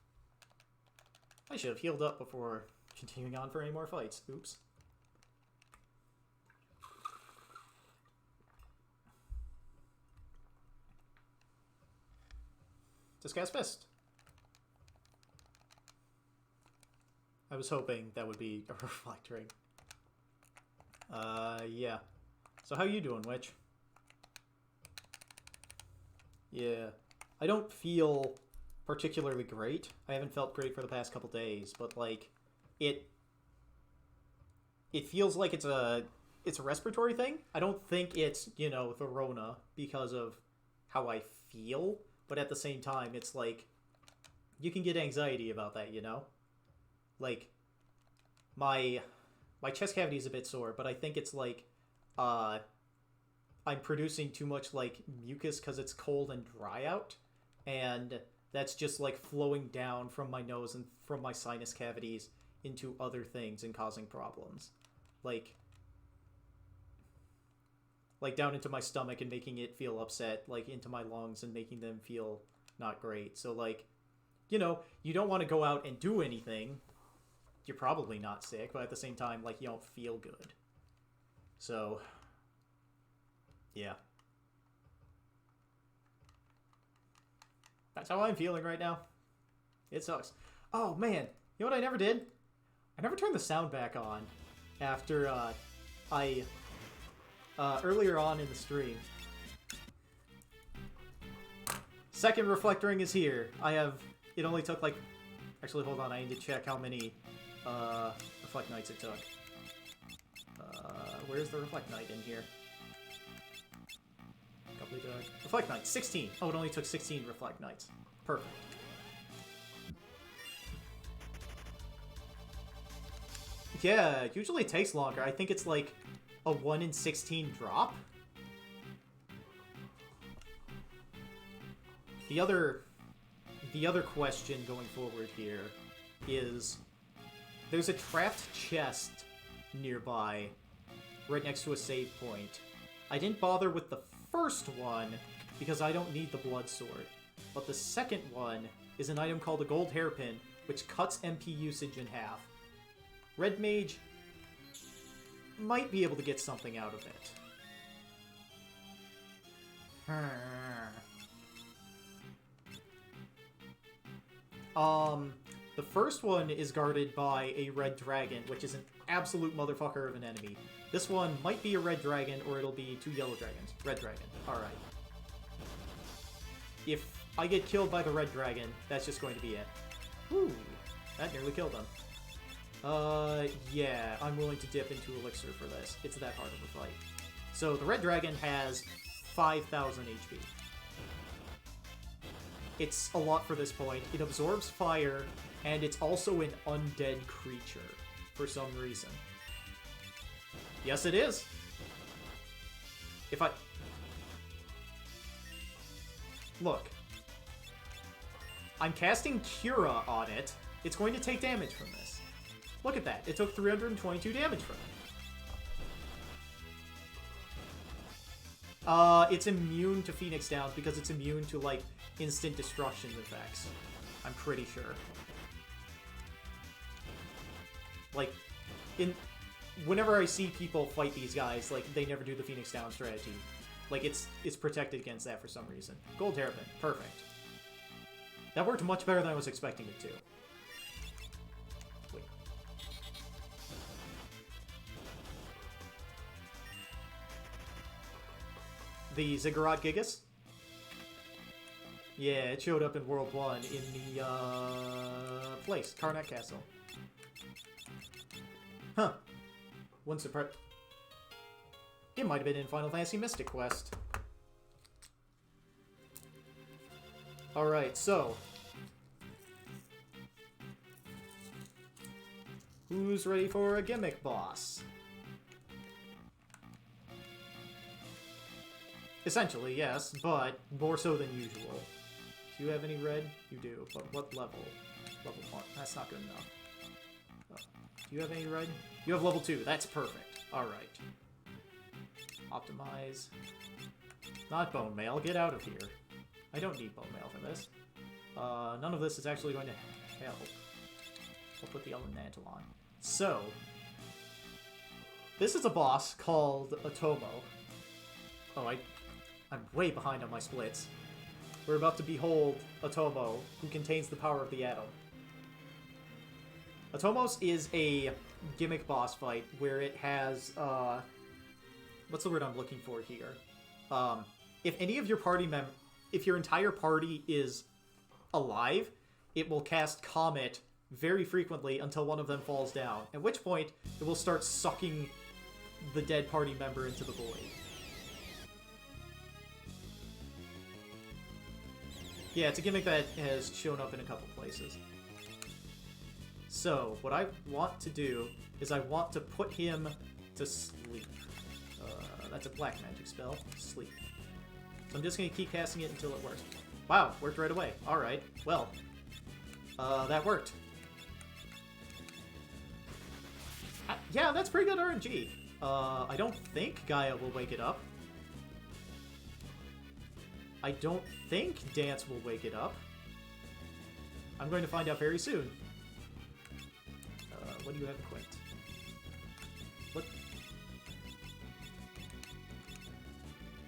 Speaker 1: I should have healed up before continuing on for any more fights. Oops. Discast Fist. I was hoping that would be a Reflect ring. Yeah. So how you doing, Witch? Yeah. I don't feel particularly great. I haven't felt great for the past couple days, but, like, it feels like it's a respiratory thing. I don't think it's, you know, the Rona because of how I feel, but at the same time, it's like, you can get anxiety about that, you know? Like, my chest cavity is a bit sore, but I think it's like, I'm producing too much, like, mucus because it's cold and dry out, and that's just, like, flowing down from my nose and from my sinus cavities into other things and causing problems. Like down into my stomach and making it feel upset, like, into my lungs and making them feel not great. So, like, you know, you don't want to go out and do anything. You're probably not sick, but at the same time, like, you don't feel good. So, yeah. That's how I'm feeling right now. It sucks. Oh, man. You know what I never did? I never turned the sound back on after, earlier on in the stream. Second Reflect Ring is here. It only took like... Actually, hold on, I need to check how many Reflect Knights it took. Where's the Reflect Knight in here? Reflect Knight, 16. Oh, it only took 16 Reflect Knights. Perfect. Yeah, it usually takes longer. I think it's like a 1 in 16 drop. The other question going forward here is there's a trapped chest nearby right next to a save point. I didn't bother with the first one because I don't need the blood sword. But the second one is an item called a gold hairpin, which cuts MP usage in half. Red Mage might be able to get something out of it. The first one is guarded by a red dragon, which is an absolute motherfucker of an enemy. This one might be a red dragon, or it'll be 2 yellow dragons. Red dragon. Alright. If I get killed by the red dragon, that's just going to be it. Woo! That nearly killed him. Yeah, I'm willing to dip into Elixir for this. It's that hard of a fight. So, the red dragon has 5,000 HP. It's a lot for this point. It absorbs fire, and it's also an undead creature, for some reason. Yes, it is! If I... Look. I'm casting Cura on it. It's going to take damage from this. Look at that. It took 322 damage from it. It's immune to Phoenix Downs because it's immune to, like, instant destruction effects. I'm pretty sure. Like, whenever I see people fight these guys, like, they never do the Phoenix Down strategy. Like, it's protected against that for some reason. Gold hairpin. Perfect. That worked much better than I was expecting it to. Wait. The Ziggurat Gigas? Yeah, it showed up in World 1 in the, place. Karnak Castle. Huh. One surprise. It might have been in Final Fantasy Mystic Quest. Alright, so. Who's ready for a gimmick boss? Essentially, yes, but more so than usual. Do you have any red? You do, but what level? Level 1. That's not good enough. Do you have any red? You have level 2. That's perfect. Alright. Optimize. Not bone mail. Get out of here. I don't need bone mail for this. None of this is actually going to help. We'll put the Elemental on. So, this is a boss called Atomo. Oh, I'm way behind on my splits. We're about to behold Atomo, who contains the power of the atom. Atomos is a gimmick boss fight where it has, what's the word I'm looking for here? If any of your party if your entire party is alive, it will cast Comet very frequently until one of them falls down, at which point it will start sucking the dead party member into the void. Yeah, it's a gimmick that has shown up in a couple places. So, what I want to do is I want to put him to sleep. That's a black magic spell. Sleep. So I'm just going to keep casting it until it works. Wow, worked right away. Alright, well. That worked. Yeah, that's pretty good RNG. I don't think Gaia will wake it up. I don't think Dance will wake it up. I'm going to find out very soon. What do you have equipped? What?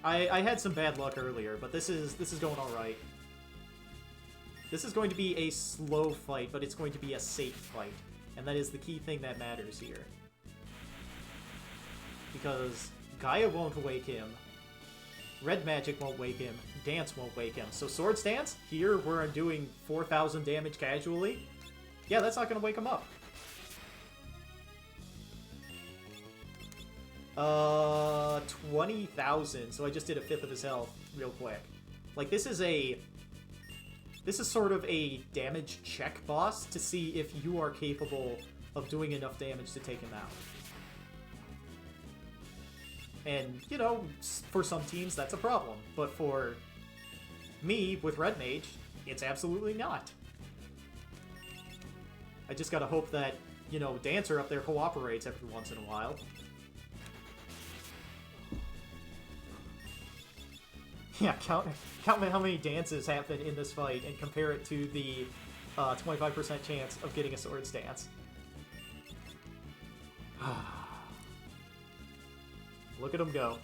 Speaker 1: I had some bad luck earlier, but this is going alright. This is going to be a slow fight, but it's going to be a safe fight. And that is the key thing that matters here. Because Gaia won't wake him. Red Magic won't wake him. Dance won't wake him. So Swords Dance, here where I'm doing 4,000 damage casually, yeah, that's not going to wake him up. 20,000, so I just did a fifth of his health real quick. Like, this is sort of a damage check boss to see if you are capable of doing enough damage to take him out. And, you know, for some teams that's a problem, but for me, with Red Mage, it's absolutely not. I just gotta hope that, you know, Dancer up there cooperates every once in a while. Yeah, count how many dances happen in this fight and compare it to the 25% chance of getting a Swords Dance. Look at him go.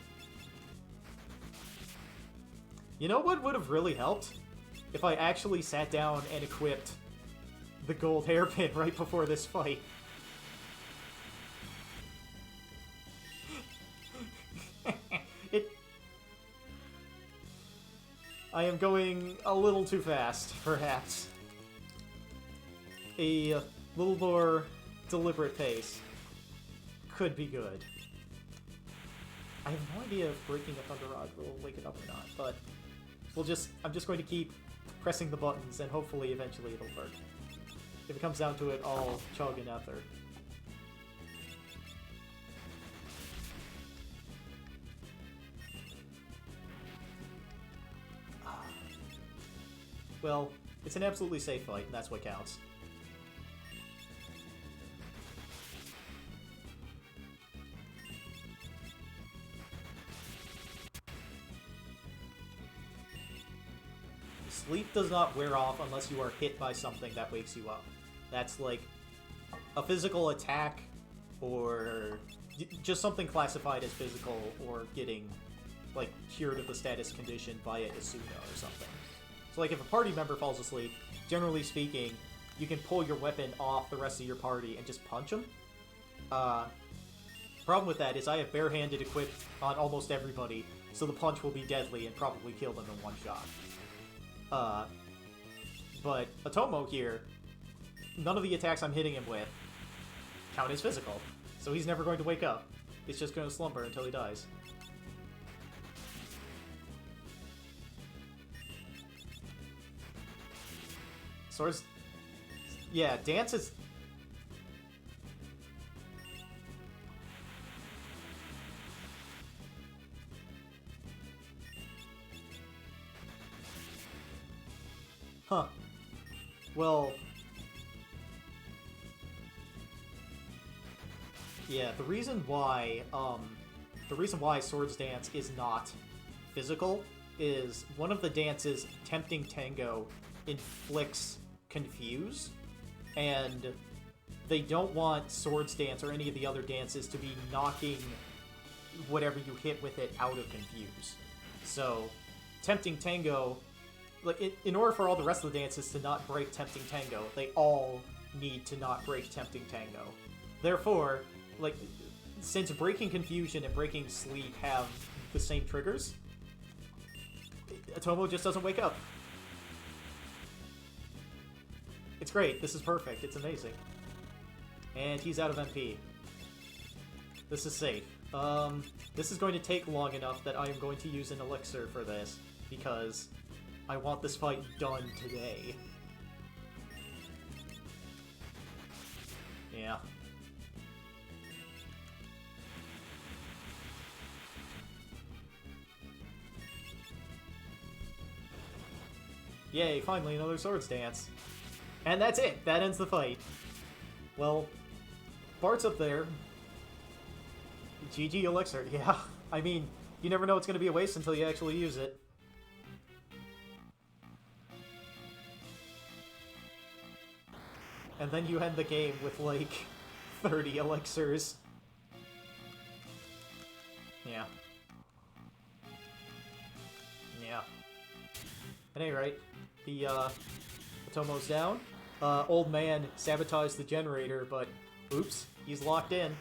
Speaker 1: You know what would have really helped? If I actually sat down and equipped the gold hairpin right before this fight. I am going a little too fast, perhaps. A little more deliberate pace could be good. I have no idea if breaking a Thunder Rod will wake it up or not, but I'm just going to keep pressing the buttons and hopefully eventually it'll work. If it comes down to it, I'll chug an ether. Well, it's an absolutely safe fight, and that's what counts. Sleep does not wear off unless you are hit by something that wakes you up. That's like a physical attack or just something classified as physical or getting like cured of the status condition via Isuna or something. So like if a party member falls asleep, generally speaking, you can pull your weapon off the rest of your party and just punch them. Problem with that is I have barehanded equipped on almost everybody, so the punch will be deadly and probably kill them in one shot. But Otomo here, none of the attacks I'm hitting him with count as physical, so he's never going to wake up. He's just going to slumber until he dies. Swords... Yeah, Dance is... Huh. Well... Yeah, the reason why Swords Dance is not physical is one of the dances, Tempting Tango, inflicts Confuse, and they don't want Swords Dance or any of the other dances to be knocking whatever you hit with it out of Confuse. So, Tempting Tango, like, in order for all the rest of the dances to not break Tempting Tango, they all need to not break Tempting Tango. Therefore, like, since breaking Confusion and breaking Sleep have the same triggers, Otomo just doesn't wake up. It's great. This is perfect. It's amazing. And he's out of MP. This is safe. This is going to take long enough that I am going to use an elixir for this, because I want this fight done today. Yeah. Yay, finally another Swords Dance. And that's it! That ends the fight. Well, Bart's up there. GG Elixir, yeah. I mean, you never know it's going to be a waste until you actually use it. And then you end the game with, like, 30 Elixirs. Yeah. Yeah. At any rate, Otomo's down. Old man sabotaged the generator, but oops, he's locked in.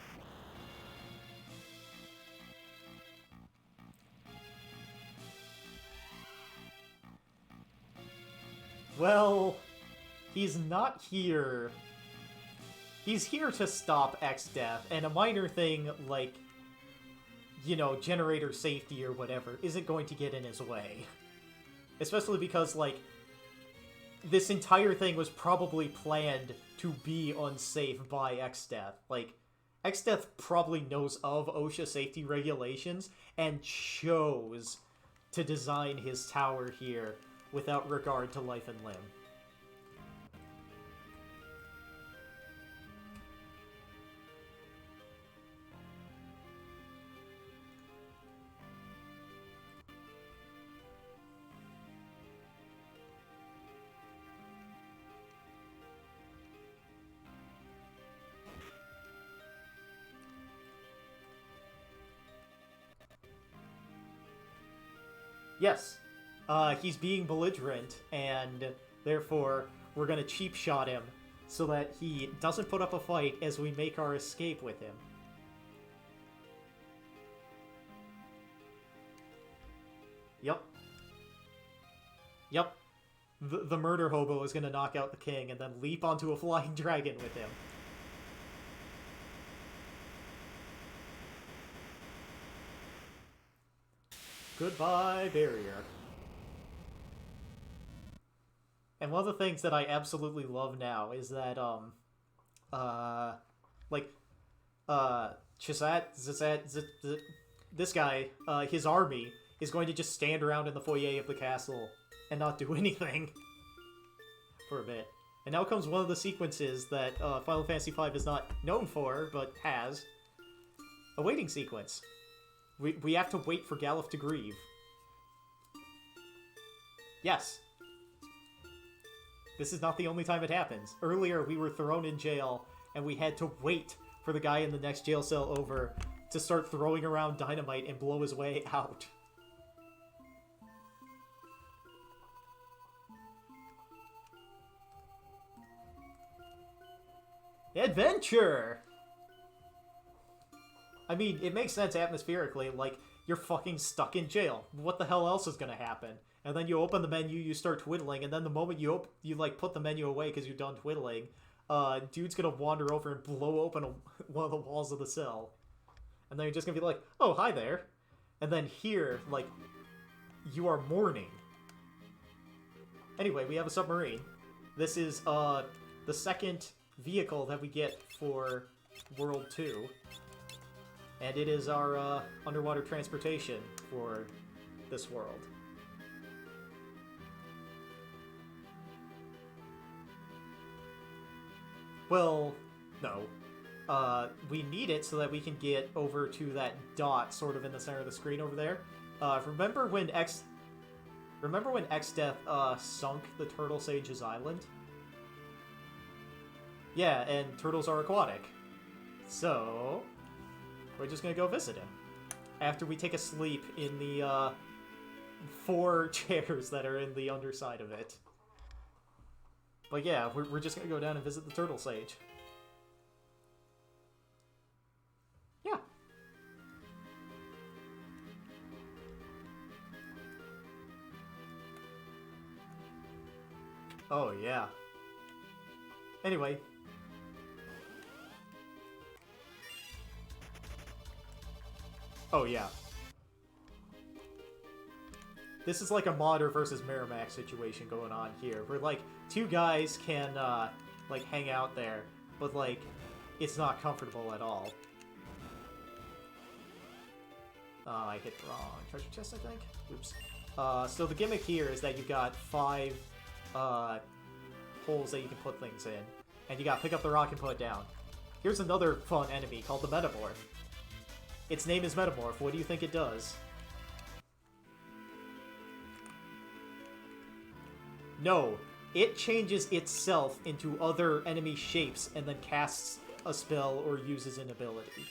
Speaker 1: Well, he's not here. He's here to stop Exdeath, and a minor thing like, you know, generator safety or whatever isn't going to get in his way. Especially because, like, this entire thing was probably planned to be unsafe by Exdeath. Like, Exdeath probably knows of OSHA safety regulations and chose to design his tower here without regard to life and limb. Yes, he's being belligerent, and therefore we're gonna cheap shot him so that he doesn't put up a fight as we make our escape with him. Yep. Yep. The murder hobo is gonna knock out the king and then leap onto a flying dragon with him. Goodbye, barrier. And one of the things that I absolutely love now is that, this guy, his army, is going to just stand around in the foyer of the castle and not do anything for a bit. And now comes one of the sequences that Final Fantasy V is not known for, but has. A waiting sequence. We have to wait for Galuf to grieve. Yes. This is not the only time it happens. Earlier, we were thrown in jail, and we had to wait for the guy in the next jail cell over to start throwing around dynamite and blow his way out. Adventure! I mean, it makes sense atmospherically, like, you're fucking stuck in jail. What the hell else is gonna happen? And then you open the menu, you start twiddling, and then the moment you put the menu away because you're done twiddling, dude's gonna wander over and blow open one of the walls of the cell. And then you're just gonna be like, oh, hi there. And then here, like, you are mourning. Anyway, we have a submarine. This is, the second vehicle that we get for World 2. And it is our, underwater transportation for this world. Well, no. We need it so that we can get over to that dot sort of in the center of the screen over there. Remember when Exdeath, sunk the Turtle Sage's island? Yeah, and turtles are aquatic. So, we're just gonna go visit him. After we take a sleep in the, 4 chairs that are in the underside of it. But yeah, we're just gonna go down and visit the Turtle Sage. Yeah. Oh, yeah. Anyway. Oh, yeah. This is like a modder versus Merrimack situation going on here, where, like, 2 guys can, like, hang out there, but, like, it's not comfortable at all. I hit the wrong treasure chest, I think? Oops. So the gimmick here is that you've got 5, holes that you can put things in, and you gotta pick up the rock and put it down. Here's another fun enemy called the Metamorph. Its name is Metamorph. What do you think it does? No, it changes itself into other enemy shapes and then casts a spell or uses an ability.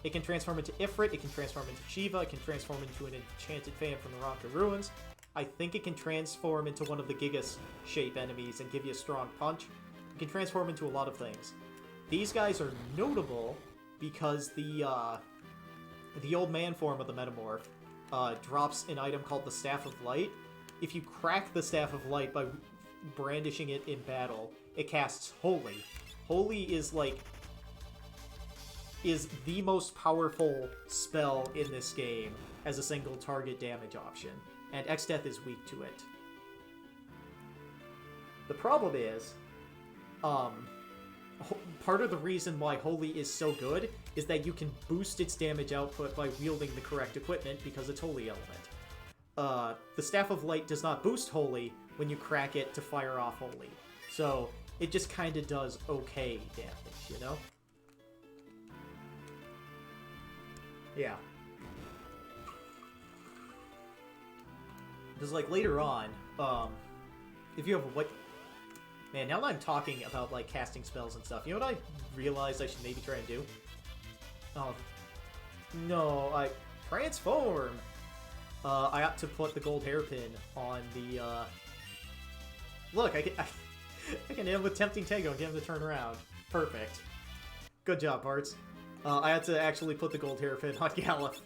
Speaker 1: It can transform into Ifrit, it can transform into Shiva, it can transform into an enchanted fan from the Ronka Ruins. I think it can transform into one of the Gigas shape enemies and give you a strong punch. It can transform into a lot of things. These guys are notable because the old man form of the Metamorph drops an item called the Staff of Light, if you crack the Staff of Light by brandishing it in battle, it casts Holy. Holy is like... is the most powerful spell in this game as a single target damage option, and Exdeath is weak to it. The problem is, part of the reason why Holy is so good is that you can boost its damage output by wielding the correct equipment because it's Holy element. The Staff of Light does not boost Holy when you crack it to fire off Holy, so it just kind of does okay damage, you know? Yeah. Because, like, later on, if you have what... Man, now that I'm talking about, like, casting spells and stuff, you know what I realized I should maybe try and do? Oh, no, transform! I ought to put the gold hairpin on the, Look, I can hit him with Tempting Tango and get him to turn around. Perfect. Good job, Bartz. I had to actually put the gold hairpin on Galuf.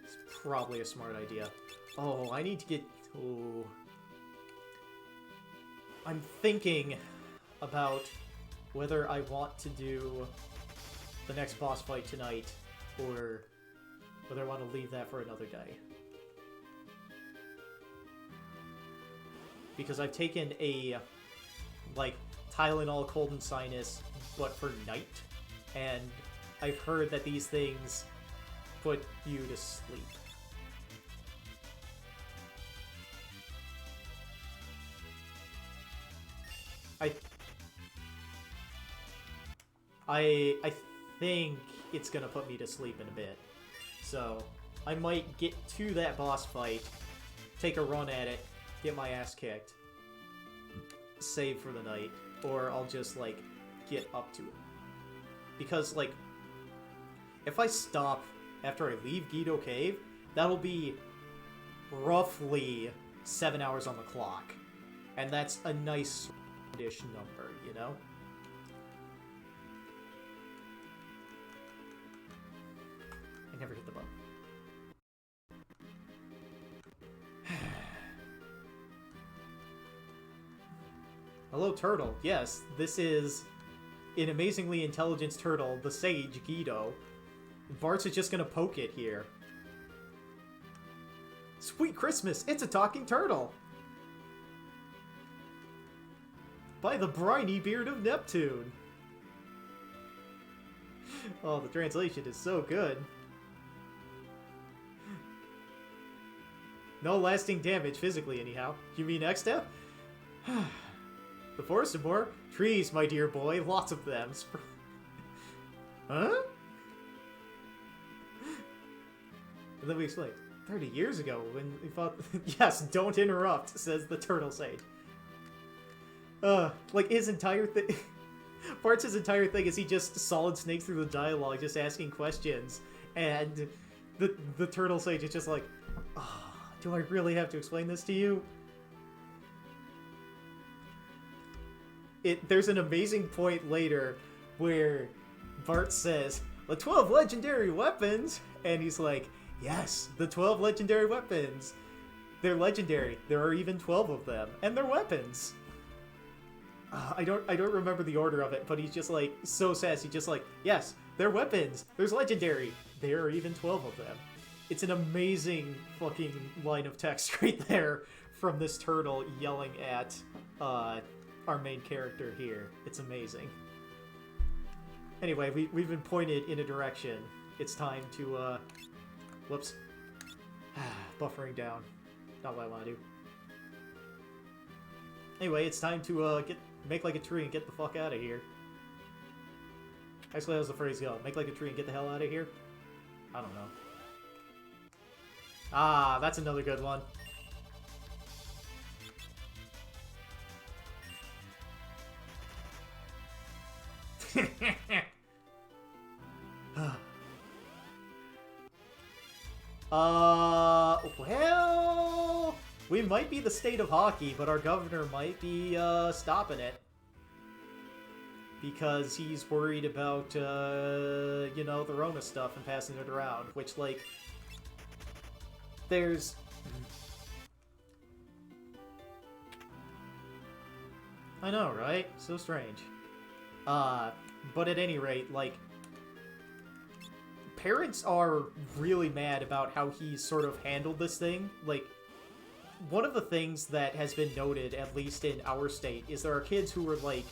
Speaker 1: It's probably a smart idea. Oh, I need to get... Oh. I'm thinking about whether I want to do the next boss fight tonight, or whether I want to leave that for another day. Because I've taken a, like, Tylenol cold and sinus, but for night, and I've heard that these things put you to sleep. I think it's gonna put me to sleep in a bit. So, I might get to that boss fight, take a run at it, get my ass kicked, save for the night, or I'll just, like, get up to it. Because, like, if I stop after I leave Guido Cave, that'll be roughly 7 hours on the clock. And that's a nice-ish number, you know? I never hit the button. Hello, Turtle. Yes, this is an amazingly intelligent turtle, the sage, Guido. Bartz is just gonna poke it here. Sweet Christmas! It's a talking turtle! By the briny beard of Neptune! Oh, the translation is so good. No lasting damage physically, anyhow. You mean Exdeath? The forest and more? Trees, my dear boy. Lots of them. Huh? And then we explained. 30 years ago, when we fought... Yes, don't interrupt, says the turtle sage. Like, his entire thing... Bart's entire thing is he just solid snakes through the dialogue, just asking questions. And the turtle sage is just like, oh, do I really have to explain this to you? There's an amazing point later where Bart says, the 12 legendary weapons! And he's like, yes, the 12 legendary weapons. They're legendary. There are even 12 of them. And they're weapons. I don't remember the order of it, but he's just like, so sassy, just like, yes, they're weapons. There's legendary. There are even 12 of them. It's an amazing fucking line of text right there from this turtle yelling at, our main character here. It's amazing. Anyway, we've been pointed in a direction. It's time to, whoops. Buffering down. Not what I want to do. Anyway, it's time to, make like a tree and get the fuck out of here. Actually, how's the phrase go? Make like a tree and get the hell out of here? I don't know. Ah, that's another good one. Well, we might be the state of hockey, but our governor might be, stopping it. Because he's worried about, you know, the Rona stuff and passing it around, which, like, there's I know, right? So strange. But at any rate, like, parents are really mad about how he's sort of handled this thing. Like, one of the things that has been noted, at least in our state, is there are kids who are, like,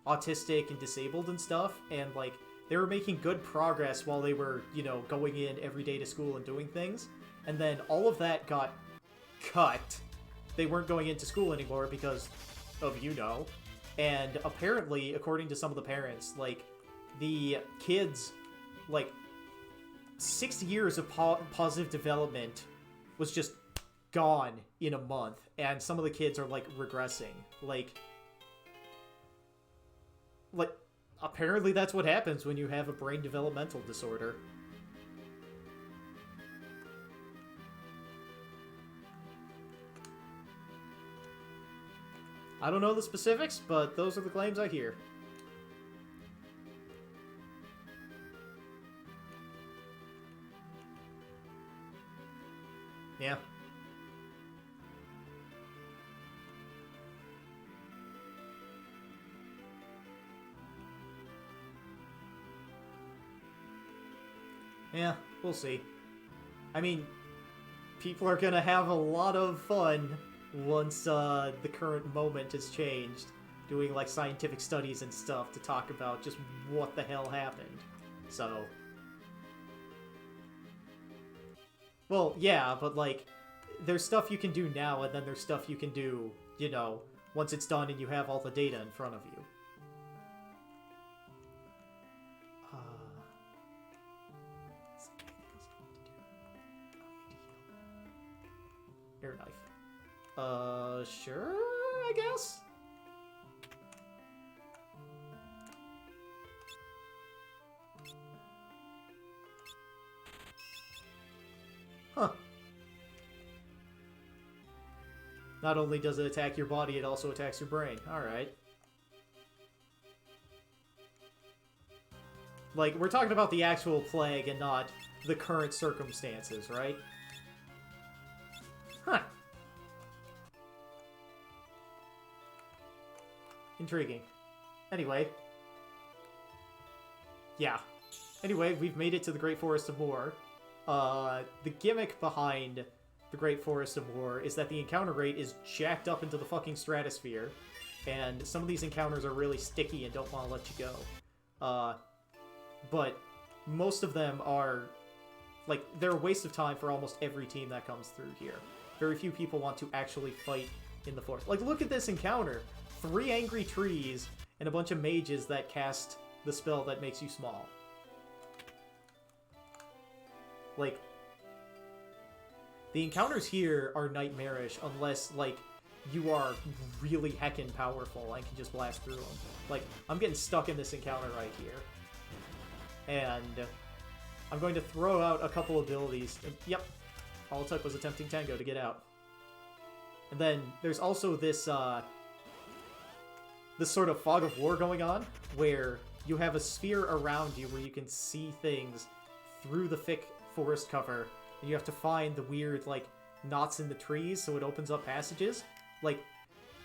Speaker 1: autistic and disabled and stuff, and, like, they were making good progress while they were, you know, going in every day to school and doing things, and then all of that got cut. They weren't going into school anymore because of, you know, and apparently, according to some of the parents, like, the kids, like, 6 years of positive development was just gone in a month, and some of the kids are, like, regressing. Like, apparently that's what happens when you have a brain developmental disorder. I don't know the specifics, but those are the claims I hear. Yeah. Yeah, we'll see. I mean, people are gonna have a lot of fun once the current moment has changed, doing like scientific studies and stuff to talk about just what the hell happened. So, well, yeah, but like, there's stuff you can do now, and then there's stuff you can do, you know, once it's done and you have all the data in front of you. Air knife. Sure, I guess? Huh. Not only does it attack your body, it also attacks your brain. Alright. Like, we're talking about the actual plague and not the current circumstances, right? Huh. Intriguing. Anyway. Yeah. Anyway, we've made it to the Great Forest of Moor. The gimmick behind the Great Forest of Moor is that the encounter rate is jacked up into the fucking stratosphere, and some of these encounters are really sticky and don't want to let you go. But most of them are, like, they're a waste of time for almost every team that comes through here. Very few people want to actually fight in the forest. Like, look at this encounter. 3 angry trees and a bunch of mages that cast the spell that makes you small. Like, the encounters here are nightmarish unless, like, you are really heckin' powerful and can just blast through them. Like, I'm getting stuck in this encounter right here. And I'm going to throw out a couple abilities. Yep, all it took was a Tempting Tango to get out. And then there's also this, this sort of fog of war going on, where you have a sphere around you where you can see things through the thick forest cover, and you have to find the weird, like, knots in the trees so it opens up passages. Like,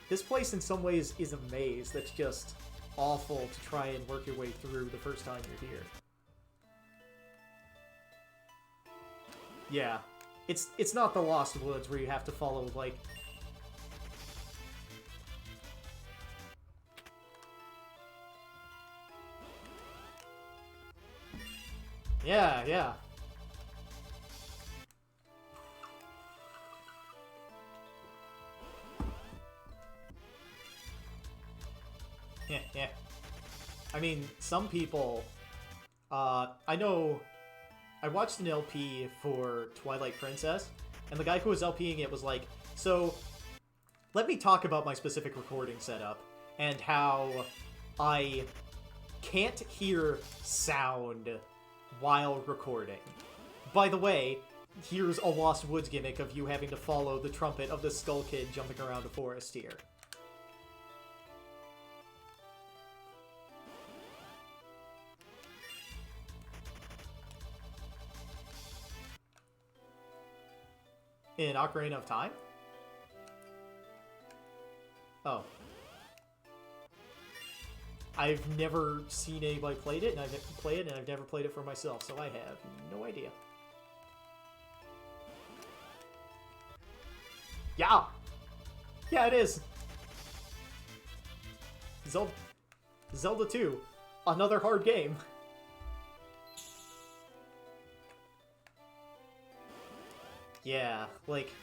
Speaker 1: this place in some ways is a maze that's just awful to try and work your way through the first time you're here. Yeah. It's not the Lost Woods where you have to follow, like... Yeah, yeah. Yeah, yeah. I mean, some people... I know... I watched an LP for Twilight Princess, and the guy who was LPing it was like, so, let me talk about my specific recording setup, and how I can't hear sound while recording. By the way, here's a Lost Woods gimmick of you having to follow the trumpet of the Skull Kid jumping around a forest here. In Ocarina of Time? Oh. I've never seen anybody play it, and I've never played it for myself, so I have no idea. Yeah! Yeah, it is! Zelda 2. Another hard game. Yeah, like,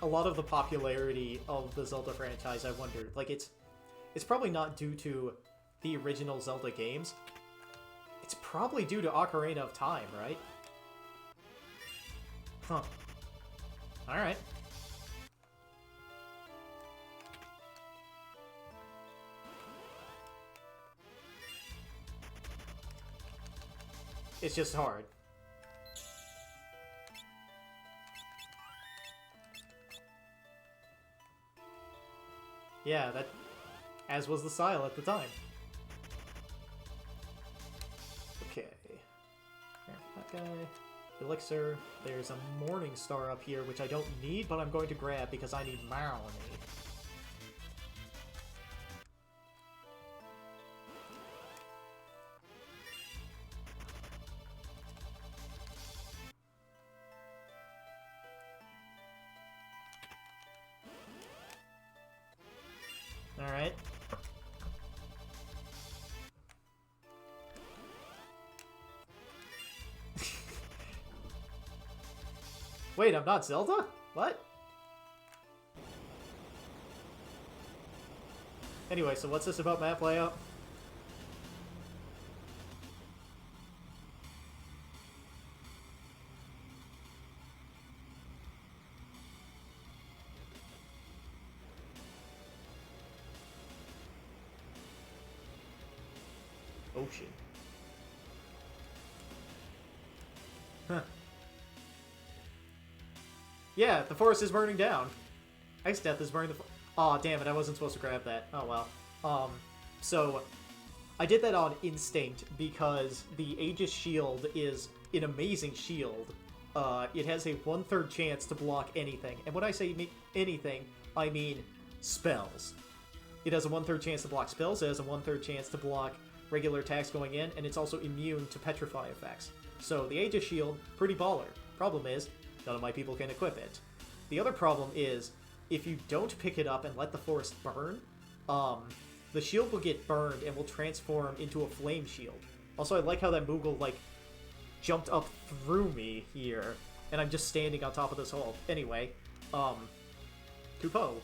Speaker 1: a lot of the popularity of the Zelda franchise, I wondered. Like, it's probably not due to the original Zelda games. It's probably due to Ocarina of Time, right? Huh. Alright. It's just hard. Yeah, as was the style at the time. Okay. That guy. Elixir. There's a Morning Star up here, which I don't need, but I'm going to grab because I need Marley. Alright. Wait, I'm not Zelda? What? Anyway, so what's this about map layout? Ocean. Huh. Yeah, the forest is burning down. Exdeath is burning the Aw, oh, damn it, I wasn't supposed to grab that. Oh well. So, I did that on instinct because the Aegis shield is an amazing shield. It has a 1/3 chance to block anything. And when I say anything, I mean spells. It has a 1/3 chance to block spells, it has a 1/3 chance to block regular attacks going in, and it's also immune to petrify effects. So the Aegis shield, pretty baller. Problem is, none of my people can equip it. The other problem is, if you don't pick it up and let the forest burn, the shield will get burned and will transform into a flame shield. Also, I like how that Moogle, like, jumped up through me here, and I'm just standing on top of this hole. Anyway, Kupo.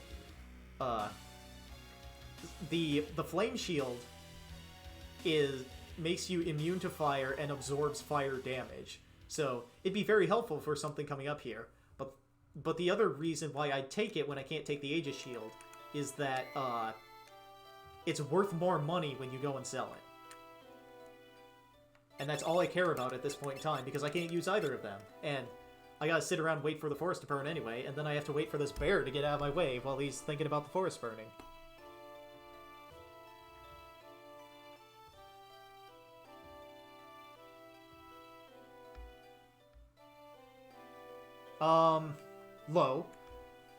Speaker 1: The flame shield makes you immune to fire and absorbs fire damage. So it'd be very helpful for something coming up here. But the other reason why I'd take it when I can't take the Aegis shield is that it's worth more money when you go and sell it. And that's all I care about at this point in time, because I can't use either of them. And I gotta sit around and wait for the forest to burn anyway, and then I have to wait for this bear to get out of my way while he's thinking about the forest burning. Low,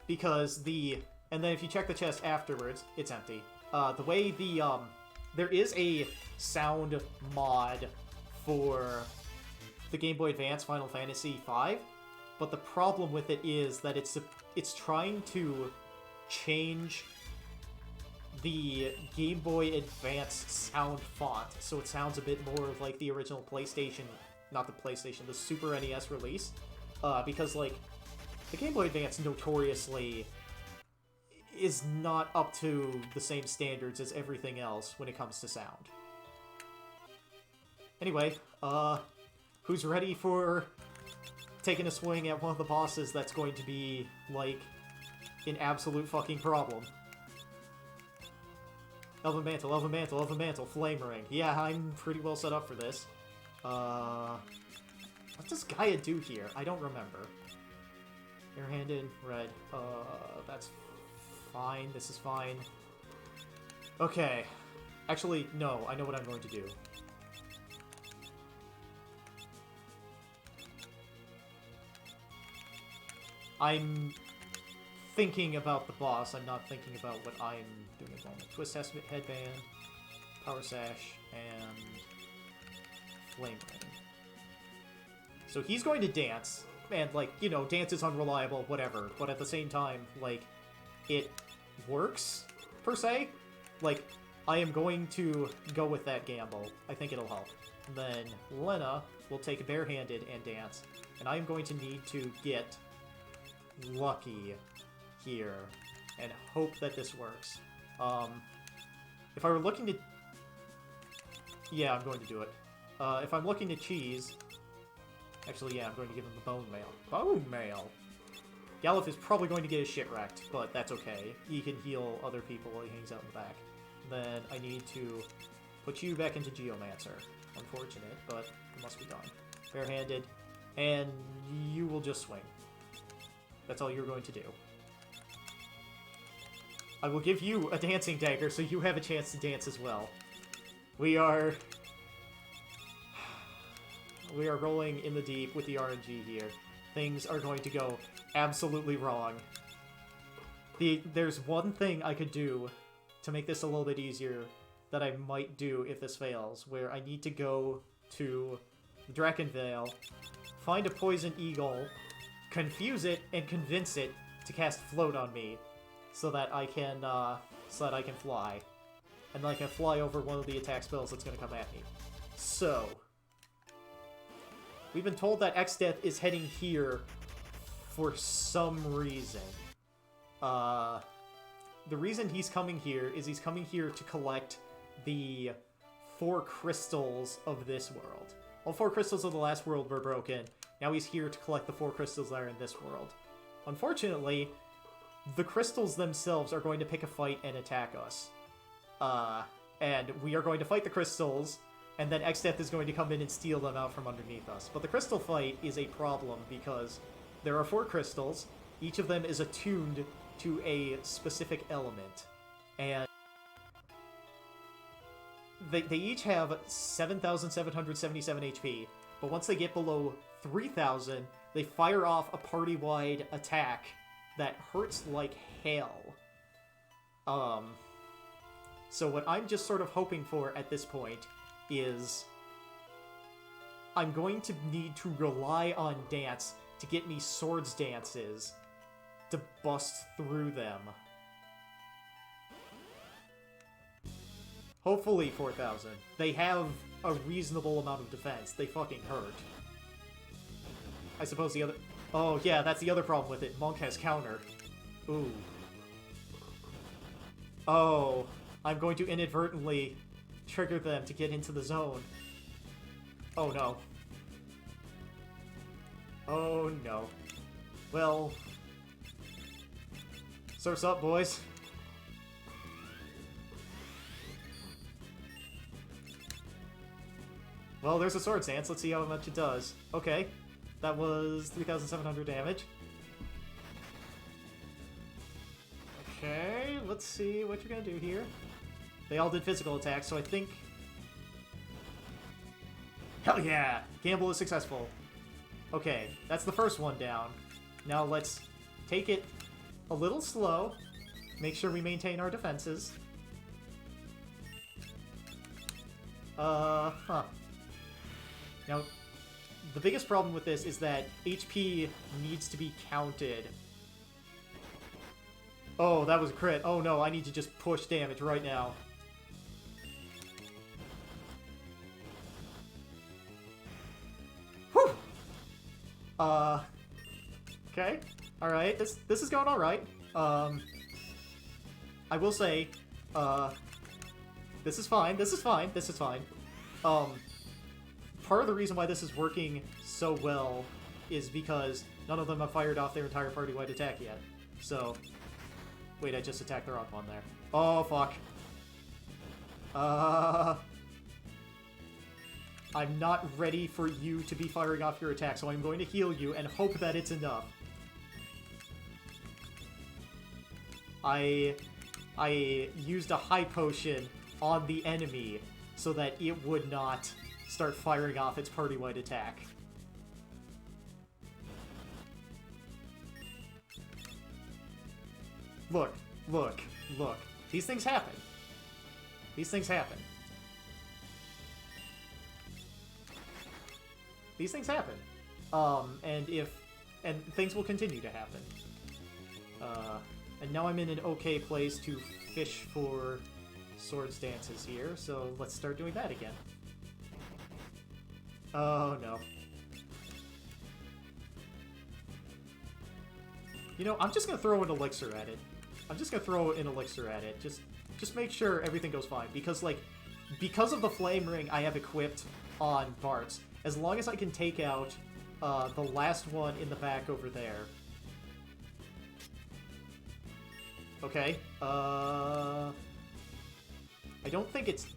Speaker 1: because and then if you check the chest afterwards, it's empty. The way there is a sound mod for the Game Boy Advance Final Fantasy V, but the problem with it is that it's trying to change the Game Boy Advance sound font, so it sounds a bit more like the original PlayStation, not the PlayStation, the Super NES release, because, like, the Game Boy Advance notoriously is not up to the same standards as everything else when it comes to sound. Anyway, who's ready for taking a swing at one of the bosses that's going to be, like, an absolute fucking problem? Elven Mantle, Elven Mantle, Elven Mantle, Flame Ring. Yeah, I'm pretty well set up for this. What does Gaia do here? I don't remember. Air-handed, red. That's fine. This is fine. Okay. Actually, no. I know what I'm going to do. I'm thinking about the boss. I'm not thinking about what I'm doing at the moment. Twist headband. Power Sash, and Flame Ring. So he's going to dance, and, like, you know, dance is unreliable, whatever, but at the same time, like, it works, per se. Like, I am going to go with that gamble. I think it'll help. And then Lena will take barehanded and dance, and I am going to need to get lucky here and hope that this works. If I were looking to... Yeah, I'm going to do it. If I'm looking to cheese... Actually, yeah, I'm going to give him the Bone Mail. Bone Mail! Galuf is probably going to get his shit wrecked, but that's okay. He can heal other people while he hangs out in the back. Then I need to put you back into Geomancer. Unfortunate, but it must be done. Barehanded, and you will just swing. That's all you're going to do. I will give you a dancing dagger, so you have a chance to dance as well. We are rolling in the deep with the RNG here. Things are going to go absolutely wrong. There's one thing I could do to make this a little bit easier that I might do if this fails, where I need to go to Drakenvale, find a Poison Eagle, confuse it, and convince it to cast Float on me, so that I can fly. And then I can fly over one of the attack spells that's going to come at me. So, we've been told that Exdeath is heading here for some reason. The reason he's coming here is he's coming here to collect the 4 crystals of this world. All 4 crystals of the last world were broken. Now he's here to collect the 4 crystals that are in this world. Unfortunately, the crystals themselves are going to pick a fight and attack us. And we are going to fight the crystals, and then Exdeath is going to come in and steal them out from underneath us. But the crystal fight is a problem because there are 4 crystals. Each of them is attuned to a specific element. And they each have 7,777 HP, but once they get below 3,000, they fire off a party-wide attack that hurts like hell. So what I'm just sort of hoping for at this point is I'm going to need to rely on dance to get me swords dances to bust through them. Hopefully 4,000. They have a reasonable amount of defense. They fucking hurt. I suppose the other... Oh, yeah, that's the other problem with it. Monk has counter. Ooh. Oh, I'm going to inadvertently trigger them to get into the zone. Oh, no. Oh, no. Well... Surf's up, boys. Well, there's a Swords Dance. Let's see how much it does. Okay. That was 3,700 damage. Okay, let's see what you're gonna do here. They all did physical attacks, so I think... Hell yeah! Gamble is successful. Okay, that's the first one down. Now let's take it a little slow. Make sure we maintain our defenses. Now, the biggest problem with this is that HP needs to be counted. Oh, that was a crit. Oh no, I need to just push damage right now. Whew! Okay. Alright, this is going alright. I will say, this is fine, this is fine, this is fine. Part of the reason why this is working so well is because none of them have fired off their entire party-wide attack yet. So, wait, I just attacked the wrong one there. Oh, fuck. I'm not ready for you to be firing off your attack, so I'm going to heal you and hope that it's enough. I used a high potion on the enemy so that it would not start firing off its party-wide attack. Look, look, look. These things happen. These things happen. These things happen. And things will continue to happen. And now I'm in an okay place to fish for swords dances here, so let's start doing that again. Oh no. You know, I'm just gonna throw an elixir at it. Just make sure everything goes fine. Because, like, because of the flame ring I have equipped on Bart's, as long as I can take out the last one in the back over there. Okay, I don't think it's...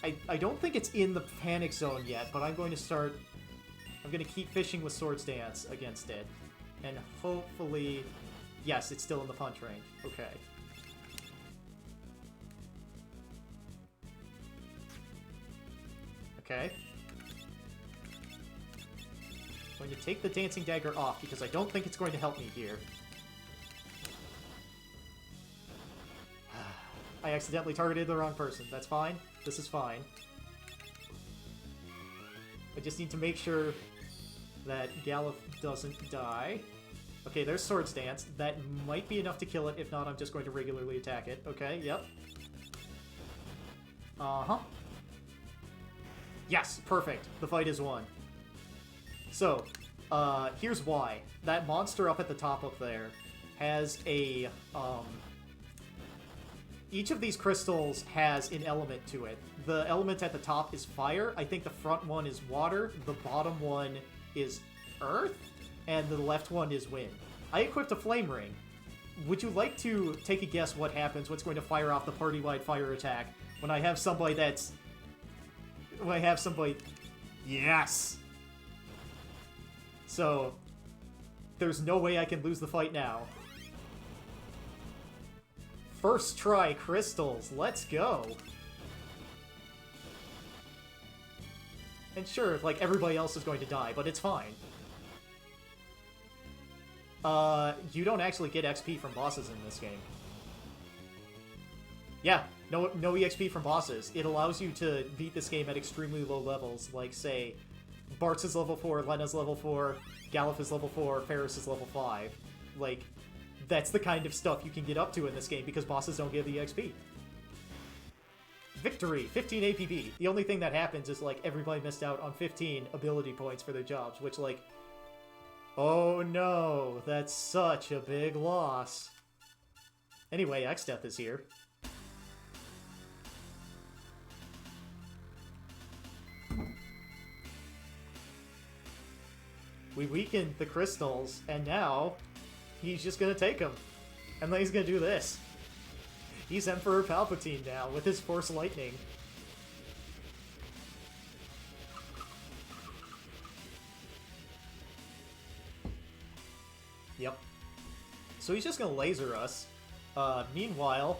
Speaker 1: I don't think it's in the panic zone yet, but I'm going to keep fishing with Swords Dance against it. And hopefully... Yes, it's still in the punch range. Okay. Okay. I'm going to take the Dancing Dagger off, because I don't think it's going to help me here. I accidentally targeted the wrong person. That's fine. This is fine. I just need to make sure that Galuf doesn't die. Okay, there's Swords Dance. That might be enough to kill it. If not, I'm just going to regularly attack it. Okay, yep. Uh-huh. Yes, perfect. The fight is won. So, here's why. That monster up at the top up there has a, each of these crystals has an element to it. The element at the top is fire. I think the front one is water. The bottom one is earth. And the left one is wind. I equipped a flame ring. Would you like to take a guess what happens, what's going to fire off the party-wide fire attack when I have somebody that's... When I have somebody... Yes! So, there's no way I can lose the fight now. First try crystals, let's go! And sure, like, everybody else is going to die, but it's fine. You don't actually get XP from bosses in this game. Yeah, no EXP from bosses. It allows you to beat this game at extremely low levels, like, say, Bart's is level 4, Lena's level 4, Galuf is level 4, Ferris is level 5. Like, that's the kind of stuff you can get up to in this game because bosses don't give EXP. Victory! 15 APB. The only thing that happens is, like, everybody missed out on 15 ability points for their jobs, which, like... Oh no, that's such a big loss. Anyway, Exdeath is here. We weakened the crystals, and now he's just gonna take them. And then he's gonna do this. He's Emperor Palpatine now, with his Force Lightning. Yep. So he's just gonna laser us. Meanwhile,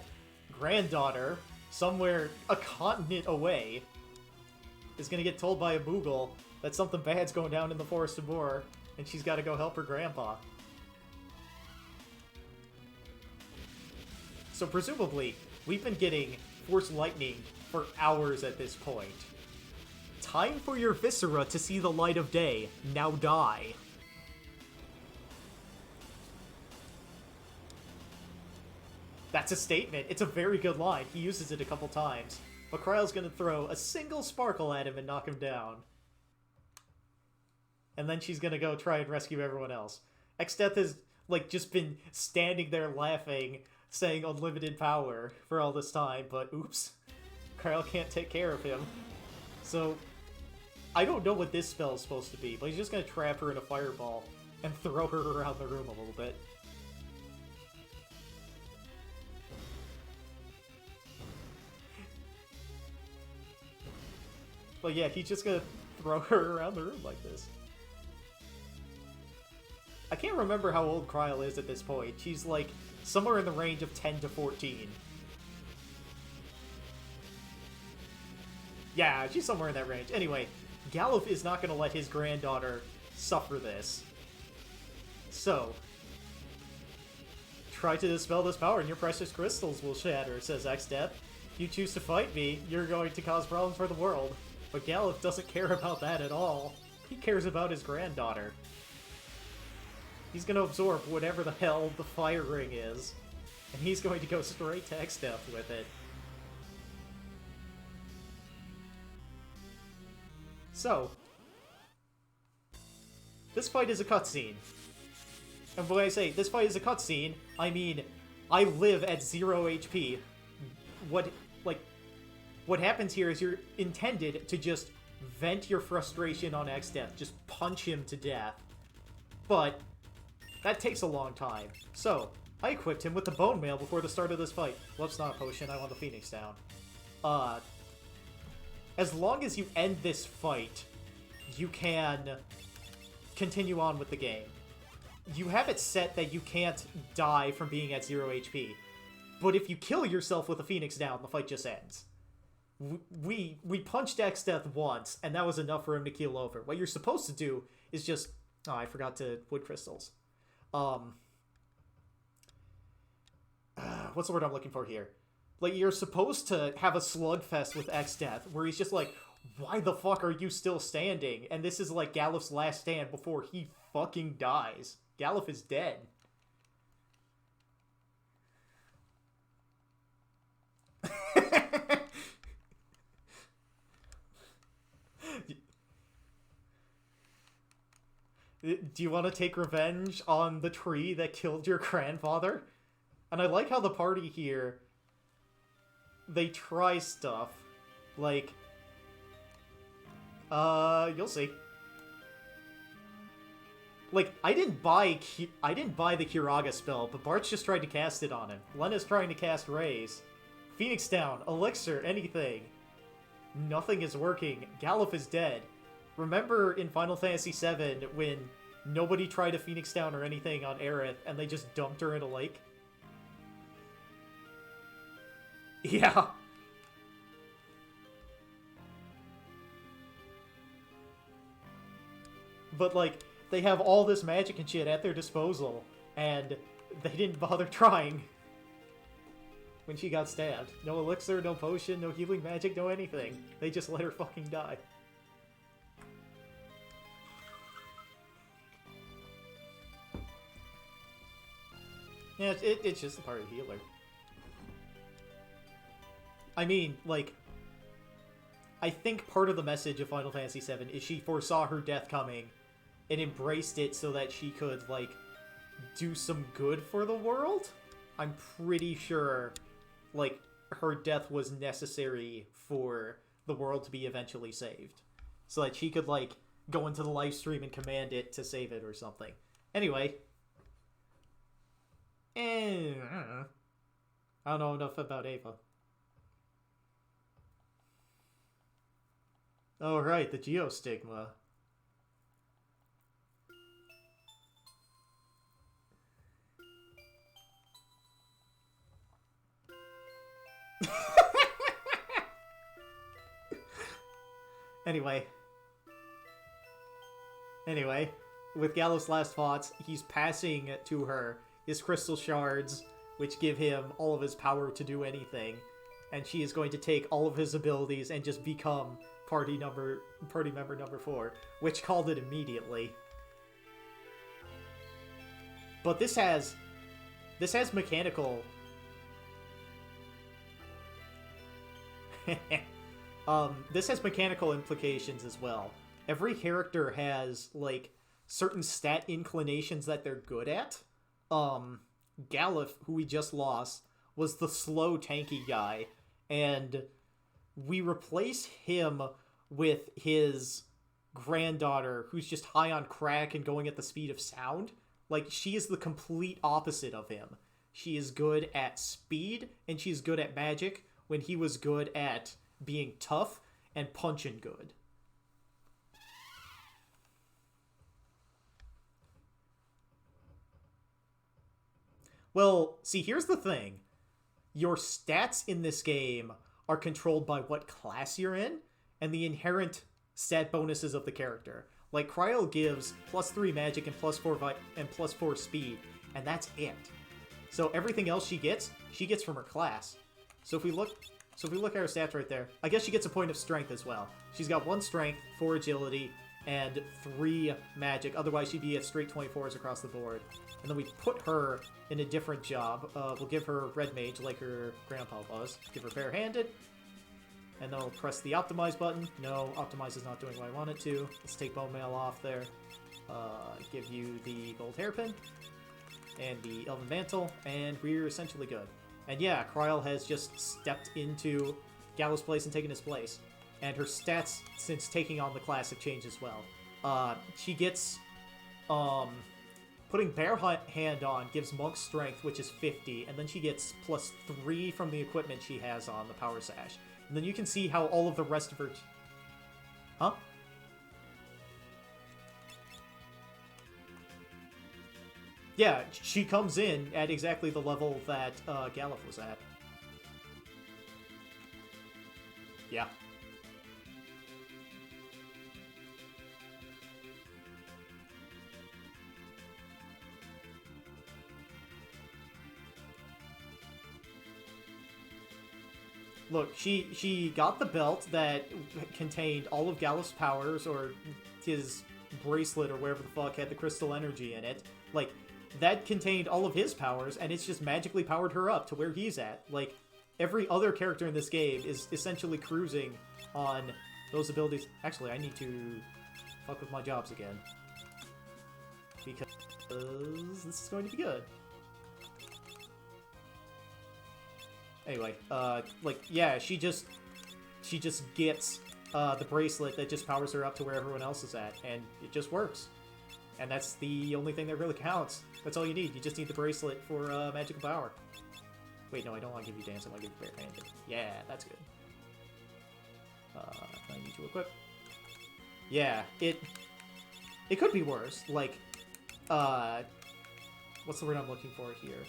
Speaker 1: Granddaughter, somewhere a continent away, is gonna get told by a Moogle that something bad's going down in the Forest of Moor, and she's gotta go help her grandpa. So presumably, we've been getting Force Lightning for hours at this point. Time for your viscera to see the light of day. Now die. That's a statement. It's a very good line. He uses it a couple times. But Kryle's gonna throw a single sparkle at him and knock him down. And then she's gonna go try and rescue everyone else. Exdeath has, like, just been standing there laughing, saying unlimited power for all this time, but oops. Kryle can't take care of him. So, I don't know what this spell is supposed to be, but he's just gonna trap her in a fireball and throw her around the room a little bit. But yeah, he's just gonna throw her around the room like this. I can't remember how old Kryle is at this point. She's like somewhere in the range of 10 to 14. Yeah, she's somewhere in that range. Anyway, Galuf is not gonna let his granddaughter suffer this. So, try to dispel this power and your precious crystals will shatter, says Exdeath. You choose to fight me, you're going to cause problems for the world. But Galuf doesn't care about that at all. He cares about his granddaughter. He's gonna absorb whatever the hell the fire ring is, and he's going to go straight to Exdeath with it. So, this fight is a cutscene. And when I say this fight is a cutscene, I mean I live at 0 HP. What happens here is you're intended to just vent your frustration on Exdeath, just punch him to death. But that takes a long time. So, I equipped him with the bone mail before the start of this fight. Whoops, not a potion, I want the Phoenix down. As long as you end this fight, you can continue on with the game. You have it set that you can't die from being at 0 HP. But if you kill yourself with a Phoenix down, the fight just ends. We punched Exdeath once, and that was enough for him to keel over. What you're supposed to do is just... Oh, I forgot to... Wood crystals. What's the word I'm looking for here? Like, you're supposed to have a slugfest with Exdeath, where he's just like, why the fuck are you still standing? And this is like Galuf's last stand before he fucking dies. Galuf is dead. Do you want to take revenge on the tree that killed your grandfather? And I like how the party here, they try stuff. Like, you'll see. Like, I didn't buy the Kiraga spell, but Bart's just tried to cast it on him. Lena's trying to cast Raise. Phoenix down, Elixir, anything. Nothing is working. Galuf is dead. Remember in Final Fantasy VII when nobody tried a Phoenix down or anything on Aerith and they just dumped her in a lake? Yeah. But, like, they have all this magic and shit at their disposal, and they didn't bother trying when she got stabbed. No elixir, no potion, no healing magic, no anything. They just let her fucking die. Yeah, it's just a party healer. I mean, like, I think part of the message of Final Fantasy VII is she foresaw her death coming and embraced it so that she could, like, do some good for the world? I'm pretty sure, like, her death was necessary for the world to be eventually saved. So that she could, like, go into the live stream and command it to save it or something. Anyway. I don't know enough about Ava. Oh, right, the geostigma. Anyway, with Galuf's last thoughts, he's passing to her his crystal shards, which give him all of his power to do anything, and she is going to take all of his abilities and just become party member number 4, which called it immediately. But this has mechanical this has mechanical implications as well. Every character has, like, certain stat inclinations that they're good at. Galuf, who we just lost, was the slow tanky guy, and we replace him with his granddaughter, who's just high on crack and going at the speed of sound. Like, she is the complete opposite of him. She is good at speed, and she's good at magic, when he was good at being tough and punching good. Well, see, here's the thing. Your stats in this game are controlled by what class you're in, and the inherent stat bonuses of the character. Like, Cryo gives +3 magic and +4 speed, and that's it. So everything else she gets from her class. So if we look at her stats right there, I guess she gets a point of strength as well. She's got 1 strength, 4 agility, and 3 magic. Otherwise, she'd be at straight 24s across the board. And then we put her in a different job. We'll give her red mage like her grandpa was. Give her barehanded. And then we'll press the optimize button. No, optimize is not doing what I want it to. Let's take bone mail off there. Give you the gold hairpin and the elven mantle, and we're essentially good. And yeah, Kryl has just stepped into Gallows' place and taken his place. And her stats since taking on the class have changed as well. She gets, putting Bare Hand on gives Monk Strength, which is 50, and then she gets +3 from the equipment she has on, the Power Sash. And then you can see how all of the rest of her... Huh? Yeah, she comes in at exactly the level that Galuf was at. Yeah. Look, she got the belt that contained all of Galuf's powers, or his bracelet, or whatever the fuck had the crystal energy in it. Like, that contained all of his powers, and it's just magically powered her up to where he's at. Like, every other character in this game is essentially cruising on those abilities. Actually, I need to fuck with my jobs again, because this is going to be good. Anyway, like, yeah, she just gets the bracelet that just powers her up to where everyone else is at, and it just works. And that's the only thing that really counts. That's all you need. You just need the bracelet for magical power. Wait, no, I don't want to give you dance. I want to give you barehanded. Yeah, that's good. I need to equip. Yeah, it could be worse. Like, what's the word I'm looking for here?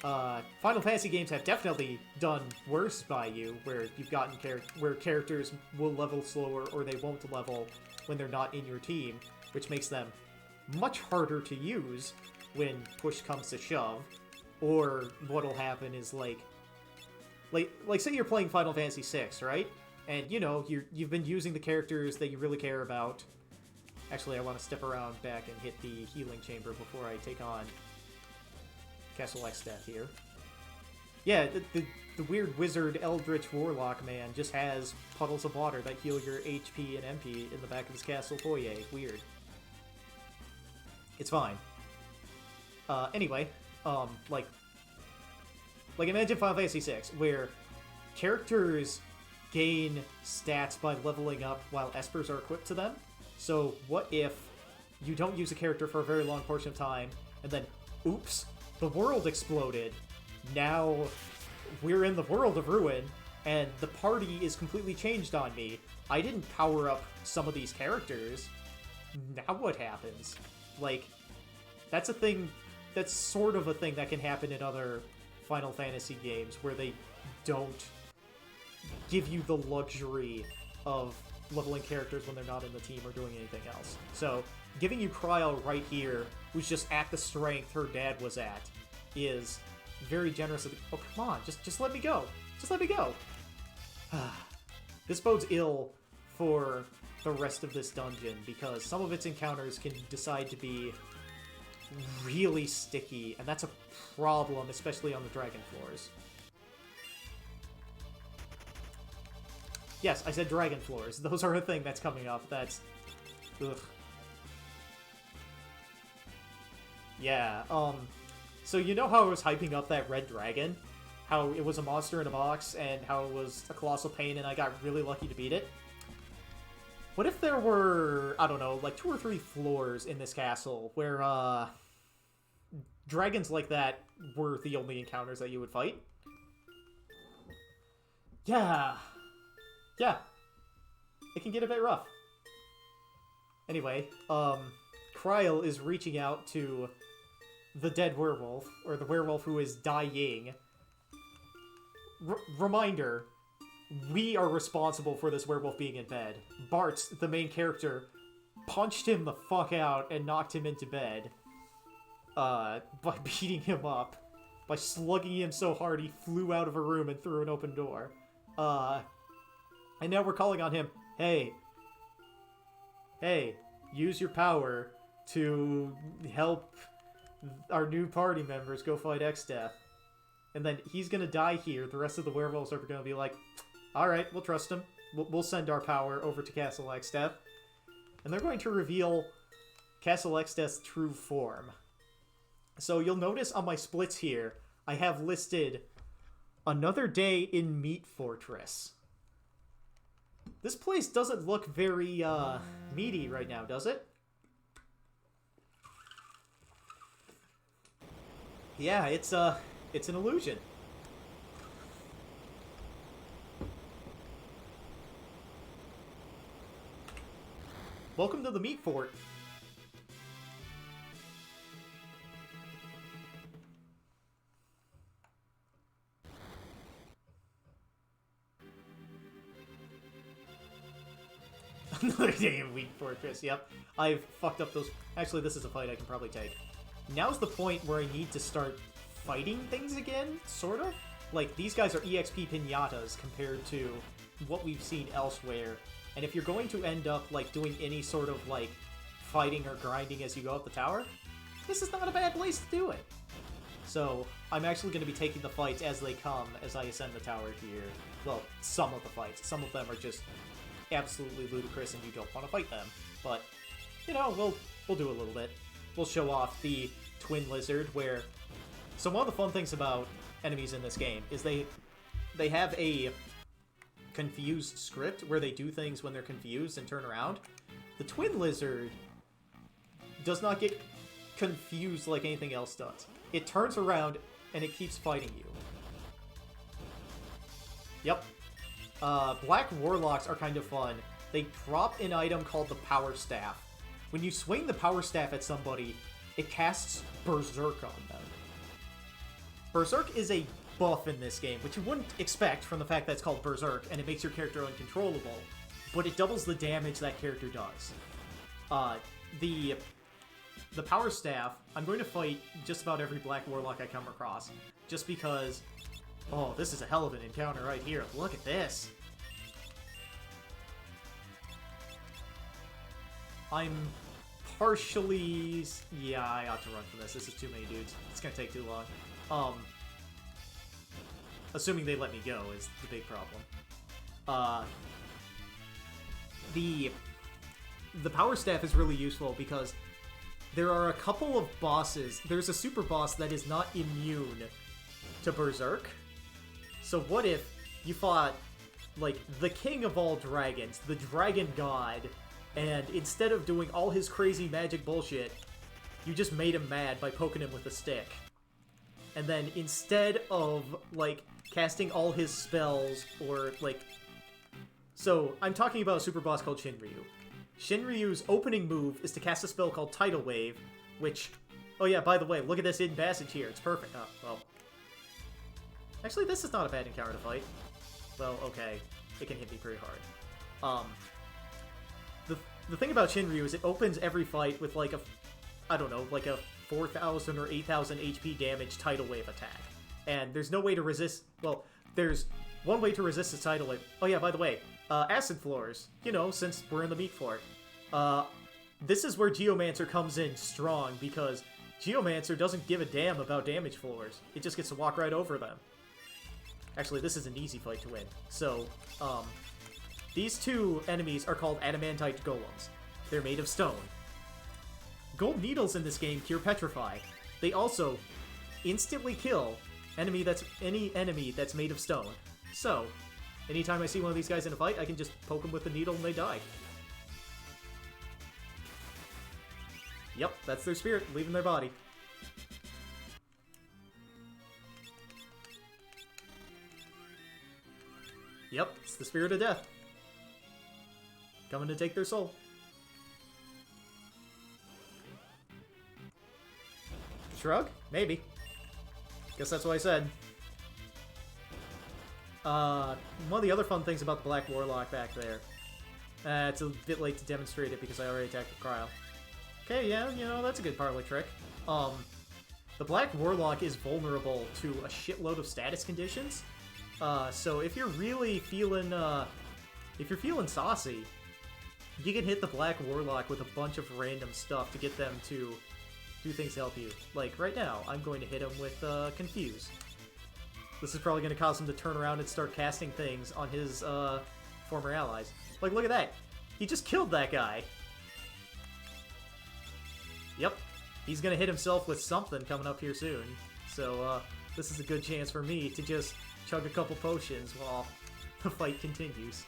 Speaker 1: Final Fantasy games have definitely done worse by you, where you've gotten where characters will level slower or they won't level when they're not in your team, which makes them much harder to use when push comes to shove. Or what'll happen is like say you're playing Final Fantasy VI, right? And you know you've been using the characters that you really care about. Actually, I want to step around back and hit the healing chamber before I take on Castle Exdeath here. Yeah, the weird wizard Eldritch Warlock man just has puddles of water that heal your HP and MP in the back of his castle foyer. Weird. It's fine. Anyway, like imagine Final Fantasy VI, where characters gain stats by leveling up while espers are equipped to them. So what if you don't use a character for a very long portion of time, and then, oops, the world exploded. Now we're in the world of ruin, and the party is completely changed on me. I didn't power up some of these characters. Now what happens? Like, that's a thing, that's sort of a thing that can happen in other Final Fantasy games, where they don't give you the luxury of leveling characters when they're not in the team or doing anything else. So, giving you Kryl right here, who's just at the strength her dad was at, is very generous of the... Oh, come on, just let me go. Just let me go. This bodes ill for the rest of this dungeon, because some of its encounters can decide to be really sticky, and that's a problem, especially on the dragon floors. Yes, I said dragon floors. Those are a thing that's coming up. That's... Ugh. Yeah, so you know how I was hyping up that red dragon? How it was a monster in a box, and how it was a colossal pain, and I got really lucky to beat it? What if there were, I don't know, like 2 or 3 floors in this castle where, dragons like that were the only encounters that you would fight? Yeah. Yeah. It can get a bit rough. Anyway, Kryl is reaching out to the dead werewolf, or the werewolf who is dying. Reminder, we are responsible for this werewolf being in bed. Bart, the main character, punched him the fuck out and knocked him into bed. By beating him up. By slugging him so hard he flew out of a room and through an open door. And now we're calling on him. Hey, hey, use your power to help our new party members go fight Exdeath. And then he's gonna die here. The rest of the werewolves are gonna be like, alright, we'll trust him. We'll send our power over to Castle Exdeath. And they're going to reveal Castle Exdeath's true form. So you'll notice on my splits here, I have listed another day in Meat Fortress. This place doesn't look very, meaty right now, does it? Yeah, it's an illusion. Welcome to the Meat Fort. Another day in Meat Fortress, yep. I've fucked up those... Actually, this is a fight I can probably take. Now's the point where I need to start fighting things again, sort of. Like, these guys are EXP pinatas compared to what we've seen elsewhere. And if you're going to end up, like, doing any sort of, like, fighting or grinding as you go up the tower, this is not a bad place to do it. So, I'm actually going to be taking the fights as they come as I ascend the tower here. Well, some of the fights. Some of them are just absolutely ludicrous and you don't want to fight them. But, you know, we'll do a little bit. We'll show off the Twin Lizard, where... So one of the fun things about enemies in this game is they have a confused script where they do things when they're confused and turn around. The Twin Lizard does not get confused like anything else does. It turns around and it keeps fighting you. Yep. Black Warlocks are kind of fun. They drop an item called the Power Staff. When you swing the Power Staff at somebody, it casts Berserk on them. Berserk is a buff in this game, which you wouldn't expect from the fact that it's called Berserk, and it makes your character uncontrollable, but it doubles the damage that character does. The Power Staff, I'm going to fight just about every Black Warlock I come across, just because... Oh, this is a hell of an encounter right here. Look at this! I'm partially... Yeah, I ought to run from this. This is too many dudes. It's gonna take too long. Assuming they let me go is the big problem. The Power Staff is really useful because there are a couple of bosses. There's a super boss that is not immune to Berserk. So what if you fought, like, the king of all dragons, the dragon god, and instead of doing all his crazy magic bullshit, you just made him mad by poking him with a stick. And then instead of, like, casting all his spells, or, like... So, I'm talking about a super boss called Shinryu. Shinryu's opening move is to cast a spell called Tidal Wave, which... Oh yeah, by the way, look at this hidden passage here. It's perfect. Oh, well... Actually, this is not a bad encounter to fight. Well, okay. It can hit me pretty hard. The thing about Shinryu is it opens every fight with, like, I don't know, like a 4,000 or 8,000 HP damage Tidal Wave attack. And there's no way to resist... Well, there's one way to resist the Tidal Wave. Oh yeah, by the way, Acid Floors. You know, since we're in the Meat Fort. This is where Geomancer comes in strong, because Geomancer doesn't give a damn about damage floors. It just gets to walk right over them. Actually, this is an easy fight to win. So, these two enemies are called Adamantite Golems. They're made of stone. Gold needles in this game cure Petrify. They also instantly kill any enemy that's made of stone. So, anytime I see one of these guys in a fight, I can just poke them with the needle and they die. Yep, that's their spirit, leaving their body. Yep, it's the spirit of death. Coming to take their soul. Shrug? Maybe. Guess that's what I said. One of the other fun things about the Black Warlock back there. It's a bit late to demonstrate it because I already attacked the Cryo. Okay, yeah, you know, that's a good parley trick. The Black Warlock is vulnerable to a shitload of status conditions. So if you're really feeling, if you're feeling saucy, You can hit the Black Warlock with a bunch of random stuff to get them to do things to help you. Like, right now, I'm going to hit him with Confuse. This is probably going to cause him to turn around and start casting things on his former allies. Like, look at that! He just killed that guy! Yep. He's going to hit himself with something coming up here soon. So, this is a good chance for me to just chug a couple potions while the fight continues.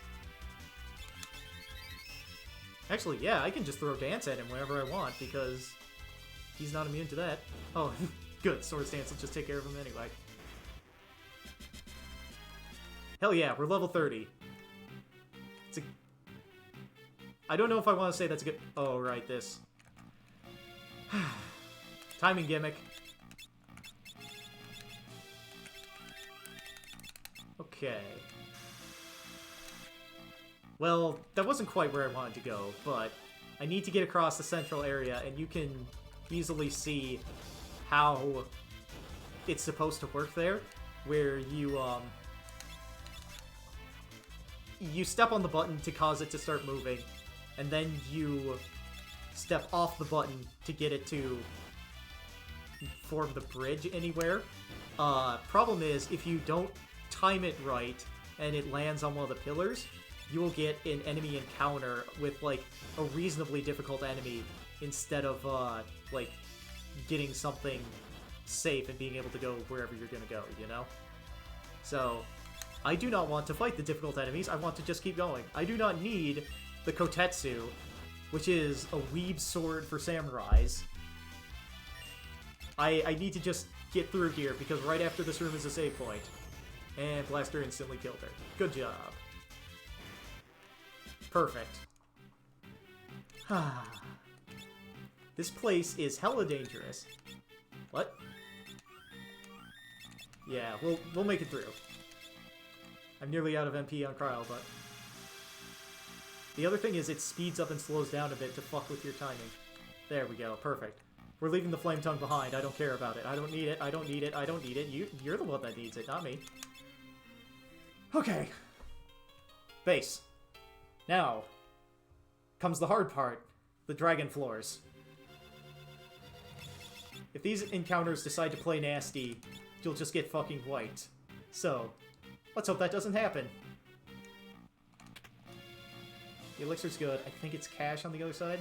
Speaker 1: Actually, yeah, I can just throw Dance at him whenever I want, because he's not immune to that. Oh, good. Swords Dance will just take care of him anyway. Hell yeah, we're level 30. I don't know if I want to say that's a good... Oh, right, this. Timing gimmick. Okay. Well, that wasn't quite where I wanted to go, but I need to get across the central area, and you can easily see how it's supposed to work there, where you step on the button to cause it to start moving, and then you step off the button to get it to form the bridge anywhere. Problem is, if you don't time it right and it lands on one of the pillars, you will get an enemy encounter with, like, a reasonably difficult enemy instead of, like, getting something safe and being able to go wherever you're gonna go, you know? So, I do not want to fight the difficult enemies, I want to just keep going. I do not need the Kotetsu, which is a weeb sword for samurais. I need to just get through here, because right after this room is a save point. And Blaster instantly killed her. Good job. Perfect. This place is hella dangerous. What? Yeah, we'll make it through. I'm nearly out of MP on Cryo, but... The other thing is it speeds up and slows down a bit to fuck with your timing. There we go, perfect. We're leaving the Flame Tongue behind, I don't care about it. I don't need it, I don't need it, I don't need it. You're the one that needs it, not me. Okay. Base. Now, comes the hard part, the dragon floors. If these encounters decide to play nasty, you'll just get fucking wiped. So, let's hope that doesn't happen. The elixir's good. I think it's cash on the other side.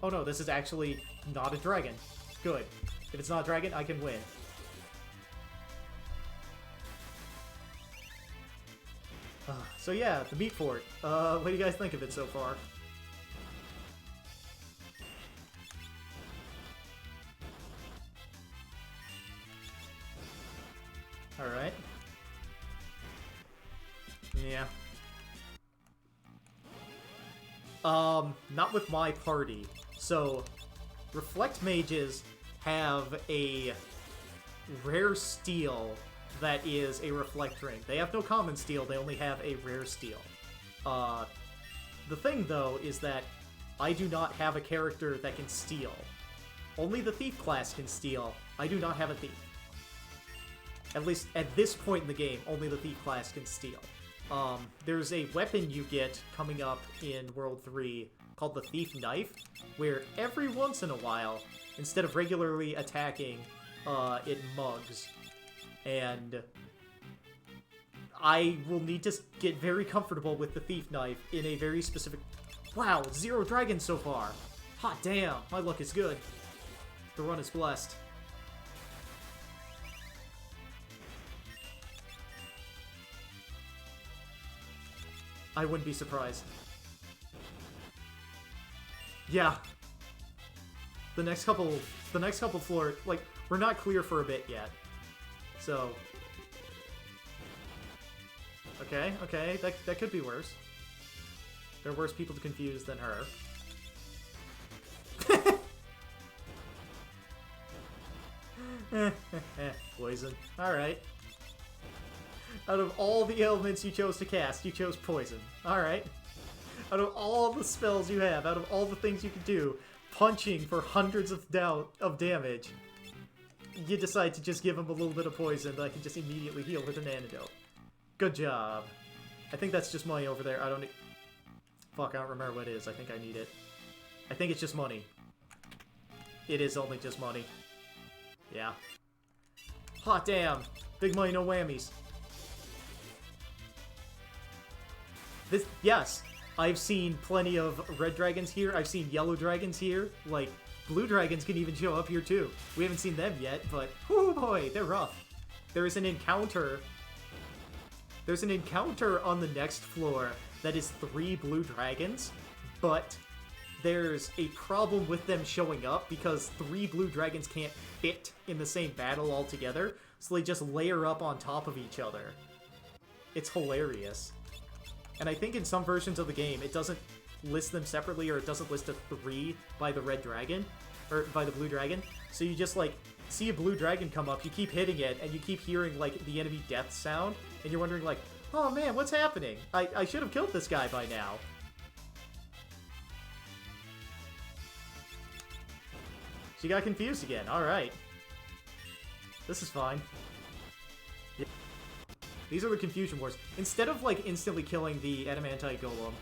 Speaker 1: Oh no, this is actually not a dragon. Good. If it's not a dragon, I can win. So yeah, the meat fort. What do you guys think of it so far? Alright. Yeah. Not with my party. So, Reflect Mages have a rare steel that is a Reflect Ring. They have no common steel, they only have a rare steel. The thing, though, is that I do not have a character that can steal. Only the Thief class can steal. I do not have a Thief. At least, at this point in the game, only the Thief class can steal. There's a weapon you get coming up in World 3 called the Thief Knife, where every once in a while, instead of regularly attacking, it mugs. And I will need to get very comfortable with the Thief Knife in a very specific... Wow, 0 dragons so far! Hot damn, my luck is good. The run is blessed. I wouldn't be surprised. Yeah. The next couple floors, like, we're not clear for a bit yet. So... Okay, that could be worse. There are worse people to confuse than her. Poison. Alright. Out of all the elements you chose to cast, you chose poison. Alright. Out of all the spells you have, out of all the things you can do, punching for hundreds of damage, you decide to just give him a little bit of poison that I can just immediately heal with an antidote. Good job. I think that's just money over there. I don't need... Fuck, I don't remember what it is. I think I need it. I think it's just money. It is only just money. Yeah. Hot damn! Big money, no whammies. Yes, I've seen plenty of red dragons here. I've seen yellow dragons here. Like, blue dragons can even show up here too. We haven't seen them yet, but whoo boy, they're rough. There is an encounter. There's an encounter on the next floor that is 3 blue dragons, but there's a problem with them showing up because 3 blue dragons can't fit in the same battle altogether, so they just layer up on top of each other. It's hilarious. And I think in some versions of the game, it doesn't list them separately, or it doesn't list a 3 by the red dragon, or by the blue dragon. So you just, like, see a blue dragon come up, you keep hitting it, and you keep hearing, like, the enemy death sound, and you're wondering, like, oh man, what's happening? I should have killed this guy by now. She got confused again, alright. This is fine. Yeah. These are the confusion wars. Instead of, like, instantly killing the adamantite golem,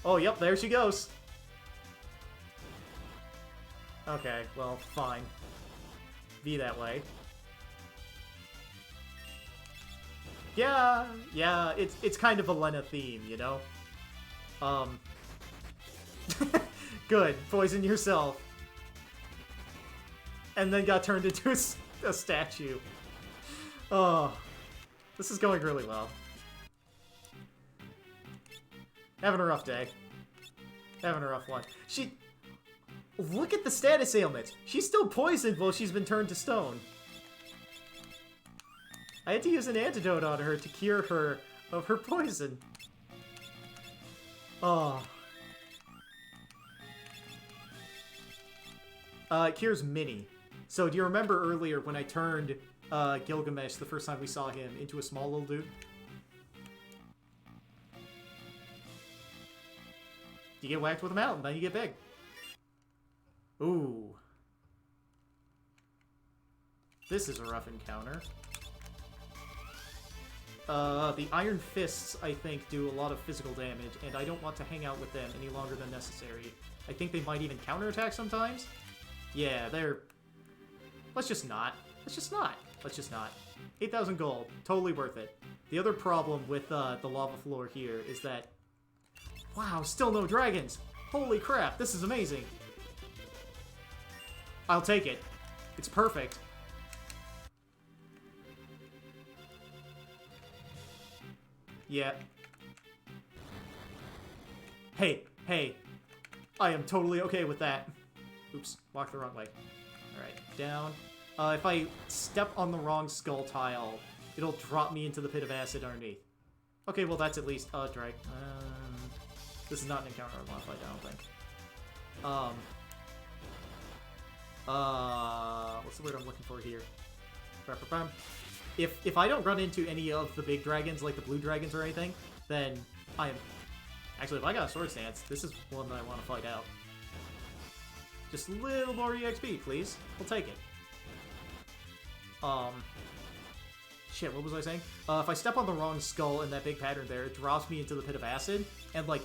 Speaker 1: oh, yep, there she goes! Okay, well, fine. Be that way. Yeah, it's kind of a Lena theme, you know? Good, poison yourself. And then got turned into a statue. Oh, this is going really well. Having a rough day. Having a rough one. Look at the status ailments. She's still poisoned while she's been turned to stone. I had to use an antidote on her to cure her of her poison. Oh. It cures Minnie. So, do you remember earlier when I turned Gilgamesh, the first time we saw him, into a small little dude? You get whacked with a mountain, then you get big. Ooh. This is a rough encounter. The Iron Fists, I think, do a lot of physical damage, and I don't want to hang out with them any longer than necessary. I think they might even counterattack sometimes. Yeah, they're... Let's just not. Let's just not. Let's just not. 8,000 gold. Totally worth it. The other problem with the lava floor here is that... Wow, still no dragons! Holy crap, this is amazing! I'll take it. It's perfect. Yeah. Hey. I am totally okay with that. Oops, walked the wrong way. Alright, down. If I step on the wrong skull tile, it'll drop me into the pit of acid underneath. Okay, well that's at least a drag. This is not an encounter I want to fight, I don't think. What's the word I'm looking for here? If I don't run into any of the big dragons, like the blue dragons or anything, then I am... Actually, if I got a sword stance, this is one that I want to fight out. Just a little more EXP, please. We'll take it. Shit, what was I saying? If I step on the wrong skull in that big pattern there, it drops me into the pit of acid, and, like,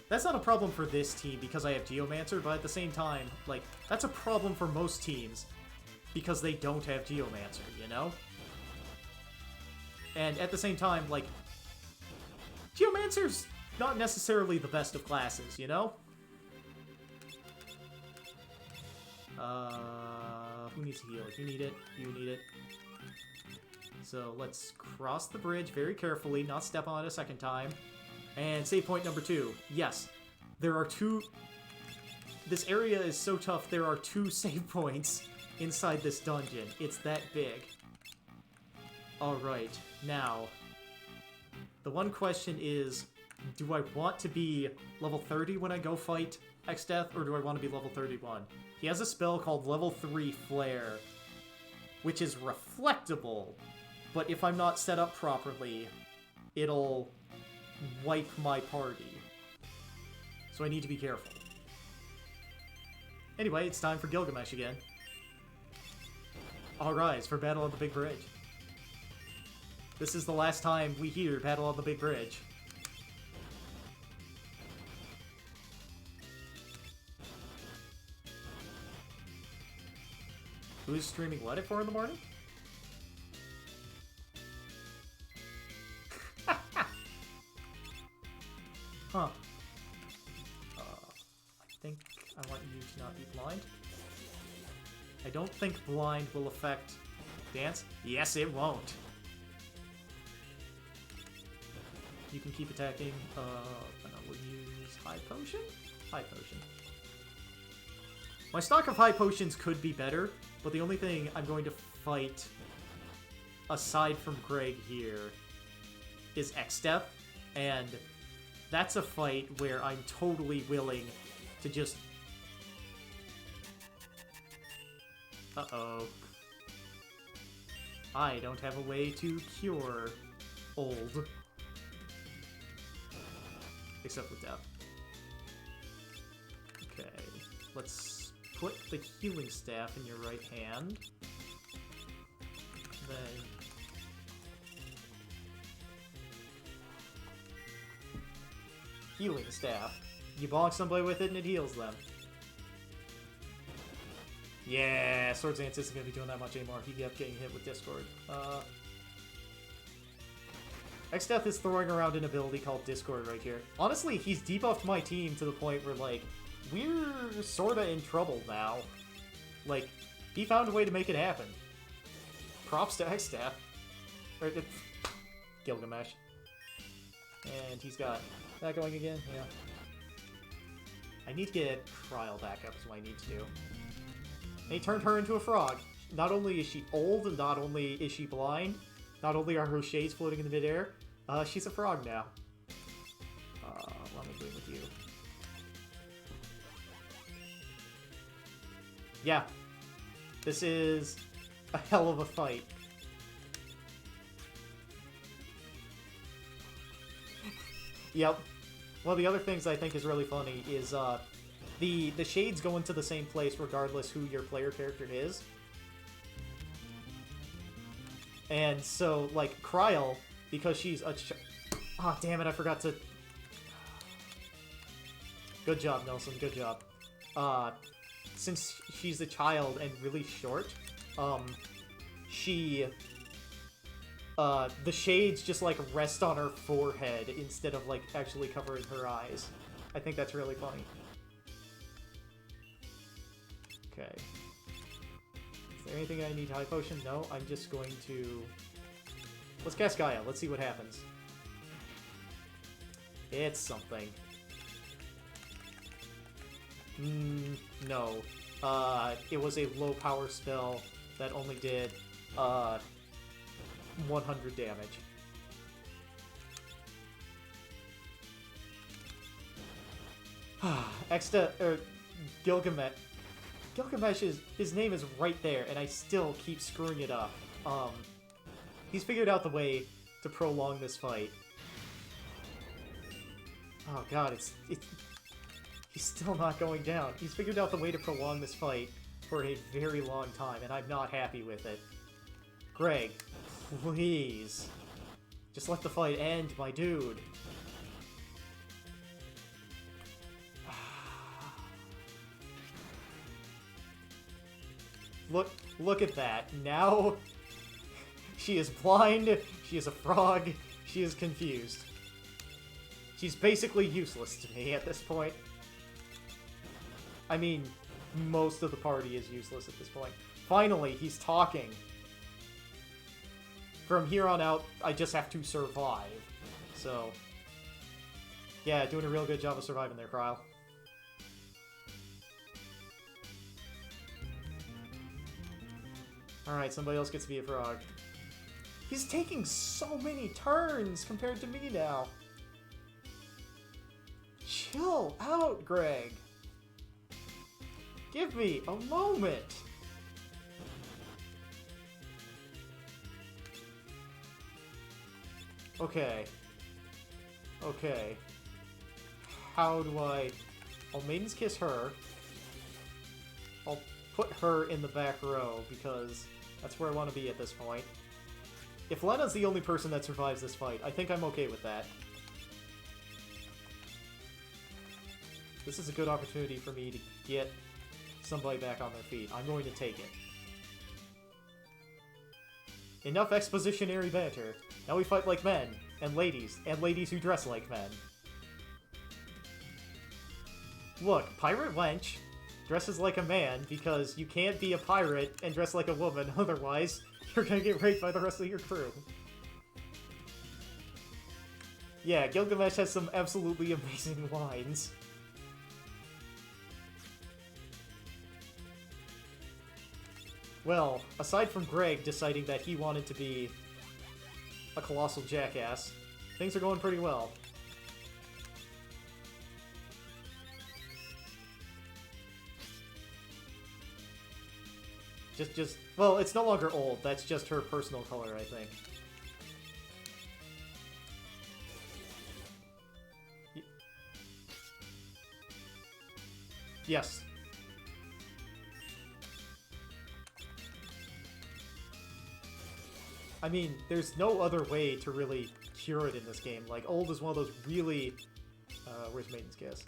Speaker 1: that's not a problem for this team because I have Geomancer, but at the same time, like, that's a problem for most teams because they don't have Geomancer, you know? And at the same time, like, Geomancer's not necessarily the best of classes, you know? Who needs to heal? You need it. You need it. So let's cross the bridge very carefully, not step on it a second time. And save point number 2. Yes, there are 2... This area is so tough, there are 2 save points inside this dungeon. It's that big. Alright, now... The one question is, do I want to be level 30 when I go fight Exdeath, or do I want to be level 31? He has a spell called level 3 Flare, which is reflectable, but if I'm not set up properly, it'll wipe my party. So I need to be careful. Anyway, it's time for Gilgamesh again. All rise for Battle on the Big Bridge. This is the last time we hear Battle on the Big Bridge. Who's streaming what at 4 in the morning? Huh. I think I want you to not be blind. I don't think blind will affect dance. Yes, it won't. You can keep attacking. And I will use high potion? High potion. My stock of high potions could be better, but the only thing I'm going to fight, aside from Greg here, is Exdeath, and that's a fight where I'm totally willing to just... Uh-oh. I don't have a way to cure old. Except with death. Okay, let's put the healing staff in your right hand. Then... healing staff. You bonk somebody with it and it heals them. Yeah, Swords Dance isn't going to be doing that much anymore. He kept getting hit with Discord. Exdeath is throwing around an ability called Discord right here. Honestly, he's debuffed my team to the point where, like, we're sorta in trouble now. Like, he found a way to make it happen. Props to Exdeath. Or, Gilgamesh. And he's got that going again, yeah. I need to get Cryle back up is what I need to do. And he turned her into a frog. Not only is she old, not only is she blind, not only are her shades floating in the midair, she's a frog now. What am I doing with you? Yeah. This is a hell of a fight. Yep. One of the other things I think is really funny is the shades go into the same place regardless who your player character is. And so, like, Cryle, because she's a oh, damn it, I forgot to... Good job, Nelson, good job. Since she's a child and really short, she... the shades just, like, rest on her forehead instead of, like, actually covering her eyes. I think that's really funny. Okay. Is there anything I need high potion? No, I'm just going to... Let's cast Gaia. Let's see what happens. It's something. No. It was a low power spell that only did, 100 damage. Gilgamesh. Gilgamesh his name is right there, and I still keep screwing it up. He's figured out the way to prolong this fight. Oh god, he's still not going down. He's figured out the way to prolong this fight for a very long time, and I'm not happy with it. Greg, please. Just let the fight end, my dude. Look at that. Now, she is blind, she is a frog, she is confused. She's basically useless to me at this point. I mean, most of the party is useless at this point. Finally, he's talking. From here on out, I just have to survive. So, yeah, doing a real good job of surviving there, Cryle. Alright, somebody else gets to be a frog. He's taking so many turns compared to me now. Chill out, Greg. Give me a moment. Okay. Okay. How do I... I'll Maiden's Kiss her. I'll put her in the back row, because that's where I want to be at this point. If Lena's the only person that survives this fight, I think I'm okay with that. This is a good opportunity for me to get somebody back on their feet. I'm going to take it. Enough expositionary banter. Now we fight like men, and ladies who dress like men. Look, Pirate Wench dresses like a man because you can't be a pirate and dress like a woman, otherwise you're gonna get raped by the rest of your crew. Yeah, Gilgamesh has some absolutely amazing lines. Well, aside from Greg deciding that he wanted to be a colossal jackass, things are going pretty well. Well, it's no longer old. That's just her personal color, I think. Yes. I mean, there's no other way to really cure it in this game. Like, old is one of those really... where's Maiden's Kiss?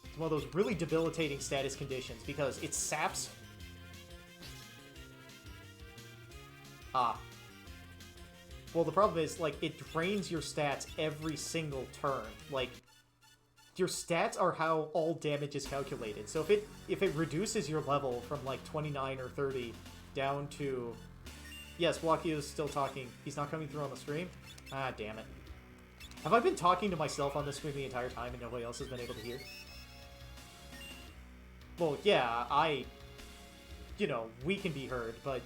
Speaker 1: It's one of those really debilitating status conditions because it saps... Well, the problem is, like, it drains your stats every single turn. Like, your stats are how all damage is calculated. So if it reduces your level from, like, 29 or 30 down to... Yes, Wacky is still talking. He's not coming through on the stream? Ah, damn it. Have I been talking to myself on the stream the entire time and nobody else has been able to hear? Well, yeah, you know, we can be heard, but...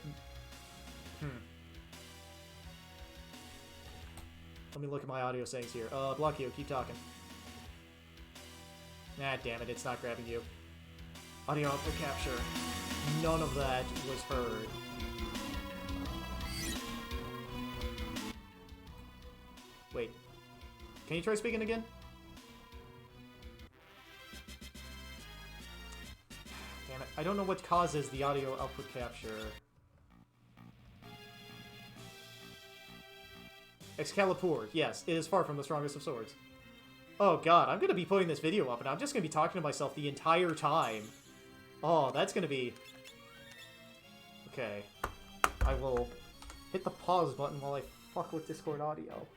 Speaker 1: Let me look at my audio settings here. Blockio, keep talking. Ah, damn it, it's not grabbing you. Audio output capture. None of that was heard. Wait. Can you try speaking again? Damn it. I don't know what causes the audio output capture. Excalibur, yes, it is far from the strongest of swords. Oh god, I'm gonna be putting this video up and I'm just gonna be talking to myself the entire time. Oh, that's gonna be... Okay. I will hit the pause button while I fuck with Discord audio.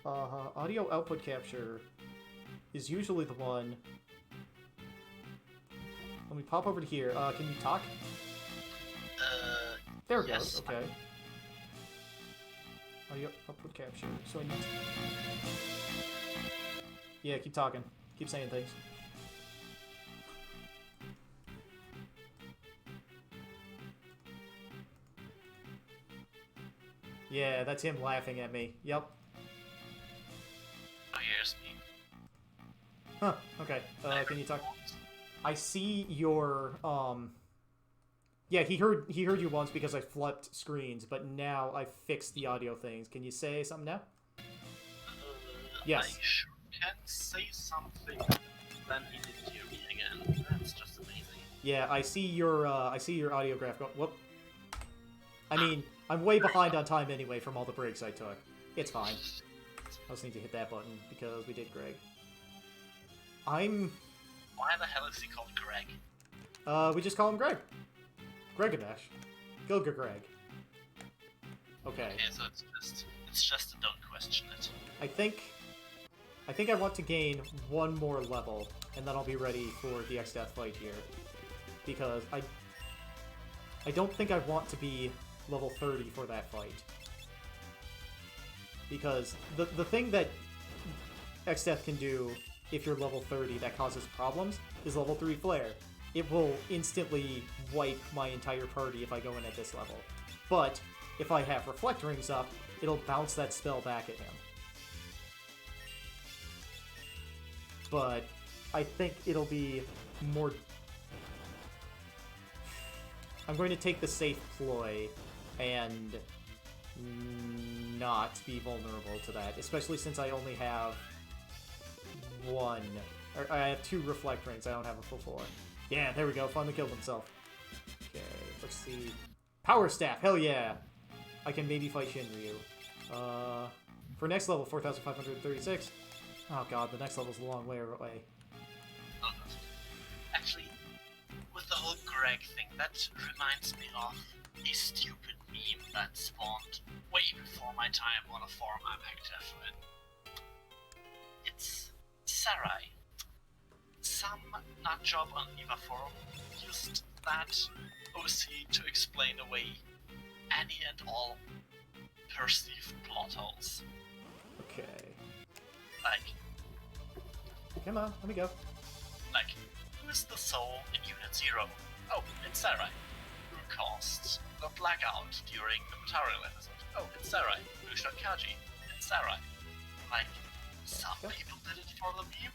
Speaker 1: Audio output capture is usually the one... Let me pop over to here. Can you talk? There it goes, okay. Audio output capture, so I need to... Yeah, keep talking. Keep saying things. Yeah, that's him laughing at me. Yep.
Speaker 2: Oh, here's me.
Speaker 1: Huh, okay. Can you talk? I see your, Yeah, he heard you once because I flipped screens, but now I fixed the audio things. Can you say something now? Yes.
Speaker 2: I sure can say something. Then he didn't hear me again. That's just amazing.
Speaker 1: Yeah, I see your audio graph going. Whoop. I mean, I'm way behind on time anyway from all the breaks I took. It's fine. I just need to hit that button because we did Greg.
Speaker 2: Why the hell is he called Greg?
Speaker 1: We just call him Greg. Gregadesh. Greg. Okay.
Speaker 2: Okay, so it's just a don't question it.
Speaker 1: I think I want to gain one more level, and then I'll be ready for the Exdeath fight here. Because I don't think I want to be level 30 for that fight. Because the thing that Exdeath can do if you're level 30 that causes problems is level 3 Flare. It will instantly wipe my entire party if I go in at this level. But if I have Reflect Rings up, it'll bounce that spell back at him. But I think it'll be more... I'm going to take the safe ploy and not be vulnerable to that, especially since I only have one. Or I have 2 Reflect Rings, I don't have a full 4. Yeah, there we go, finally killed himself. Okay, let's see. Power Staff, hell yeah! I can maybe fight Shinryu. For next level, 4,536. Oh god, the next level's a long way away.
Speaker 2: Oh, actually, with the whole Greg thing, that reminds me of a stupid meme that spawned time on a forum I'm active in. It's Sarai. Some nutjob on Eva forum used that OC to explain away any and all perceived plot holes.
Speaker 1: Okay.
Speaker 2: Like,
Speaker 1: Come on, let me go.
Speaker 2: like, who is the soul in Unit 0? Oh, it's Sarai. Who caused the blackout during the material episode? Oh, it's Sarai. Who shot Kaji? It's Sarai. Like, some people did it for the meme.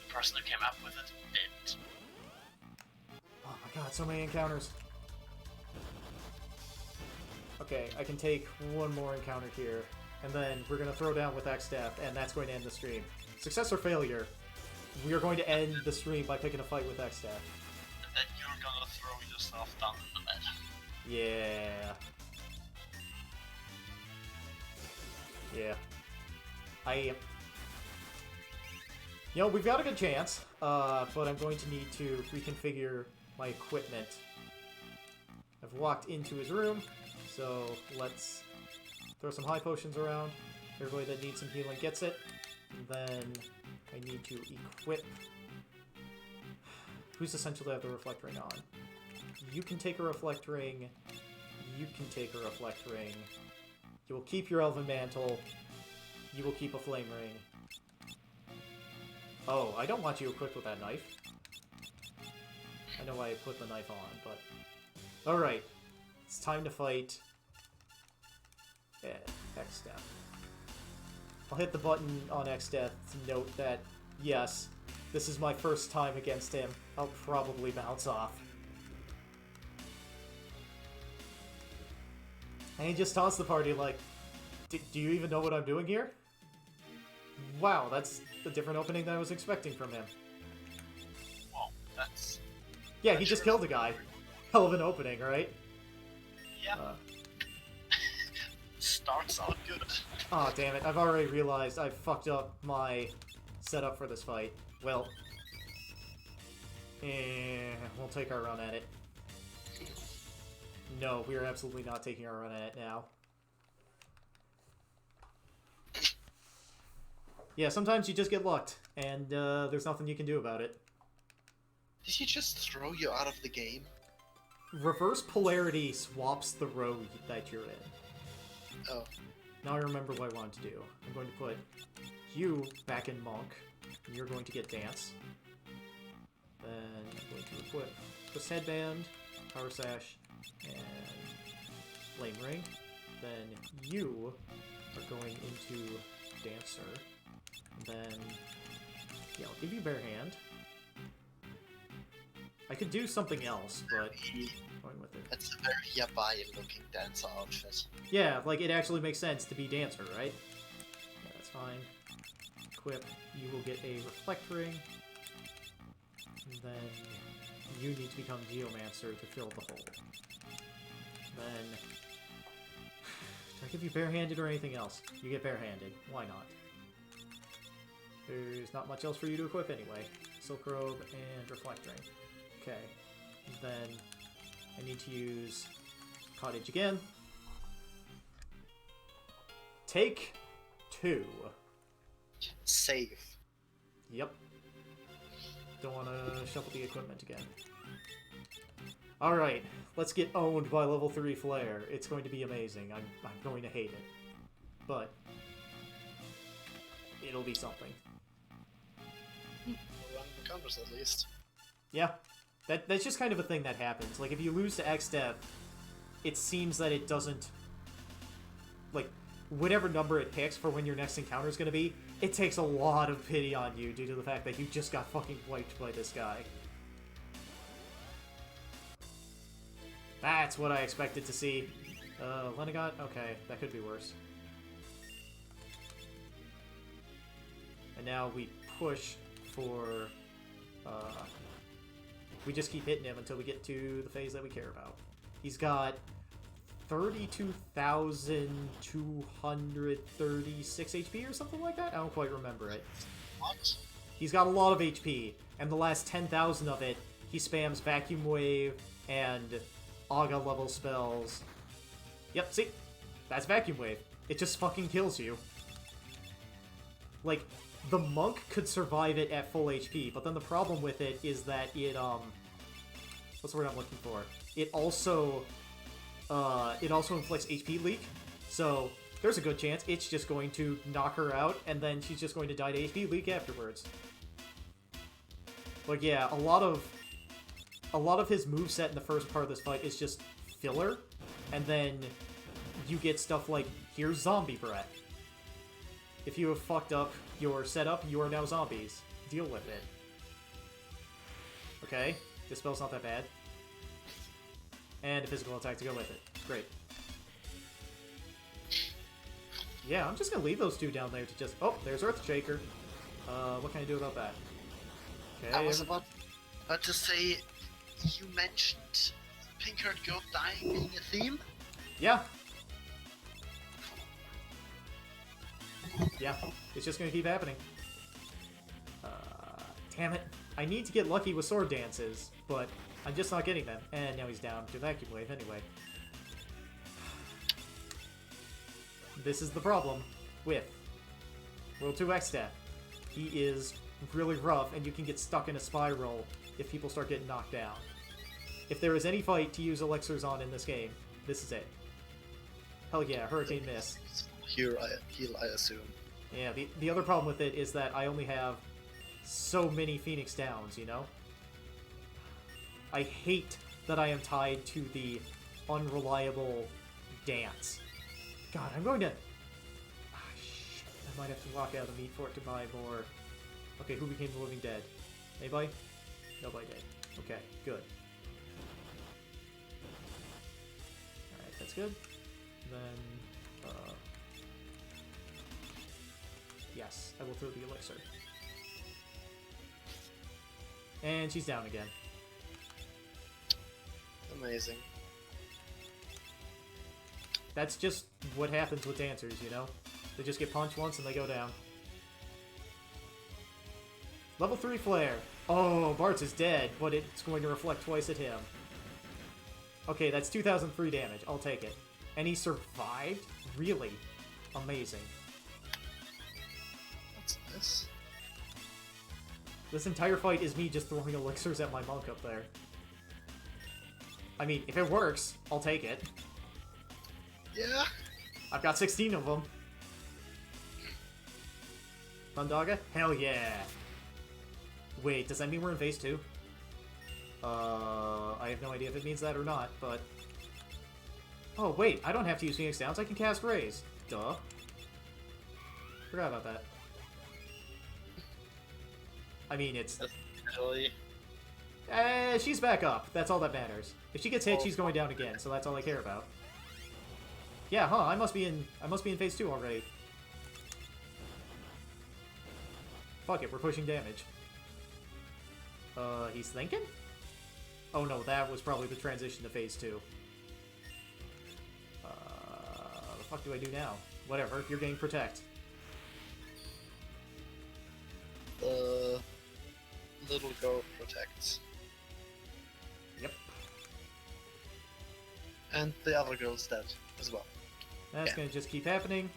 Speaker 2: The person who came up with it didn't.
Speaker 1: Oh my god, so many encounters. Okay, I can take one more encounter here, and then we're going to throw down with Exdeath, and that's going to end the stream. Success or failure, we are going to end the stream by picking a fight with Exdeath.
Speaker 2: And then you're gonna throw yourself down in the bed.
Speaker 1: Yeah. Yeah. You know, we've got a good chance, but I'm going to need to reconfigure my equipment. I've walked into his room, so let's throw some high potions around. Everybody that needs some healing gets it. And then I need to equip... Who's essentially have the Reflect Ring on? You can take a Reflect Ring. You can take a Reflect Ring. You will keep your Elven Mantle. You will keep a Flame Ring. Oh, I don't want you equipped with that knife. I know why I put the knife on, but... Alright. It's time to fight... Exdeath. I'll hit the button on Exdeath to note that, yes, this is my first time against him. I'll probably bounce off. And he just taunts the party like, do you even know what I'm doing here? Wow, that's a different opening than I was expecting from him.
Speaker 2: Well, that's...
Speaker 1: Yeah, he just killed a guy. Hell of an opening, right?
Speaker 2: Yeah. Starts out good.
Speaker 1: Aw, damn it. I've already realized I've fucked up my setup for this fight. Well, we'll take our run at it. No, we are absolutely not taking our run at it now. Yeah, sometimes you just get lucked, and there's nothing you can do about it.
Speaker 3: Did he just throw you out of the game?
Speaker 1: Reverse polarity swaps the row that you're in.
Speaker 3: Oh.
Speaker 1: Now I remember what I wanted to do. I'm going to put you back in Monk, and you're going to get Dance. Then I'm going to equip this headband, Power Sash, and Flame Ring. Then you are going into Dancer. And then, yeah, I'll give you Bare Hand. I could do something else, but going with it.
Speaker 3: That's a very yabai-looking dancer outfit.
Speaker 1: Yeah, like, it actually makes sense to be Dancer, right? Yeah, that's fine. Equip, you will get a Reflect Ring. And then you need to become Geomancer to fill the hole. Then... Do I give you Barehanded or anything else? You get Barehanded. Why not? There's not much else for you to equip anyway. Silk Robe and Reflect Ring. Okay. Then I need to use Cottage again. Take 2.
Speaker 3: Save.
Speaker 1: Yep. Don't want to shuffle the equipment again. Alright, let's get owned by level 3 Flare. It's going to be amazing. I'm going to hate it. But it'll be something.
Speaker 3: We'll run the counters at least.
Speaker 1: Yeah. That's just kind of a thing that happens. Like, if you lose to Exdeath, it seems that it doesn't... Like, whatever number it picks for when your next encounter is going to be, it takes a lot of pity on you due to the fact that you just got fucking wiped by this guy. That's what I expected to see. Lenegot? Okay, that could be worse. And now we push for... we just keep hitting him until we get to the phase that we care about. He's got 32,236 HP or something like that? I don't quite remember it.
Speaker 3: What?
Speaker 1: He's got a lot of HP, and the last 10,000 of it, he spams Vacuum Wave and Aga level spells. Yep, see? That's Vacuum Wave. It just fucking kills you. Like, the Monk could survive it at full HP, but then the problem with it is that it, what's the word I'm looking for? It also inflicts HP leak, so there's a good chance it's just going to knock her out, and then she's just going to die to HP leak afterwards. Like, yeah, a lot of his moveset in the first part of this fight is just filler, and then you get stuff like, here's Zombie Breath. If you have fucked up your setup, you are now zombies. Deal with it. Okay, this spell's not that bad. And a physical attack to go with it. Great. Yeah, I'm just gonna leave those two down there to just... Oh, there's Earthshaker. What can I do about that? Okay.
Speaker 3: I was about to say, you mentioned pink-haired goat dying being a theme?
Speaker 1: Yeah. Yeah, it's just gonna keep happening. Damn it. I need to get lucky with sword dances, but I'm just not getting them. And now he's down to Vacuum Wave anyway. This is the problem with World 2 Exdeath. He is really rough, and you can get stuck in a spiral if people start getting knocked down. If there is any fight to use elixirs on in this game, this is it. Hell yeah, Hurricane Miss.
Speaker 3: Heal, I assume.
Speaker 1: Yeah, the other problem with it is that I only have so many Phoenix Downs, you know? I hate that I am tied to the unreliable dance. God, I'm going to... Ah, shit. I might have to walk out of the meat for it to buy more... Okay, who became the living dead? Anybody? Nobody did. Okay, good. Alright, that's good. Then... Yes, I will throw the elixir. And she's down again.
Speaker 3: Amazing.
Speaker 1: That's just what happens with dancers, you know? They just get punched once and they go down. Level 3 Flare. Oh, Bartz is dead, but it's going to reflect twice at him. Okay, that's 2003 damage. I'll take it. And he survived? Really? Amazing.
Speaker 3: What's this?
Speaker 1: This entire fight is me just throwing elixirs at my monk up there. I mean, if it works, I'll take it.
Speaker 3: Yeah.
Speaker 1: I've got 16 of them. Thundaga? Hell yeah! Wait, does that mean we're in phase 2? I have no idea if it means that or not, but... Oh, wait, I don't have to use Phoenix Downs, I can cast Raise. Duh. Forgot about that. I mean, it's...
Speaker 3: Really?
Speaker 1: She's back up. That's all that matters. If she gets hit, she's going down again, so that's all I care about. Yeah, huh, I must be in phase 2 already. Fuck it, we're pushing damage. He's thinking? Oh no, that was probably the transition to phase 2. The fuck do I do now? Whatever, you're getting Protect.
Speaker 3: The little girl protects.
Speaker 1: Yep.
Speaker 3: And the other girl's dead as well.
Speaker 1: That's
Speaker 3: Yeah.
Speaker 1: gonna just keep happening.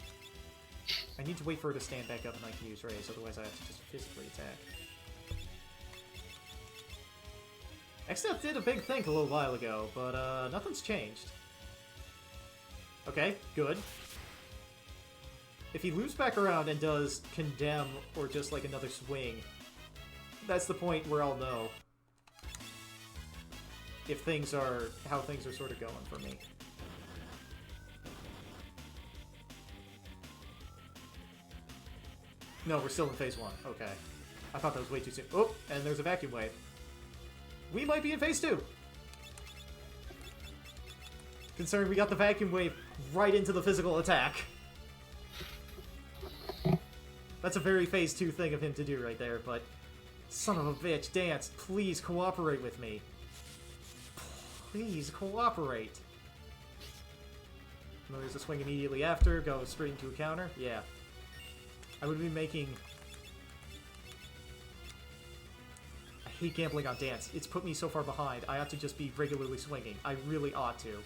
Speaker 1: I need to wait for her to stand back up and I can use Raise, otherwise I have to just physically attack. Exdeath did a big think a little while ago, but nothing's changed. Okay, good. If he loops back around and does Condemn or just like another swing, that's the point where I'll know if things are... how things are sort of going for me. No, we're still in phase 1. Okay. I thought that was way too soon. Oh, and there's a Vacuum Wave. We might be in phase 2! Considering we got the Vacuum Wave right into the physical attack. That's a very phase 2 thing of him to do right there, but... Son of a bitch, Dance, please cooperate with me. Please cooperate. And there's a swing immediately after, go straight into a counter. Yeah. I would be making... I hate gambling on Dance. It's put me so far behind. I ought to just be regularly swinging. I really ought to.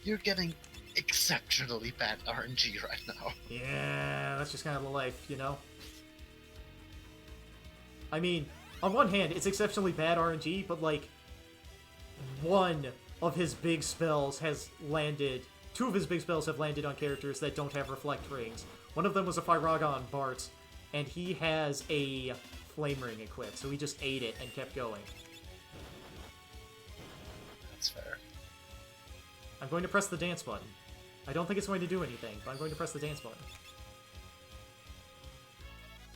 Speaker 3: You're getting exceptionally bad RNG right now.
Speaker 1: Yeah, that's just kind of the life, you know? I mean, on one hand, it's exceptionally bad RNG, but, like, one of his big spells has landed... Two of his big spells have landed on characters that don't have Reflect Rings. One of them was a Firaga on Bart, and he has a Flame Ring equipped, so he just ate it and kept going.
Speaker 3: That's fair.
Speaker 1: I'm going to press the dance button. I don't think it's going to do anything, but I'm going to press the dance button.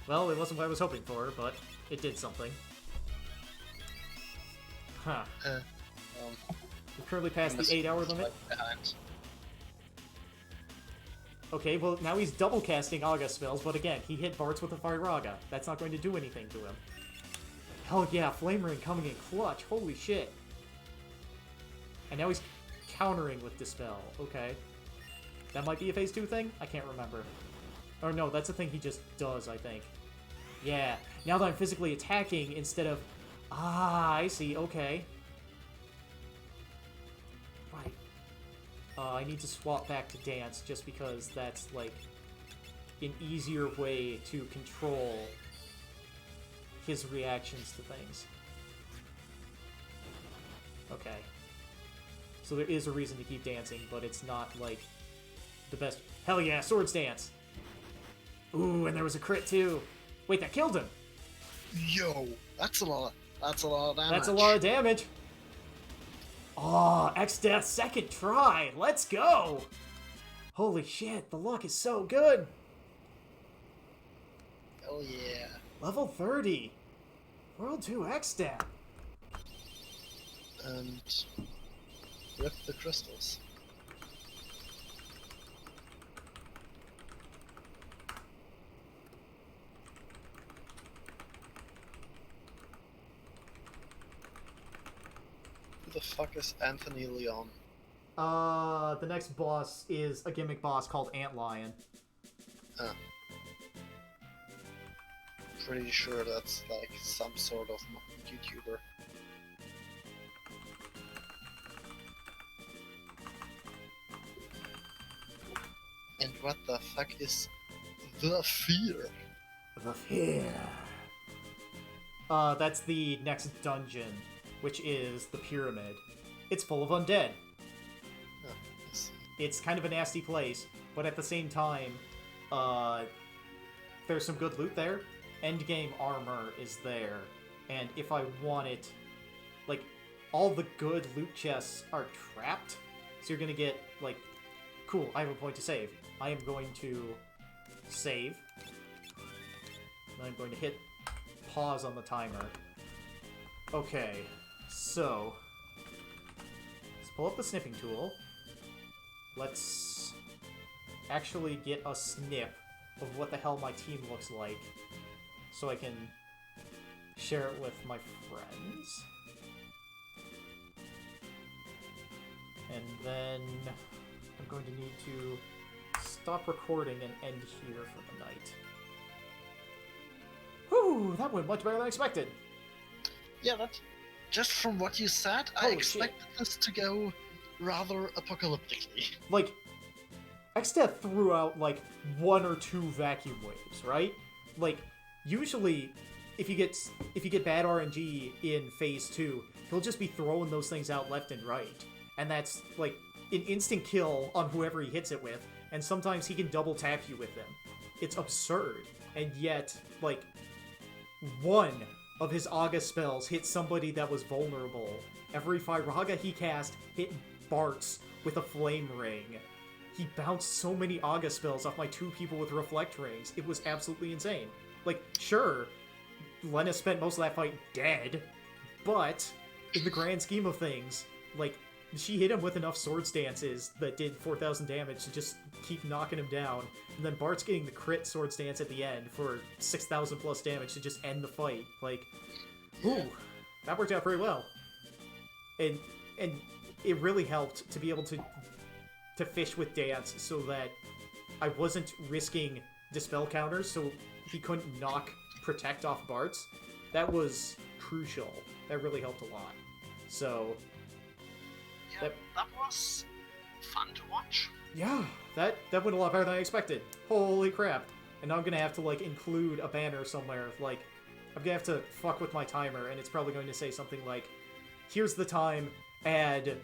Speaker 1: Well, it wasn't what I was hoping for, but it did something. Huh. We've currently passed the 8-hour limit.
Speaker 3: Behind.
Speaker 1: Okay, well, now he's double casting Aga spells, but again, he hit Bartz with a Firaga. That's not going to do anything to him. Hell yeah, Flame Ring coming in clutch. Holy shit. And now he's countering with Dispel. Okay. That might be a phase 2 thing? I can't remember. Or no, that's a thing he just does, I think. Yeah, now that I'm physically attacking instead of... Ah, I see, okay. Right. I need to swap back to Dance just because that's, like, an easier way to control his reactions to things. Okay. So there is a reason to keep dancing, but it's not, like, the best... Hell yeah, Swords Dance! Ooh, and there was a crit, too. Wait, that killed him!
Speaker 3: Yo, that's a lot of damage.
Speaker 1: That's a lot of damage! Oh, Exdeath second try! Let's go! Holy shit, the luck is so good!
Speaker 3: Oh yeah.
Speaker 1: Level 30! World 2 Exdeath!
Speaker 3: And rip the crystals. Who the fuck is Anthony Leon?
Speaker 1: The next boss is a gimmick boss called Antlion.
Speaker 3: Huh. Pretty sure that's like some sort of YouTuber. And what the fuck is the fear?
Speaker 1: The Fear. That's the next dungeon, which is the Pyramid. It's full of undead.
Speaker 3: Oh, I see.
Speaker 1: It's kind of a nasty place, but at the same time, there's some good loot there. Endgame armor is there, and if I want it, like, all the good loot chests are trapped, so you're gonna get, like, cool, I have a point to save. I am going to save, and I'm going to hit pause on the timer. Okay, so, let's pull up the snipping tool. Let's actually get a snip of what the hell my team looks like, so I can share it with my friends. And then I'm going to need to stop recording and end here for the night. Whew, that went much better than expected.
Speaker 3: Yeah, that. Just from what you said, I
Speaker 1: Holy
Speaker 3: expected this to go rather apocalyptically.
Speaker 1: Like, Exdeath threw out, like, 1 or 2 vacuum waves, right? Like, usually, if you get bad RNG in Phase 2, he'll just be throwing those things out left and right. And that's, like, an instant kill on whoever he hits it with, and sometimes he can double tap you with them. It's absurd. And yet, like, one of his Aga spells hit somebody that was vulnerable. Every Firaga he cast hit Bartz with a Flame Ring. He bounced so many Aga spells off my 2 people with Reflect Rings. It was absolutely insane. Like, sure, Lena spent most of that fight dead, but in the grand scheme of things, like, she hit him with enough Swords Dances that did 4,000 damage to just keep knocking him down, and then Bart's getting the crit Swords Dance at the end for 6,000 plus damage to just end the fight. Like, ooh, that worked out very well. And it really helped to be able to fish with Dance so that I wasn't risking Dispel counters so he couldn't knock Protect off Bart's. That was crucial. That really helped a lot. So...
Speaker 2: Yeah, that was
Speaker 3: fun to watch.
Speaker 1: Yeah, that went a lot better than I expected. Holy crap. And now I'm gonna have to, like, include a banner somewhere. Like, I'm gonna have to fuck with my timer, and it's probably going to say something like, here's the time, add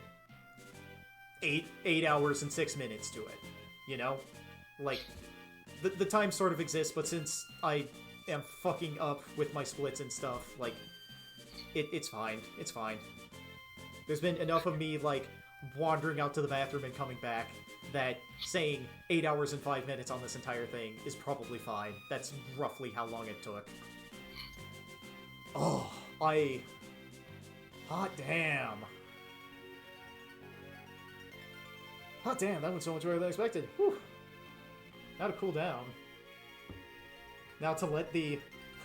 Speaker 1: 8 hours and 6 minutes to it. You know? Like, the time sort of exists, but since I am fucking up with my splits and stuff, like, it's fine. It's fine. There's been enough of me, like, wandering out to the bathroom and coming back that saying 8 hours and 5 minutes on this entire thing is probably fine. That's roughly how long it took. Oh, hot damn. Hot damn, that went so much better than I expected. Whew. Now to cool down. Now to let the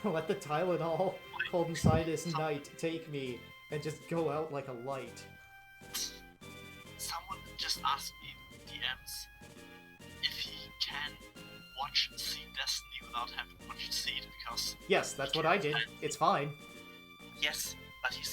Speaker 1: Tylenol cold inside this night take me and just go out like a light.
Speaker 3: Someone just asked me, DMs, if he can watch Seed Destiny without having watched Seed, because...
Speaker 1: Yes, that's what I did. It's fine.
Speaker 3: Yes, but he said